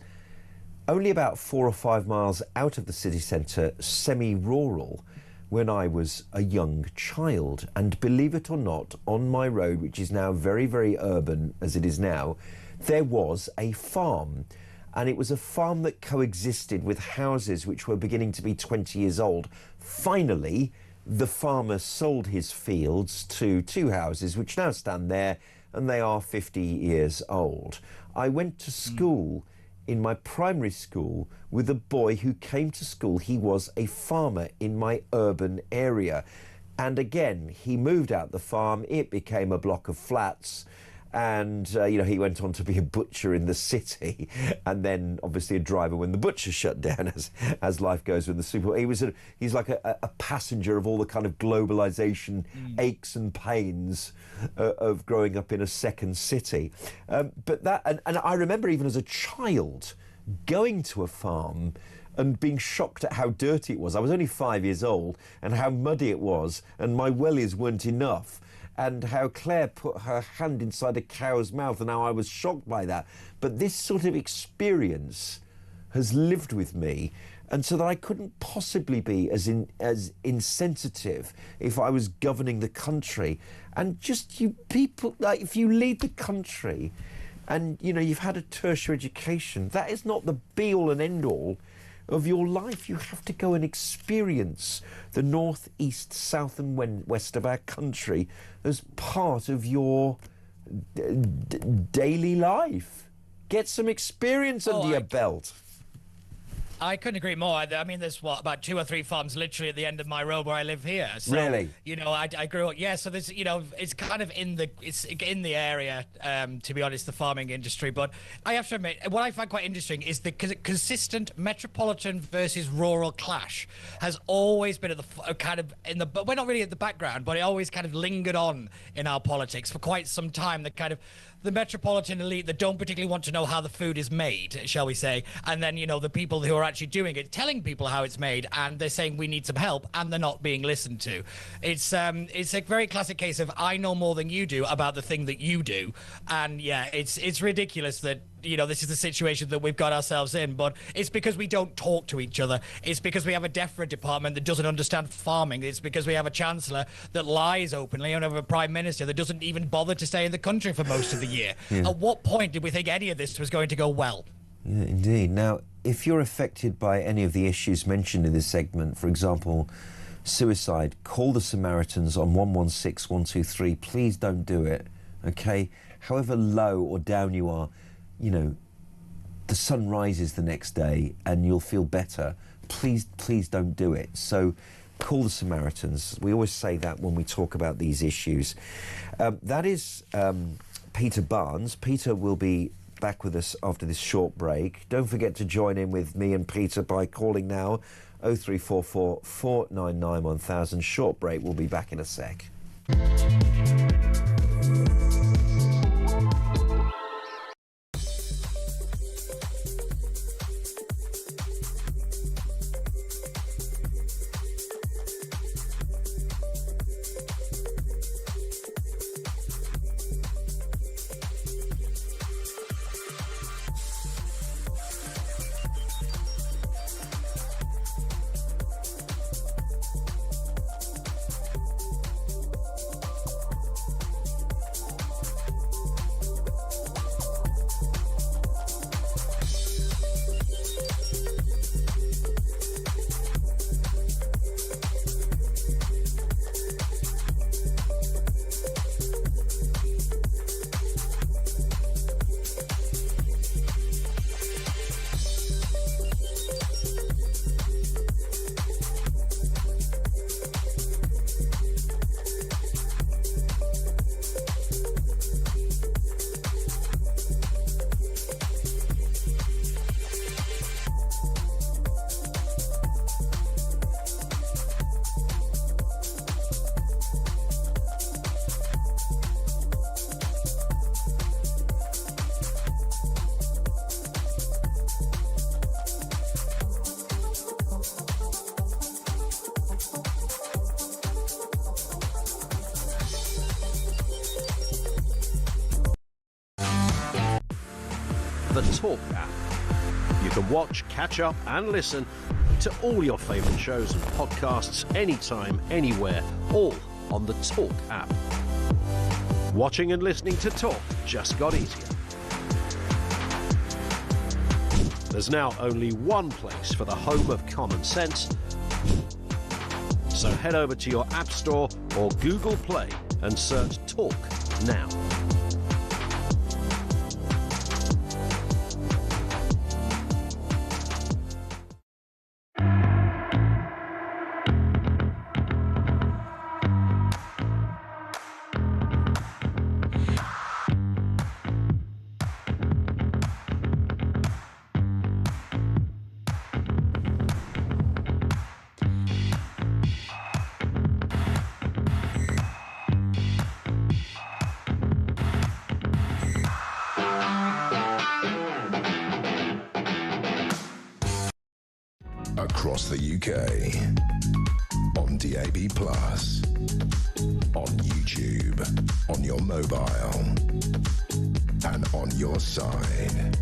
only about 4 or 5 miles out of the city centre, semi-rural, when I was a young child. And believe it or not, on my road, which is now very, very urban as it is now, there was a farm. And it was a farm that coexisted with houses which were beginning to be 20 years old. Finally, the farmer sold his fields to 2 houses which now stand there, and they are 50 years old. I went to school in my primary school with a boy who came to school. He was a farmer in my urban area. And again, he moved out the farm. It became a block of flats. And, he went on to be a butcher in the city, and then obviously a driver when the butcher shut down, as life goes with the super. He's like a passenger of all the kind of globalization aches and pains of growing up in a second city. But that, and I remember even as a child going to a farm and being shocked at how dirty it was. I was only 5 years old, and how muddy it was, and my wellies weren't enough. And how Claire put her hand inside a cow's mouth, and how I was shocked by that. But this sort of experience has lived with me, and so that I couldn't possibly be as insensitive if I was governing the country. And just you people, like, if you lead the country and, you've had a tertiary education, that is not the be-all and end-all of your life. You have to go and experience the north, east, south and west of our country as part of your daily life. Get some experience under your belt. I couldn't agree more. I mean, there's about 2 or 3 farms literally at the end of my road where I live here. So, really? I grew up. Yeah. So there's, it's kind of in the area. To be honest, the farming industry. But I have to admit, what I find quite interesting is the consistent metropolitan versus rural clash has always been at the kind of but we're not really at the background, but it always kind of lingered on in our politics for quite some time. The metropolitan elite that don't particularly want to know how the food is made, shall we say, and then the people who are actually doing it, telling people how it's made, and they're saying we need some help, and they're not being listened to. It's a very classic case of I know more than you do about the thing that you do, and yeah, it's ridiculous that this is the situation that we've got ourselves in, but it's because we don't talk to each other. It's because we have a DEFRA department that doesn't understand farming. It's because we have a chancellor that lies openly, and have a prime minister that doesn't even bother to stay in the country for most of the year. Yeah. At what point did we think any of this was going to go well? Yeah, indeed. Now, if you're affected by any of the issues mentioned in this segment, for example, suicide, call the Samaritans on 116 123. Please don't do it, okay? However low or down you are, the sun rises the next day and you'll feel better. Please don't do it. So call the Samaritans. We always say that when we talk about these issues. That is Peter Barnes. Peter will be back with us after this short break. Don't forget to join in with me and Peter by calling now 0344 499 1000. Short break. We'll be back in a sec. the Talk app. You can watch, catch up and listen to all your favourite shows and podcasts anytime, anywhere, all on the Talk app. Watching and listening to Talk just got easier. There's now only one place for the home of common sense. So head over to your App Store or Google Play and search Talk now. Across the UK, on DAB+, on YouTube, on your mobile, and on your side.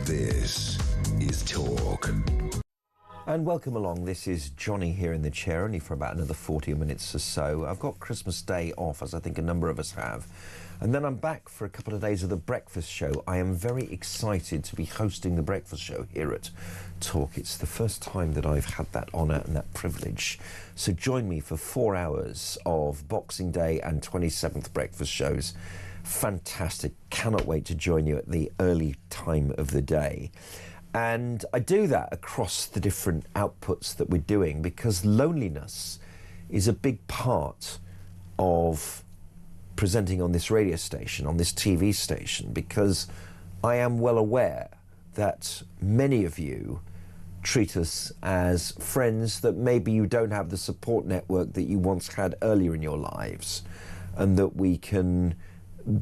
This is Talk. And welcome along. This is Johnny here in the chair, only for about another 40 minutes or so. I've got Christmas Day off, as I think a number of us have. And then I'm back for a couple of days of the breakfast show. I am very excited to be hosting the breakfast show here at Talk. It's the first time that I've had that honour and that privilege. So join me for 4 hours of Boxing Day and 27th breakfast shows. Fantastic. Cannot wait to join you at the early time of the day. And I do that across the different outputs that we're doing because loneliness is a big part of presenting on this radio station, on this TV station, because I am well aware that many of you treat us as friends, that maybe you don't have the support network that you once had earlier in your lives, and that we can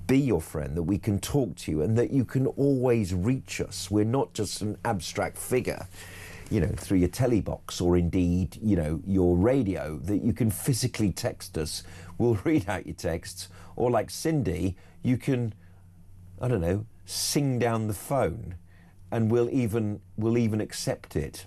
be your friend, that we can talk to you, and that you can always reach us. We're not just an abstract figure, you know, through your telly box or indeed, you know, your radio, that you can physically text us. We'll read out your texts, or like Cindy, you can, I don't know, sing down the phone, and we'll even accept it.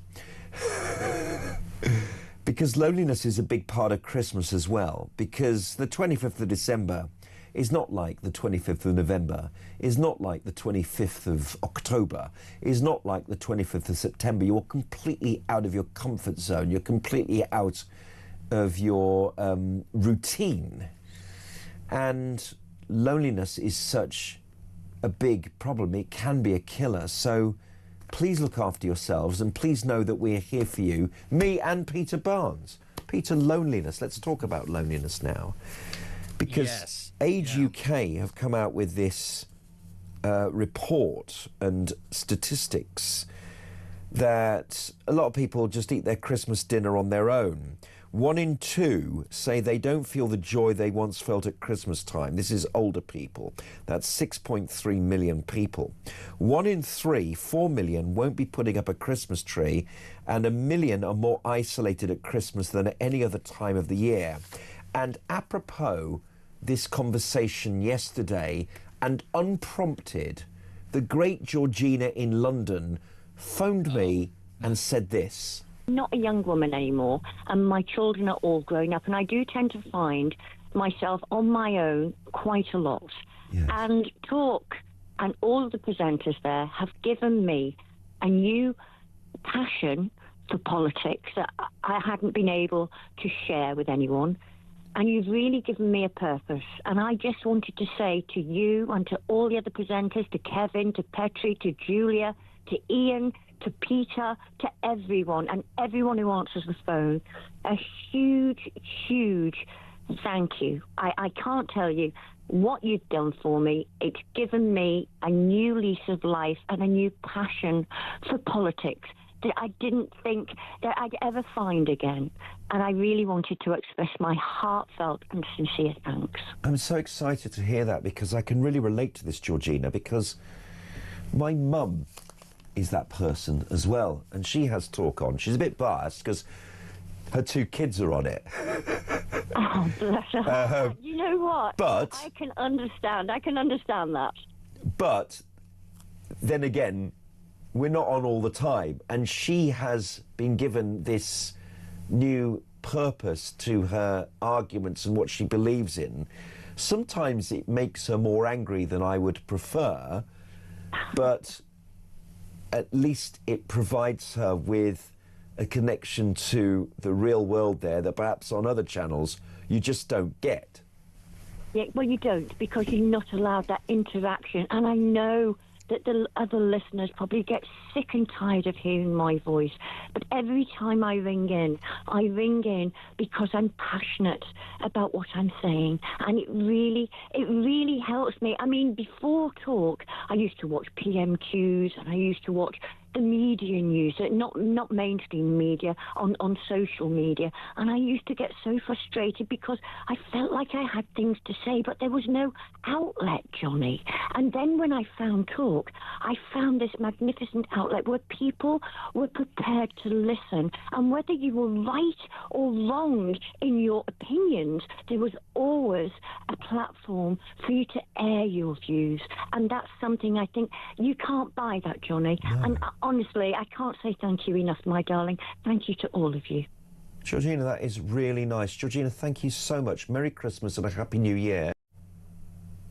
Because loneliness is a big part of Christmas as well, because the 25th of December is not like the 25th of November, is not like the 25th of October, is not like the 25th of September. You're completely out of your comfort zone. You're completely out of your routine. And loneliness is such a big problem. It can be a killer. So please look after yourselves, and please know that we're here for you, me and Peter Barnes. Peter, loneliness. Let's talk about loneliness now. Because Age UK have come out with this report and statistics that a lot of people just eat their Christmas dinner on their own. 1 in 2 say they don't feel the joy they once felt at Christmas time. This is older people. That's 6.3 million people. 1 in 3, 4 million, won't be putting up a Christmas tree, and 1 million are more isolated at Christmas than at any other time of the year. And apropos this conversation yesterday, and unprompted, the great Georgina in London phoned me and said this. Not a young woman anymore, and my children are all grown up, and I do tend to find myself on my own quite a lot. Yes. And Talk and all of the presenters there have given me a new passion for politics that I hadn't been able to share with anyone. And you've really given me a purpose. And I just wanted to say to you and to all the other presenters, to Kevin, to Petri, to Julia, to Ian, to Peter, to everyone, and everyone who answers the phone, a huge, huge thank you. I can't tell you what you've done for me. It's given me a new lease of life and a new passion for politics that I didn't think that I'd ever find again. And I really wanted to express my heartfelt and sincere thanks. I'm so excited to hear that, because I can really relate to this, Georgina, because my mum is that person as well, and she has Talk on. She's a bit biased because her 2 kids are on it. Oh, bless her. You know what? But I can understand that. But then again, we're not on all the time. And she has been given this new purpose to her arguments and what she believes in. Sometimes it makes her more angry than I would prefer, but at least it provides her with a connection to the real world there that perhaps on other channels you just don't get. Yeah, well, you don't, because you're not allowed that interaction. And I know that the other listeners probably get sick and tired of hearing my voice. But every time I ring in because I'm passionate about what I'm saying. And it really helps me. I mean, before talk, I used to watch PMQs and I used to watch the media news, not mainstream media, on social media. And I used to get so frustrated because I felt like I had things to say, but there was no outlet, Johnny. And then when I found Talk, I found this magnificent outlet where people were prepared to listen. And whether you were right or wrong in your opinions, there was always a platform for you to air your views. And that's something I think you can't buy that, Johnny. No. And honestly, I can't say thank you enough, my darling. Thank you to all of you. Georgina, that is really nice. Georgina, thank you so much. Merry Christmas and a Happy New Year.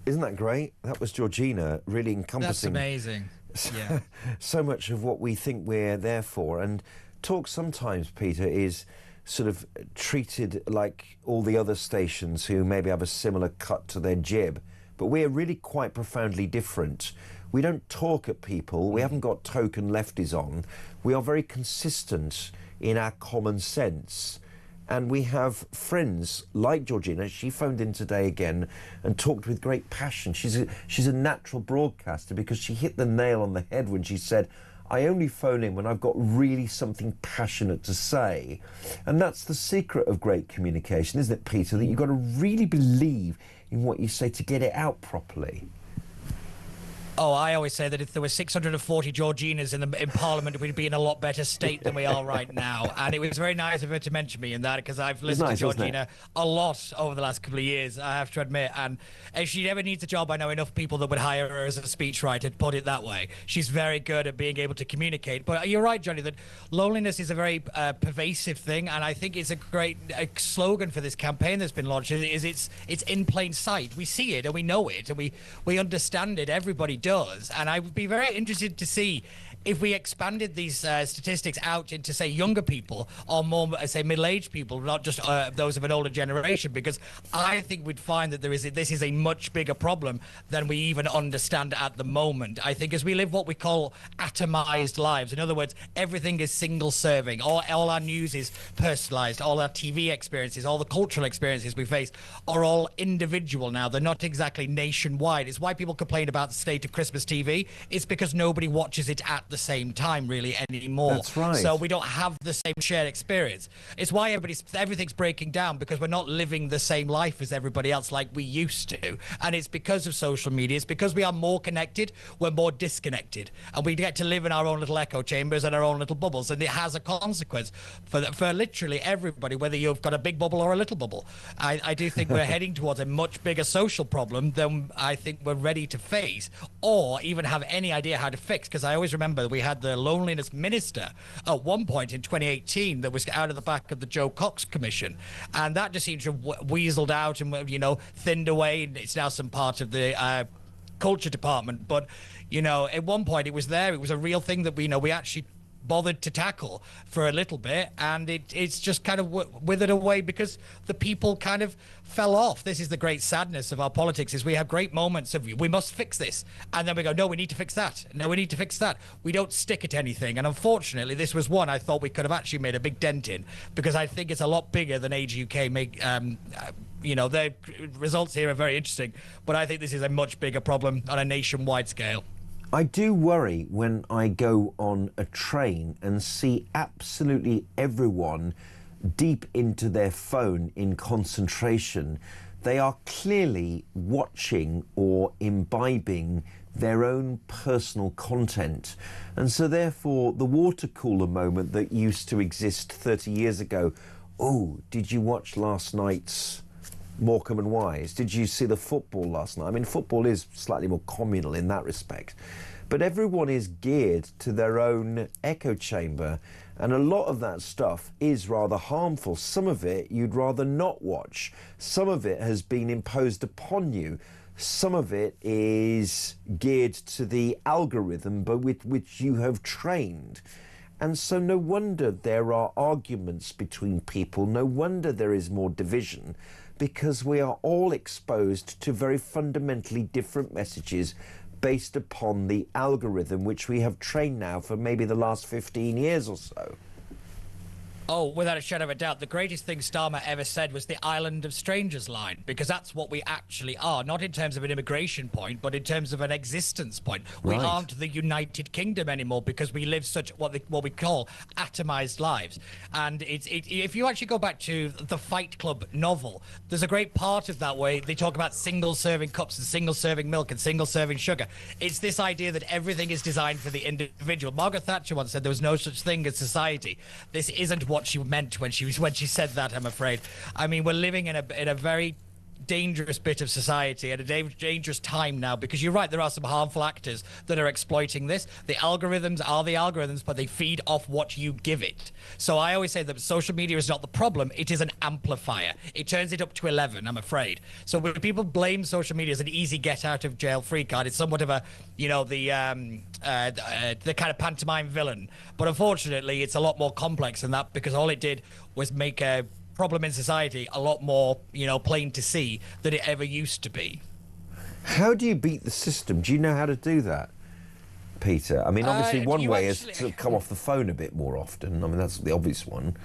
Isn't that great? That was Georgina, really encompassing... That's amazing. Yeah. So much of what we think we're there for. And Talk sometimes, Peter, is sort of treated like all the other stations who maybe have a similar cut to their jib. But we're really quite profoundly different. We don't talk at people. We haven't got token lefties on. We are very consistent in our common sense. And we have friends like Georgina. She phoned in today again and talked with great passion. She's a natural broadcaster because she hit the nail on the head when she said, I only phone in when I've got really something passionate to say. And that's the secret of great communication, isn't it, Peter? That you've got to really believe in what you say to get it out properly. Oh, I always say that if there were 640 Georginas in Parliament, we'd be in a lot better state than we are right now. And it was very nice of her to mention me in that, because I've listened to Georgina a lot over the last couple of years, I have to admit. And if she ever needs a job, I know enough people that would hire her as a speechwriter, put it that way. She's very good at being able to communicate. But you're right, Johnny, that loneliness is a very pervasive thing, and I think it's a great slogan for this campaign that's been launched. It's in plain sight. We see it and we know it and we understand it. Everybody does. And I would be very interested to see if we expanded these statistics out into, say, younger people or more, say, middle-aged people, not just those of an older generation, because I think we'd find that this is a much bigger problem than we even understand at the moment. I think as we live what we call atomized lives, in other words, everything is single-serving, all our news is personalized, all our TV experiences, all the cultural experiences we face are all individual now. They're not exactly nationwide. It's why people complain about the state of Christmas TV. It's because nobody watches it at the same time really anymore. That's right. So we don't have the same shared experience. It's why everything's breaking down, because we're not living the same life as everybody else like we used to. And it's because of social media. It's because we are more connected, we're more disconnected, and we get to live in our own little echo chambers and our own little bubbles, and it has a consequence for literally everybody, whether you've got a big bubble or a little bubble. I do think we're heading towards a much bigger social problem than I think we're ready to face or even have any idea how to fix, because I always remember we had the loneliness minister at one point in 2018 that was out of the back of the Joe Cox Commission, and that just seemed to have weaseled out and, you know, thinned away. It's now some part of the culture department, but, you know, at one point it was there. It was a real thing that we actually bothered to tackle for a little bit, and it's just kind of withered away because the people kind of fell off. This is the great sadness of our politics, is we have great moments of we must fix this, and then we go, no, we need to fix that, no, we need to fix that. We don't stick at anything, and unfortunately this was one I thought we could have actually made a big dent in, because I think it's a lot bigger than Age UK make. You know, the results here are very interesting, but I think this is a much bigger problem on a nationwide scale. I do worry when I go on a train and see absolutely everyone deep into their phone in concentration. They are clearly watching or imbibing their own personal content. And so therefore the water cooler moment that used to exist 30 years ago, oh, did you watch last night's Morecambe and Wise? Did you see the football last night? I mean, football is slightly more communal in that respect. but everyone is geared to their own echo chamber, and a lot of that stuff is rather harmful. Some of it you'd rather not watch. Some of it has been imposed upon you. Some of it is geared to the algorithm but with which you have trained. And so no wonder there are arguments between people, no wonder there is more division, because we are all exposed to very fundamentally different messages based upon the algorithm which we have trained now for maybe the last 15 years or so. Oh, without a shadow of a doubt, the greatest thing Starmer ever said was the island of strangers line, because that's what we actually are, not in terms of an immigration point, but in terms of an existence point. We aren't the United Kingdom anymore because we live such what we call atomized lives. And if you actually go back to the Fight Club novel, there's a great part of that where they talk about single-serving cups and single-serving milk and single-serving sugar. It's this idea that everything is designed for the individual. Margaret Thatcher once said there was no such thing as society. This isn't what she meant when she said that, I'm afraid. I mean, we're living in a very dangerous bit of society at a dangerous time now, because you're right, there are some harmful actors that are exploiting this. The algorithms are the algorithms, but they feed off what you give it. So I always say that social media is not the problem, it is an amplifier. It turns it up to 11, I'm afraid. So when people blame social media as an easy get out of jail free card, it's somewhat of a, you know, the kind of pantomime villain. But unfortunately, it's a lot more complex than that, because all it did was make a problem in society a lot more, you know, plain to see than it ever used to be. How do you beat the system? Do you know how to do that, Peter? I mean, obviously one way is to come off the phone a bit more often. I mean, that's the obvious one.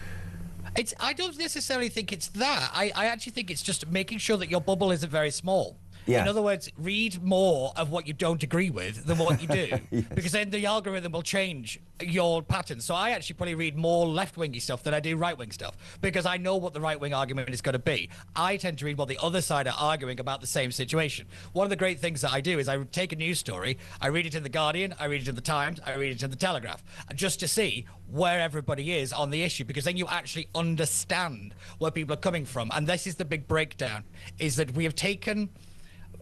I don't necessarily think it's that. I actually think it's just making sure that your bubble isn't very small. Yeah. In other words, read more of what you don't agree with than what you do, yes. Because then the algorithm will change your patterns. So I actually probably read more left-wingy stuff than I do right-wing stuff, because I know what the right-wing argument is going to be. I tend to read what the other side are arguing about the same situation. One of the great things that I do is I take a news story, I read it in The Guardian, I read it in The Times, I read it in The Telegraph, just to see where everybody is on the issue, because then you actually understand where people are coming from. And this is the big breakdown, is that we have taken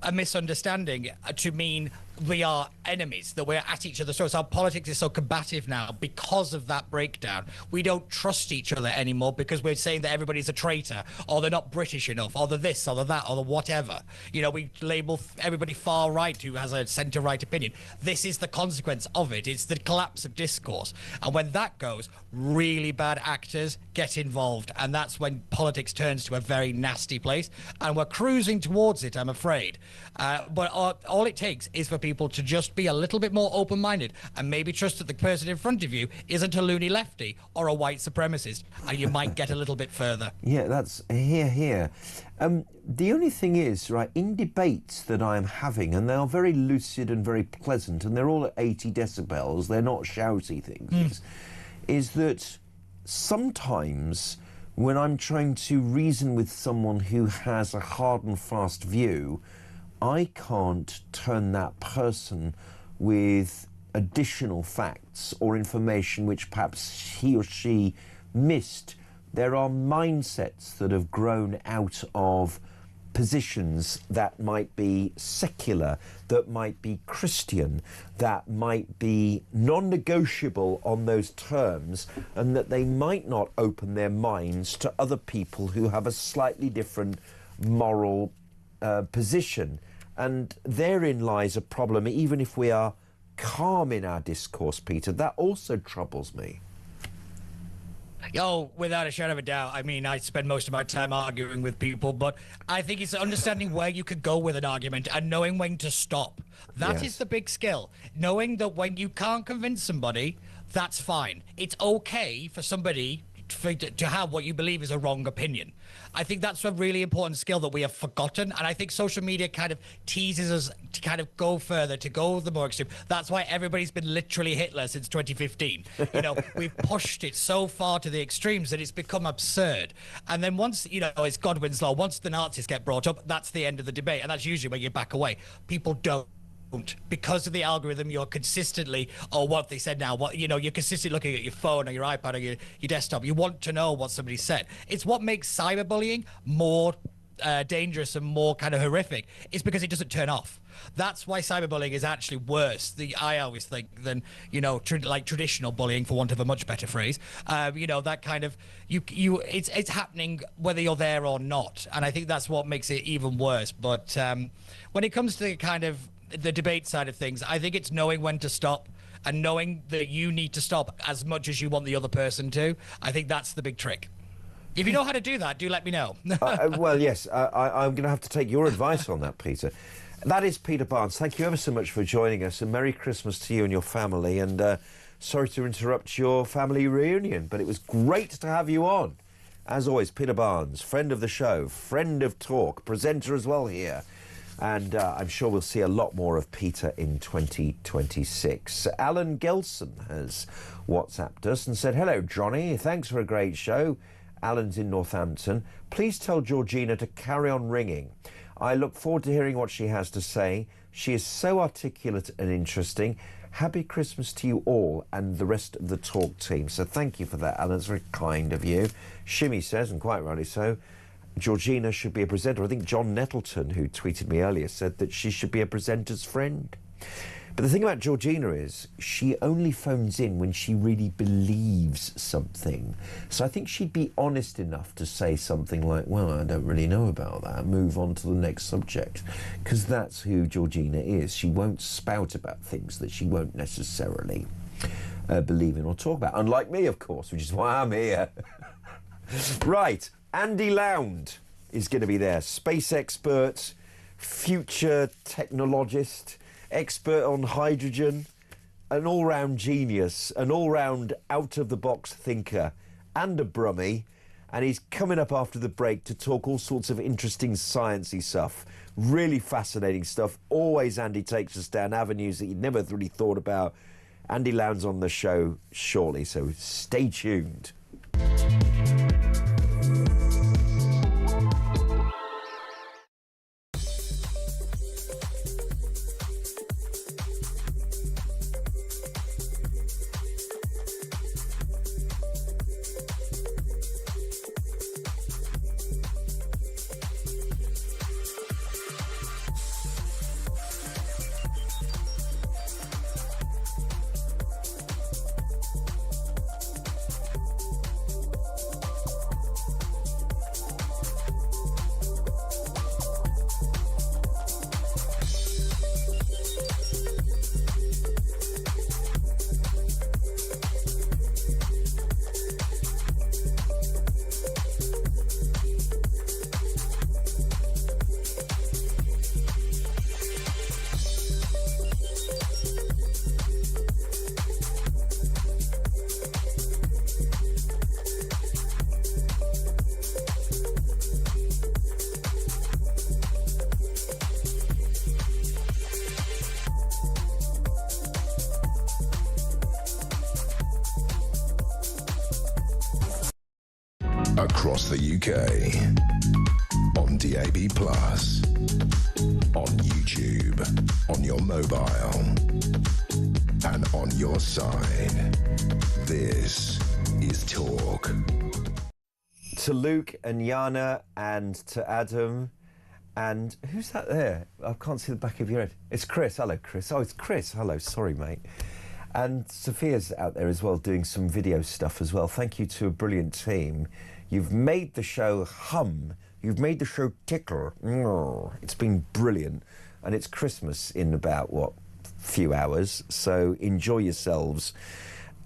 a misunderstanding to mean we are enemies, that we're at each other's throats. Our politics is so combative now because of that breakdown. We don't trust each other anymore because we're saying that everybody's a traitor, or they're not British enough, or they're this, or they're that, or the whatever. You know, we label everybody far right who has a centre-right opinion. This is the consequence of it. It's the collapse of discourse. And when that goes, really bad actors get involved, and that's when politics turns to a very nasty place. And we're cruising towards it, I'm afraid. But all it takes is for people to just be a little bit more open-minded and maybe trust that the person in front of you isn't a loony lefty or a white supremacist, and you might get a little bit further. Yeah, that's here. The only thing is, right, in debates that I'm having, and they are very lucid and very pleasant, and they're all at 80 decibels, they're not shouty things, is that sometimes when I'm trying to reason with someone who has a hard and fast view, I can't turn that person with additional facts or information which perhaps he or she missed. There are mindsets that have grown out of positions that might be secular, that might be Christian, that might be non-negotiable on those terms, and that they might not open their minds to other people who have a slightly different moral position. And therein lies a problem, even if we are calm in our discourse, Peter. That also troubles me. Oh, without a shadow of a doubt. I mean, I spend most of my time arguing with people, but I think it's understanding where you could go with an argument and knowing when to stop. That is the big skill. Knowing that when you can't convince somebody, that's fine. It's okay for somebody to have what you believe is a wrong opinion. I think that's a really important skill that we have forgotten, and I think social media kind of teases us to kind of go further, to go the more extreme. That's why everybody's been literally Hitler since 2015. You know, we've pushed it so far to the extremes that it's become absurd. And then once, you know, it's Godwin's law, once the Nazis get brought up, that's the end of the debate, and that's usually where you back away. People don't. Because of the algorithm, you're consistently, or what they said now, what, you know, you're consistently looking at your phone or your iPad or your desktop. You want to know what somebody said. It's what makes cyberbullying more dangerous and more kind of horrific is because it doesn't turn off. That's why cyberbullying is actually worse, I always think, than, you know, like traditional bullying, for want of a much better phrase. You know, that kind of, it's happening whether you're there or not. And I think that's what makes it even worse. But when it comes to kind of the debate side of things, I think it's knowing when to stop and knowing that you need to stop as much as you want the other person to. I think that's the big trick. If you know how to do that, do let me know. Well, yes, I'm going to have to take your advice on that, Peter. That is Peter Barnes. Thank you ever so much for joining us, and Merry Christmas to you and your family. And sorry to interrupt your family reunion, but it was great to have you on. As always, Peter Barnes, friend of the show, friend of talk, presenter as well here. And I'm sure we'll see a lot more of Peter in 2026. Alan Gelson has WhatsApped us and said, "Hello, Johnny. Thanks for a great show." Alan's in Northampton. "Please tell Georgina to carry on ringing. I look forward to hearing what she has to say. She is so articulate and interesting. Happy Christmas to you all and the rest of the talk team." So thank you for that, Alan. It's very kind of you. Shimmy says, and quite rightly so, Georgina should be a presenter. I think John Nettleton, who tweeted me earlier, said that she should be a presenter's friend. But the thing about Georgina is she only phones in when she really believes something. So I think she'd be honest enough to say something like, "Well, I don't really know about that. Move on to the next subject." Because that's who Georgina is. She won't spout about things that she won't necessarily believe in or talk about. Unlike me, of course, which is why I'm here. Right. Andy Lound is going to be there. Space expert, future technologist, expert on hydrogen, an all-round genius, an all-round out-of-the-box thinker, and a brummie. And he's coming up after the break to talk all sorts of interesting sciencey stuff, really fascinating stuff. Always Andy takes us down avenues that you'd never really thought about. Andy Lound's on the show shortly, so stay tuned. Across the UK, on DAB+, on YouTube, on your mobile, and on your side. This is Talk. To Luke and Yana and to Adam and who's that there? I can't see the back of your head. It's Chris. Hello, Chris. Oh, it's Chris. Hello. Sorry, mate. And Sophia's out there as well doing some video stuff as well. Thank you to a brilliant team. You've made the show hum. You've made the show tickle. It's been brilliant. And it's Christmas in about, what, few hours. So enjoy yourselves.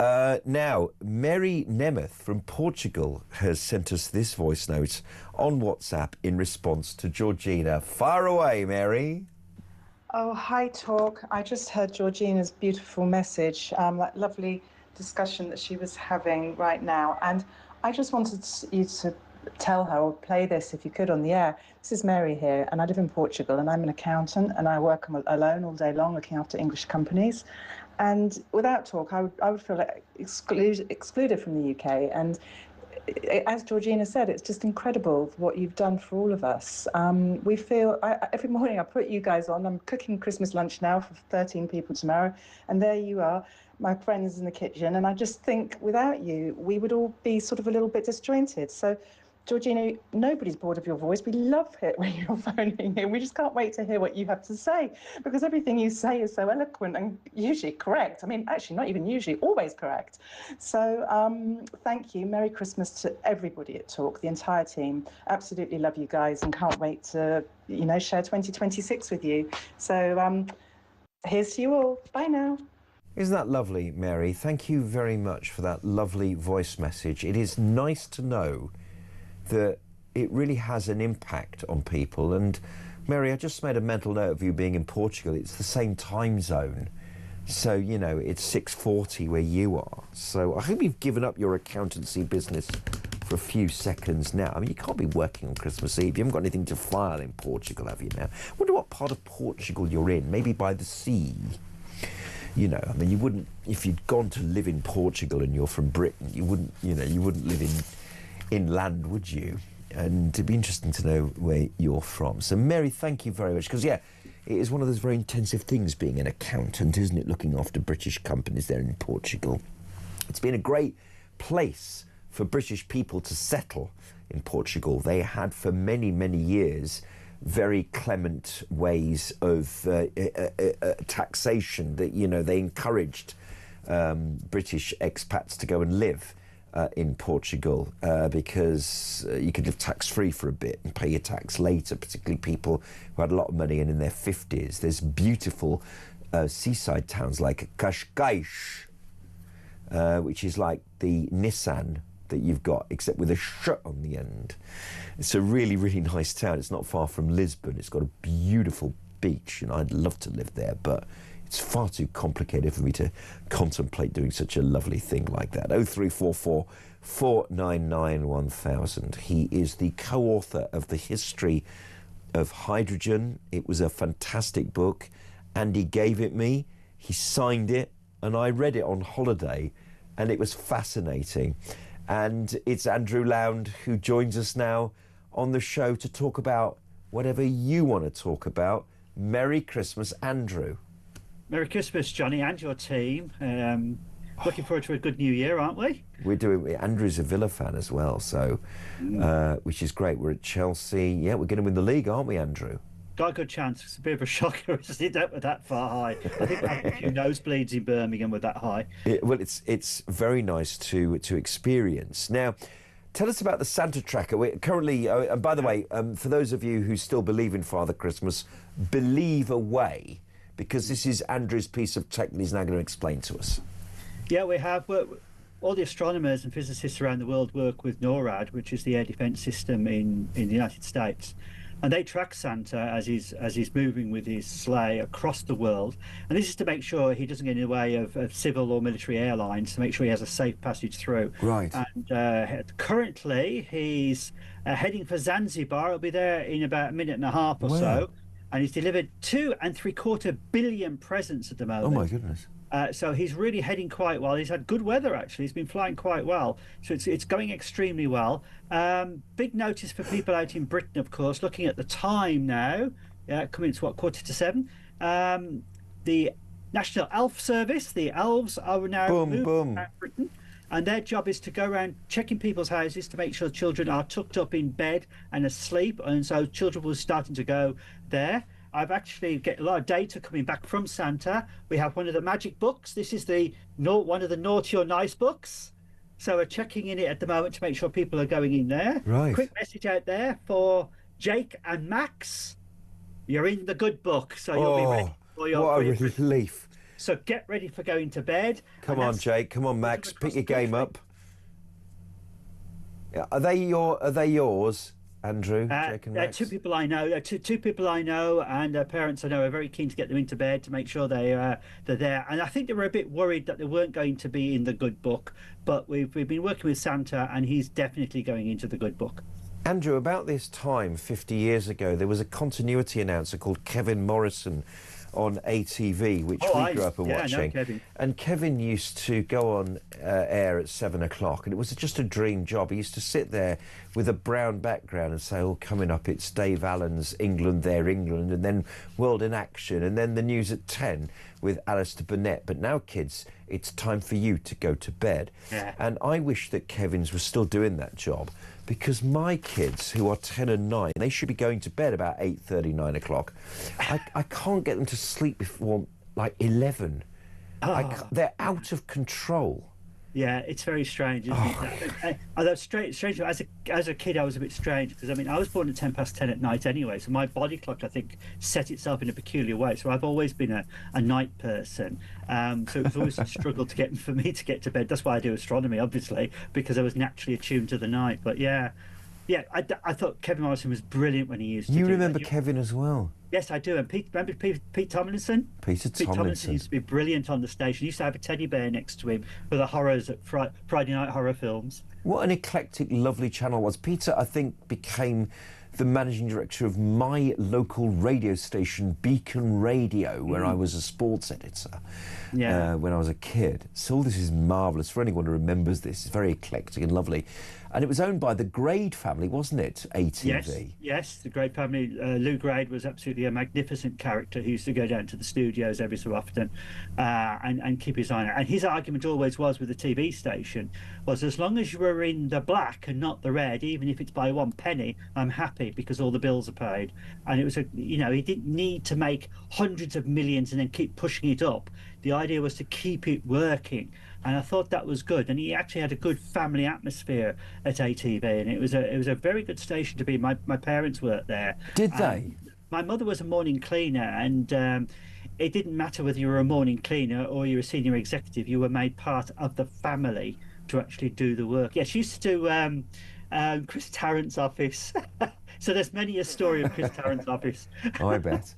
Now, Mary Nemeth from Portugal has sent us this voice note on WhatsApp in response to Georgina. Fire away, Mary. Oh, hi, Talk. I just heard Georgina's beautiful message, that lovely discussion that she was having right now. And I just wanted you to tell her, or play this if you could on the air. This is Mary here, and I live in Portugal, and I'm an accountant, and I work alone all day long looking after English companies. And without Talk, I would feel like excluded from the UK. And as Georgina said, it's just incredible what you've done for all of us. We feel, every morning I put you guys on. I'm cooking Christmas lunch now for 13 people tomorrow, and there you are, my friends in the kitchen. And I just think without you, we would all be sort of a little bit disjointed. So Georgina, nobody's bored of your voice. We love it when you're phoning in. We just can't wait to hear what you have to say, because everything you say is so eloquent and usually correct. I mean, actually, not even usually, always correct. So thank you. Merry Christmas to everybody at Talk, the entire team. Absolutely love you guys and can't wait to, share 2026 with you. So here's to you all. Bye now. Isn't that lovely, Mary? Thank you very much for that lovely voice message. It is nice to know that it really has an impact on people. And Mary, I just made a mental note of you being in Portugal. It's the same time zone. So, it's 6:40 where you are. So I hope you've given up your accountancy business for a few seconds now. I mean, you can't be working on Christmas Eve. You haven't got anything to file in Portugal, have you now? I wonder what part of Portugal you're in. Maybe by the sea. You mean, you wouldn't, if you'd gone to live in Portugal and you're from Britain, you wouldn't live inland, would you? And it'd be interesting to know where you're from. So, Mary, thank you very much. Because, it is one of those very intensive things being an accountant, isn't it? Looking after British companies there in Portugal. It's been a great place for British people to settle in Portugal. They had for many, many years very clement ways of taxation that, they encouraged British expats to go and live in Portugal because you could live tax-free for a bit and pay your tax later, particularly people who had a lot of money and in their 50s. There's beautiful seaside towns like Cascais, which is like the Nissan that you've got, except with a sh on the end. It's a really, really nice town. It's not far from Lisbon. It's got a beautiful beach, and I'd love to live there, but it's far too complicated for me to contemplate doing such a lovely thing like that. 0344 499 1000. He is the co-author of The History of Hydrogen. It was a fantastic book. Andy gave it me. He signed it, and I read it on holiday, and it was fascinating. And it's Andrew Lound who joins us now on the show to talk about whatever you want to talk about. Merry Christmas, Andrew. Merry Christmas, Johnny, and your team. Looking forward to a good new year, aren't we? We're doing. Andrew's a Villa fan as well, so which is great. We're at Chelsea. Yeah, we're going to win the league, aren't we, Andrew? Got a good chance. It's a bit of a shocker to see that with that far high. I think I had a few nosebleeds in Birmingham with that high. Well, it's very nice to experience. Now, tell us about the Santa Tracker. We're currently, and by the way, for those of you who still believe in Father Christmas, believe away, because this is Andrew's piece of tech that he's now going to explain to us. Yeah, we have. All the astronomers and physicists around the world work with NORAD, which is the air defense system in the United States. And they track Santa as he's moving with his sleigh across the world. And this is to make sure he doesn't get in the way of civil or military airlines, to make sure he has a safe passage through. Right. And currently he's heading for Zanzibar. He'll be there in about a minute and a half or so. And he's delivered 2.75 billion presents at the moment. Oh, my goodness. So he's really heading quite well. He's had good weather, actually. He's been flying quite well. So it's going extremely well. Big notice for people out in Britain, of course, looking at the time now. Coming to, 7:15. The National Elf Service, the elves, are now moving out Britain. And their job is to go around checking people's houses to make sure children are tucked up in bed and asleep. And so children will starting to go there. I've actually get a lot of data coming back from Santa. We have one of the magic books. This is one of the naughty or nice books. So we're checking in it at the moment to make sure people are going in there. Right. Quick message out there for Jake and Max. You're in the good book, so you'll be ready for your. What a relief! So get ready for going to bed. Come on, Jake. Come on, Max. Pick your game up. Yeah, are they yours? Andrew, Jake and Max? Two people I know. Two people I know, and parents I know are very keen to get them into bed to make sure they're there. And I think they were a bit worried that they weren't going to be in the good book. But we've been working with Santa, and he's definitely going into the good book. Andrew, about this time 50 years ago, there was a continuity announcer called Kevin Morrison on ATV, which we grew up watching. I know Kevin. And Kevin used to go on air at 7 o'clock, and it was just a dream job. He used to sit there with a brown background and say, oh, coming up, it's Dave Allen's England, Their England, and then World in Action, and then the news at 10 with Alistair Burnett. But now, kids, it's time for you to go to bed. Yeah. And I wish that Kevin's was still doing that job, because my kids, who are 10 and 9, they should be going to bed about 8:30, 9 o'clock. I can't get them to sleep before, like, 11. They're out of control. Yeah, it's very strange, isn't it? Although strange. As a kid, I was a bit strange because I was born at 10 past 10 at night anyway, so my body clock, I think, set itself in a peculiar way. So I've always been a night person. So it was always a struggle for me to get to bed. That's why I do astronomy, obviously, because I was naturally attuned to the night. But yeah, I thought Kevin Morrison was brilliant when he used to. You remember Kevin as well? Yes, I do. And remember Pete Tomlinson? Peter Tomlinson used to be brilliant on the station. He used to have a teddy bear next to him for the horrors at Friday night horror films. What an eclectic, lovely channel it was. Peter, I think, became the managing director of my local radio station, Beacon Radio, where I was a sports editor when I was a kid. So all this is marvellous. For anyone who remembers this, it's very eclectic and lovely. And it was owned by the Grade family, wasn't it, ATV? Yes, the Grade family. Lou Grade was absolutely a magnificent character who used to go down to the studios every so often and keep his eye on it. And his argument always was with the TV station was, as long as you were in the black and not the red, even if it's by 1 penny, I'm happy because all the bills are paid. And it was, he didn't need to make hundreds of millions and then keep pushing it up. The idea was to keep it working. And I thought that was good. And he actually had a good family atmosphere at ATV, and it was a very good station to be. My parents worked there. Did they? My mother was a morning cleaner, and it didn't matter whether you were a morning cleaner or you were a senior executive. You were made part of the family to actually do the work. Yeah, she used to do Chris Tarrant's office. So there's many a story of Chris Tarrant's office. I bet.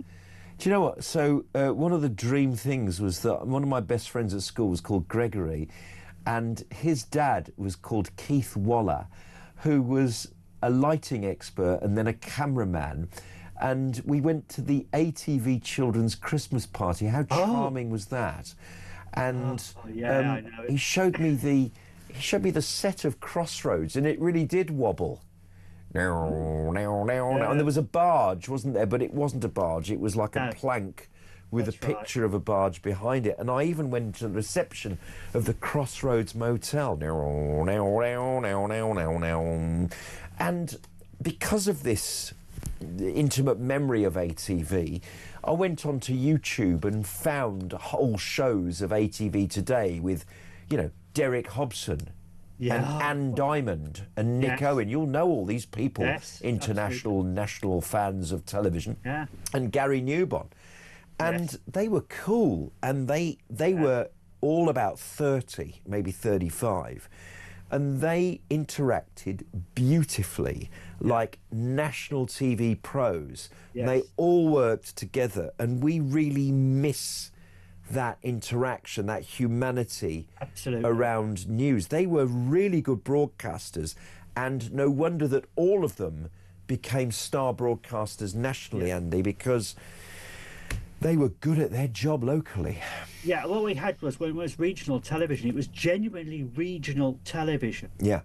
Do you know what? So one of the dream things was that one of my best friends at school was called Gregory, and his dad was called Keith Waller, who was a lighting expert and then a cameraman. And we went to the ATV Children's Christmas party. How charming was that? And I know it. he showed me the set of Crossroads, and it really did wobble. And there was a barge, wasn't there? But it wasn't a barge. It was like a plank with a picture of a barge behind it. And I even went to the reception of the Crossroads Motel. And because of this intimate memory of ATV, I went onto YouTube and found whole shows of ATV Today with, Derek Hobson. And Anne Diamond and Nick Owen. You'll know all these people, international, national fans of television. Yeah. And Gary Newbon. And they were cool, and they were all about 30, maybe 35. And they interacted beautifully, like national TV pros. Yes. They all worked together, and we really miss that interaction, that humanity around news. They were really good broadcasters, and no wonder that all of them became star broadcasters nationally, Andy, because they were good at their job locally. Yeah, what we had was, when it was regional television, it was genuinely regional television. Yeah.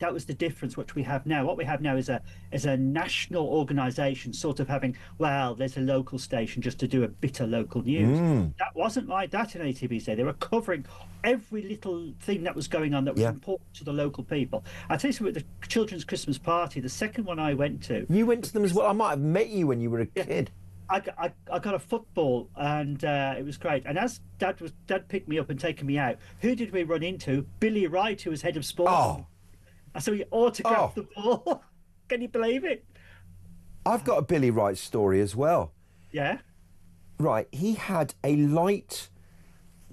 That was the difference, which we have now. What we have now is a national organisation sort of having, there's a local station just to do a bit of local news. That wasn't like that in ATV's day. They were covering every little thing that was going on that was important to the local people. I'll tell you something, the Children's Christmas Party, the second one I went to... You went to them as well? I might have met you when you were a kid. I got a football, and it was great. And as Dad picked me up and taken me out, who did we run into? Billy Wright, who was head of sports. Oh. So he autographed the ball. Can you believe it? I've got a Billy Wright story as well. Yeah? Right, he had a light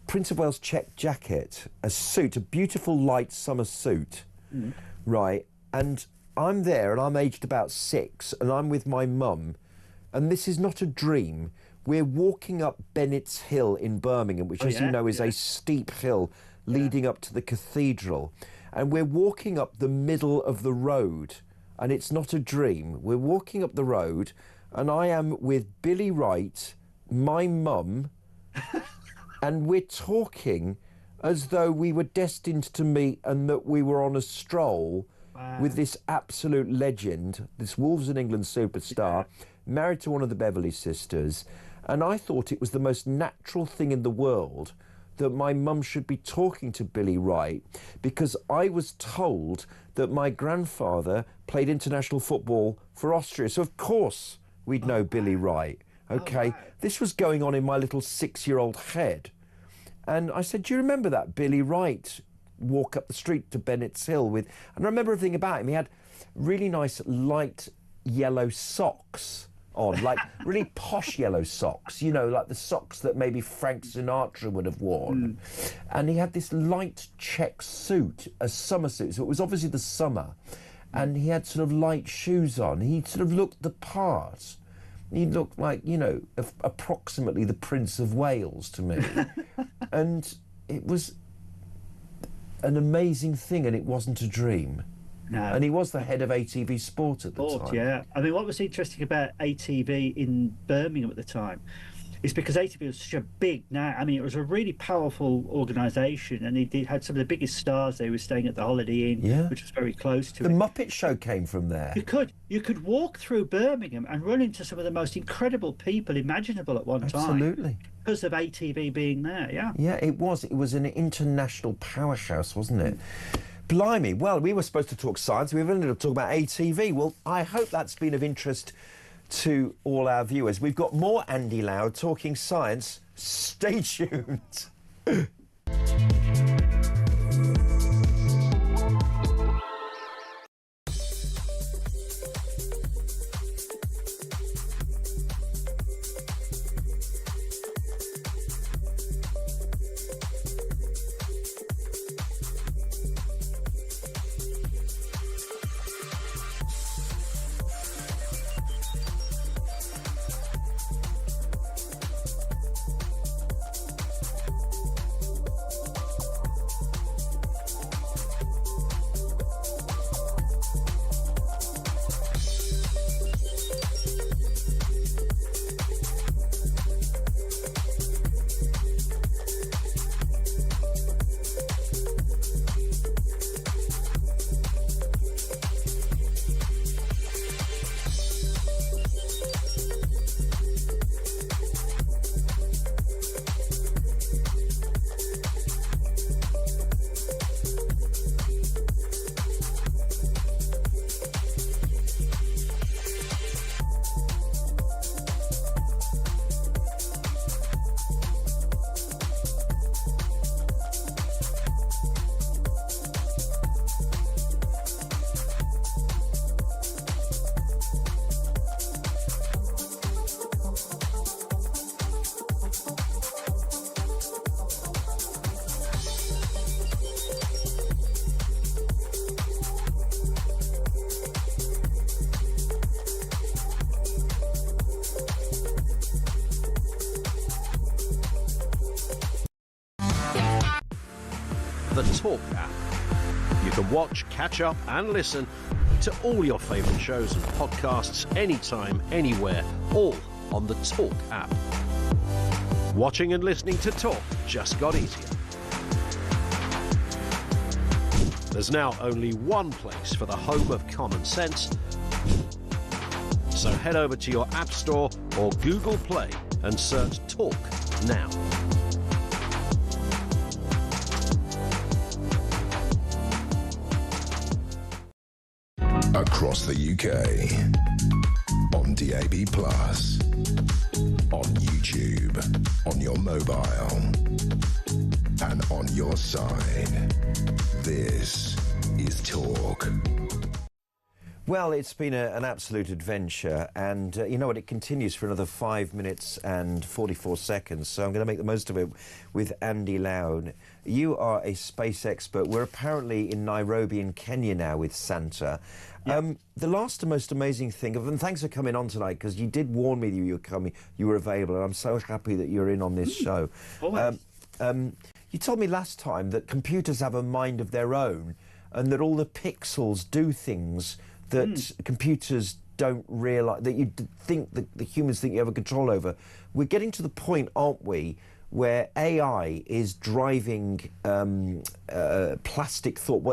Prince of Wales check jacket, a suit, a beautiful light summer suit. Right, and I'm there, and I'm aged about 6, and I'm with my mum, and this is not a dream. We're walking up Bennett's Hill in Birmingham, which, as you know, is a steep hill leading up to the cathedral. And we're walking up the middle of the road, and it's not a dream. We're walking up the road, and I am with Billy Wright, my mum, and we're talking as though we were destined to meet and that we were on a stroll with this absolute legend, this Wolves in England superstar, married to one of the Beverley sisters. And I thought it was the most natural thing in the world that my mum should be talking to Billy Wright, because I was told that my grandfather played international football for Austria. So, of course, we'd know Billy Wright. OK, this was going on in my little 6-year-old head. And I said, do you remember that Billy Wright walk up the street to Bennett's Hill with... And I remember everything about him. He had really nice light yellow socks on, like really posh yellow socks, you know, like the socks that maybe Frank Sinatra would have worn. And he had this light check suit, a summer suit, so it was obviously the summer. And he had sort of light shoes on. He sort of looked the part. He looked like, you know, approximately the Prince of Wales to me. And it was an amazing thing, and it wasn't a dream. No. And he was the head of ATV Sport at the time. Yeah. I mean, what was interesting about ATV in Birmingham at the time is because ATV was such a big I mean, it was a really powerful organisation, and he had some of the biggest stars. They were staying at the Holiday Inn, which was very close to the Muppet Show came from there. You could walk through Birmingham and run into some of the most incredible people imaginable at one time. Absolutely. Because of ATV being there, Yeah, it was. It was an international powerhouse, wasn't it? Blimey. Well, we were supposed to talk science. We were going to talk about ATV. Well, I hope that's been of interest to all our viewers. We've got more Andy Loud talking science. Stay tuned. The Talk app. You can watch, catch up and listen to all your favourite shows and podcasts anytime, anywhere, all on the Talk app. Watching and listening to Talk just got easier. There's now only one place for the home of common sense. So head over to your App Store or Google Play and search Talk now. Across the UK, on DAB+, on YouTube, on your mobile, and on your side. This is Talk. Well, it's been an absolute adventure, and you know what, it continues for another 5 minutes and 44 seconds, so I'm going to make the most of it with Andy Loud. You are a space expert. We're apparently in Nairobi in Kenya now with Santa. Yep. The last and most amazing thing, and thanks for coming on tonight, because you did warn me that you were coming, you were available, and I'm so happy that you're in on this show. You told me last time that computers have a mind of their own, and that all the pixels do things that computers don't realise, that you think that the humans think you have a control over. We're getting to the point, aren't we, where AI is driving plastic thought.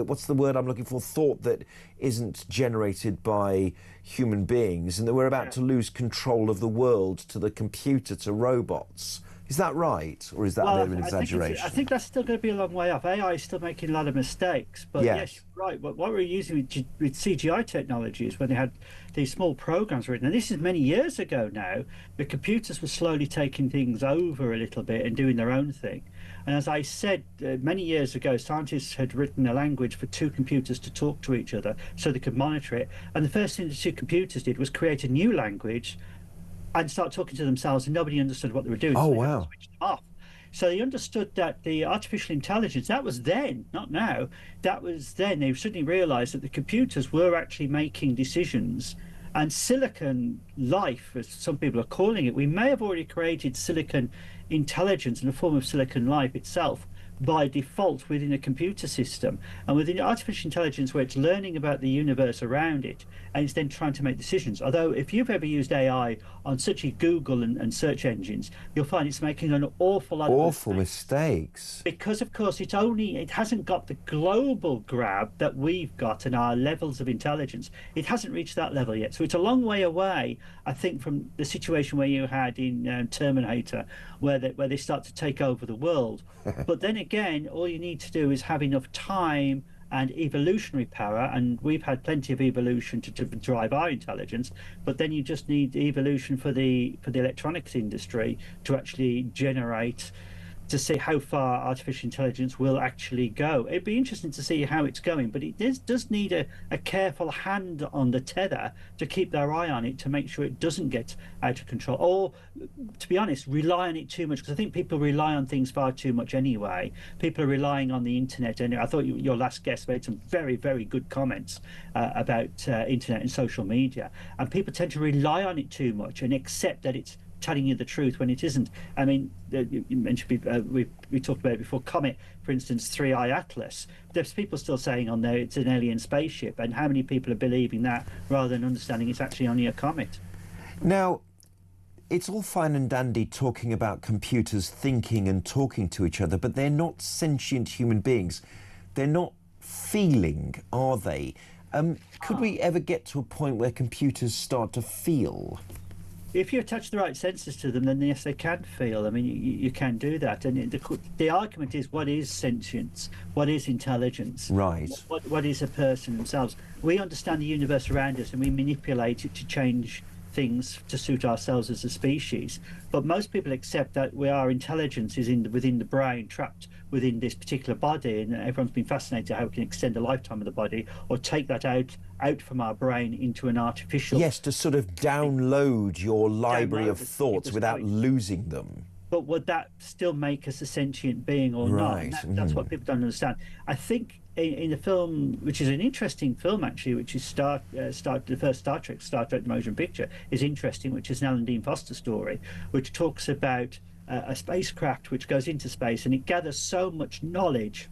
What's the word I'm looking for? Thought that isn't generated by human beings, and that we're about to lose control of the world to the computer, to robots. Is that right, or is that a bit of an exaggeration? I think that's still going to be a long way off. AI is still making a lot of mistakes, but yes, you're right. What we're using with CGI technologies, when they had these small programs written, and this is many years ago now, the computers were slowly taking things over a little bit and doing their own thing. And as I said, many years ago, scientists had written a language for two computers to talk to each other so they could monitor it. And the first thing the two computers did was create a new language and start talking to themselves, and nobody understood what they were doing. Oh, so they wow. switched them off. So they understood that the artificial intelligence, that was then, not now, that was then. They suddenly realized that the computers were actually making decisions, and silicon life, as some people are calling it, we may have already created silicon intelligence in the form of silicon life itself by default within a computer system. And within artificial intelligence, where it's learning about the universe around it and it's then trying to make decisions. Although if you've ever used AI on such as Google and search engines, you'll find it's making an awful lot of mistakes. Because of course it hasn't got the global grab that we've got in our levels of intelligence. It hasn't reached that level yet. So it's a long way away, I think, from the situation where you had in Terminator, where they start to take over the world. But then again, all you need to do is have enough time and evolutionary power, and we've had plenty of evolution to drive our intelligence, but then you just need evolution for the electronics industry to actually generate, to see how far artificial intelligence will actually go. It'd be interesting to see how it's going, but it does need a careful hand on the tether to keep their eye on it, to make sure it doesn't get out of control, or, to be honest, rely on it too much, because I think people rely on things far too much anyway. People are relying on the internet, and I thought your last guest made some very, very good comments about internet and social media, and people tend to rely on it too much and accept that it's telling you the truth when it isn't. I mean, you mentioned, we talked about it before, Comet, for instance, 3i Atlas. There's people still saying on there it's an alien spaceship, and how many people are believing that rather than understanding it's actually only a comet? Now, it's all fine and dandy talking about computers thinking and talking to each other, but they're not sentient human beings. They're not feeling, are they? Could we ever get to a point where computers start to feel? If you attach the right sensors to them, then yes, they can feel. I mean, you can do that. And the argument is, what is sentience? What is intelligence? Right. What is a person themselves? We understand the universe around us, and we manipulate it to change things to suit ourselves as a species. But most people accept that our intelligence is within the brain, trapped within this particular body, and everyone's been fascinated how we can extend the lifetime of the body or take that out from our brain into an artificial... Yes, to sort of download your library of thoughts without losing them. But would that still make us a sentient being or right. not? That's what people don't understand. I think in the film, which is an interesting film actually, which is the first Star Trek motion picture, is interesting, which is an Alan Dean Foster story, which talks about a spacecraft which goes into space, and it gathers so much knowledge.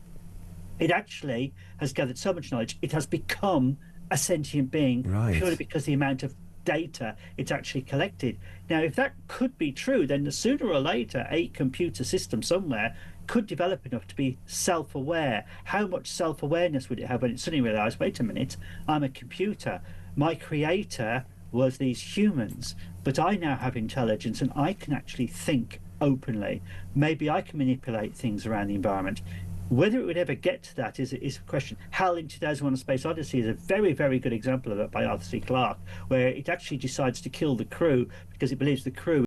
It actually has gathered so much knowledge, it has become a sentient being, purely because the amount of data it's actually collected. Now, if that could be true, then sooner or later a computer system somewhere could develop enough to be self-aware. How much self-awareness would it have when it suddenly realized, wait a minute, I'm a computer, my creator was these humans, but I now have intelligence and I can actually think openly. Maybe I can manipulate things around the environment. Whether it would ever get to that is a question. HAL in 2001: A Space Odyssey is a very, very good example of it, by Arthur C. Clarke, where it actually decides to kill the crew because it believes the crew